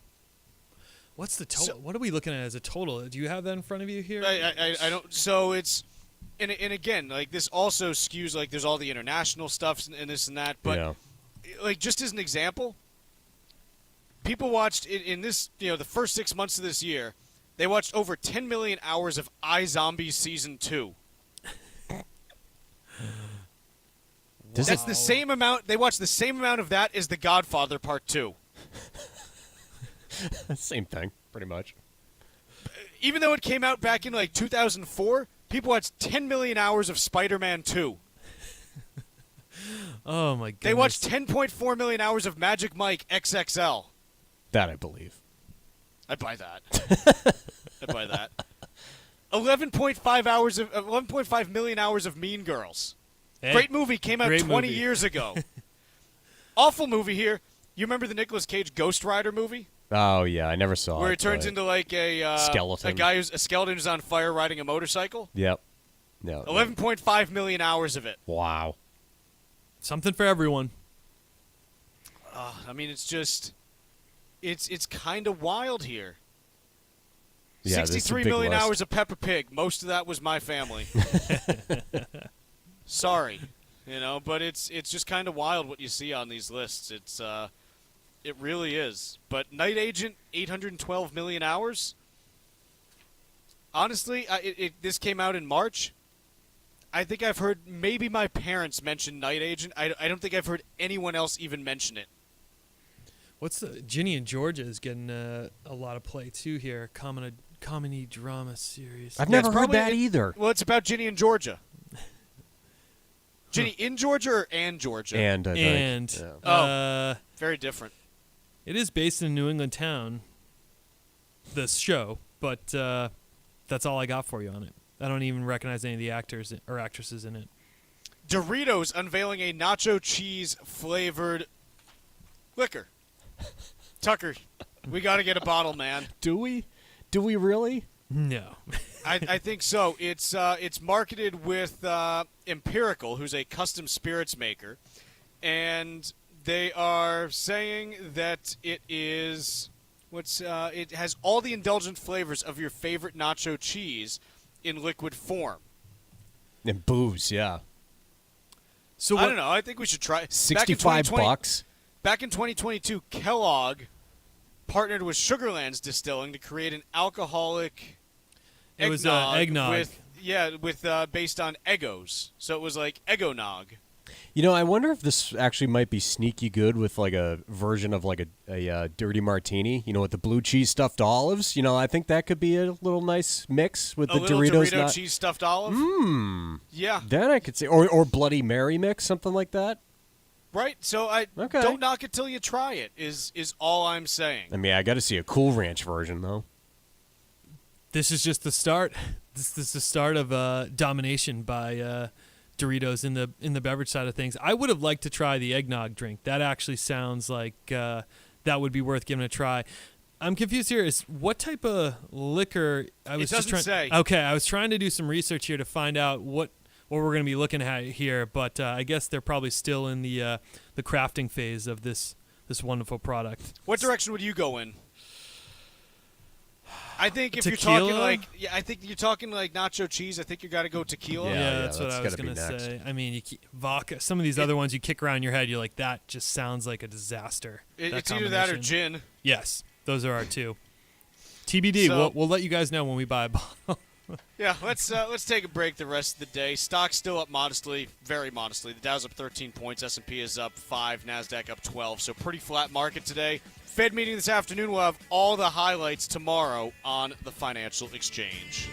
[SPEAKER 6] What's the total? What are we looking at as a total? Do you have that in front of you here?
[SPEAKER 2] I don't. So it's, and again, like this also skews, like there's all the international stuff and this and that. But like just as an example, people watched in this, the first 6 months of this year, they watched over 10 million hours of iZombie Season 2. That's the same amount. They watched the same amount of that as The Godfather Part 2.
[SPEAKER 8] Same thing, pretty much.
[SPEAKER 2] Even though it came out back in like 2004, people watched 10 million hours of Spider-Man 2.
[SPEAKER 6] Oh, my goodness.
[SPEAKER 2] They watched 10.4 million hours of Magic Mike XXL.
[SPEAKER 8] That I believe.
[SPEAKER 2] I'd buy that. I'd buy that. 11.5 million hours of Mean Girls.
[SPEAKER 6] Hey,
[SPEAKER 2] great movie, came out 20
[SPEAKER 6] movie.
[SPEAKER 2] years ago. Awful movie here. You remember the Nicolas Cage Ghost Rider movie?
[SPEAKER 8] Oh yeah, I never saw it.
[SPEAKER 2] Where it turns into like a
[SPEAKER 8] skeleton.
[SPEAKER 2] A guy who's a skeleton who's on fire riding a motorcycle.
[SPEAKER 8] Yep. No.
[SPEAKER 2] 11.5 million hours of it.
[SPEAKER 8] Wow.
[SPEAKER 6] Something for everyone.
[SPEAKER 2] I mean, it's just, it's kind of wild here.
[SPEAKER 8] Yeah, this is a
[SPEAKER 2] 63
[SPEAKER 8] big
[SPEAKER 2] million
[SPEAKER 8] list.
[SPEAKER 2] hours of Peppa Pig. Most of that was my family. Sorry, but it's just kind of wild what you see on these lists. It really is. But Night Agent, 812 million hours. Honestly, this came out in March. I think I've heard maybe my parents mention Night Agent. I don't think I've heard anyone else even mention it.
[SPEAKER 6] What's Ginny and Georgia is getting a lot of play too here. Comedy drama series.
[SPEAKER 8] I've never heard that either.
[SPEAKER 2] Well, it's about Ginny and Georgia. Ginny in Georgia or and Georgia?
[SPEAKER 8] And, I think.
[SPEAKER 6] And.
[SPEAKER 2] Yeah. Very different.
[SPEAKER 6] It is based in a New England town, this show, but that's all I got for you on it. I don't even recognize any of the actors or actresses in it.
[SPEAKER 2] Doritos unveiling a nacho cheese flavored liquor. Tucker, we got to get a bottle, man.
[SPEAKER 8] Do we? Do we really?
[SPEAKER 6] No.
[SPEAKER 2] I think so. It's marketed with Empirical, who's a custom spirits maker, and they are saying that it is it has all the indulgent flavors of your favorite nacho cheese in liquid form.
[SPEAKER 8] And booze, yeah.
[SPEAKER 2] So I don't know. I think we should try.
[SPEAKER 8] $65.
[SPEAKER 2] Back in 2022, Kellogg partnered with Sugarlands Distilling to create an alcoholic
[SPEAKER 6] It was eggnog.
[SPEAKER 2] with based on Eggos. So it was like Eggonog.
[SPEAKER 8] I wonder if this actually might be sneaky good with like a version of like a dirty martini, with the blue cheese stuffed olives. I think that could be a little nice mix with the Doritos.
[SPEAKER 2] Dorito cheese stuffed olive? Yeah.
[SPEAKER 8] Then I could see, or Bloody Mary mix, something like that.
[SPEAKER 2] Right? So don't knock it till you try it, is all I'm saying.
[SPEAKER 8] I mean, I got to see a Cool Ranch version, though.
[SPEAKER 6] This is just the start. This is the start of domination by Doritos in the beverage side of things. I would have liked to try the eggnog drink. That actually sounds like that would be worth giving a try. I'm confused here. Is what type of liquor?
[SPEAKER 2] It doesn't say.
[SPEAKER 6] Okay, I was trying to do some research here to find out what we're going to be looking at here, but I guess they're probably still in the crafting phase of this wonderful product.
[SPEAKER 2] What direction would you go in? I think if
[SPEAKER 6] Tequila?
[SPEAKER 2] I think you're talking like nacho cheese. I think you got to go tequila.
[SPEAKER 6] Yeah, that's what I was going to say. I mean, vodka. Some of these other ones you kick around your head, you're like, that just sounds like a disaster.
[SPEAKER 2] It's either that or gin.
[SPEAKER 6] Yes, those are our two. TBD.
[SPEAKER 2] So,
[SPEAKER 6] we'll let you guys know when we buy a bottle.
[SPEAKER 2] Yeah, let's take a break the rest of the day. Stock's still up modestly, very modestly. The Dow's up 13 points, S&P is up 5, NASDAQ up 12, so pretty flat market today. Fed meeting this afternoon. We'll have all the highlights tomorrow on the Financial Exchange.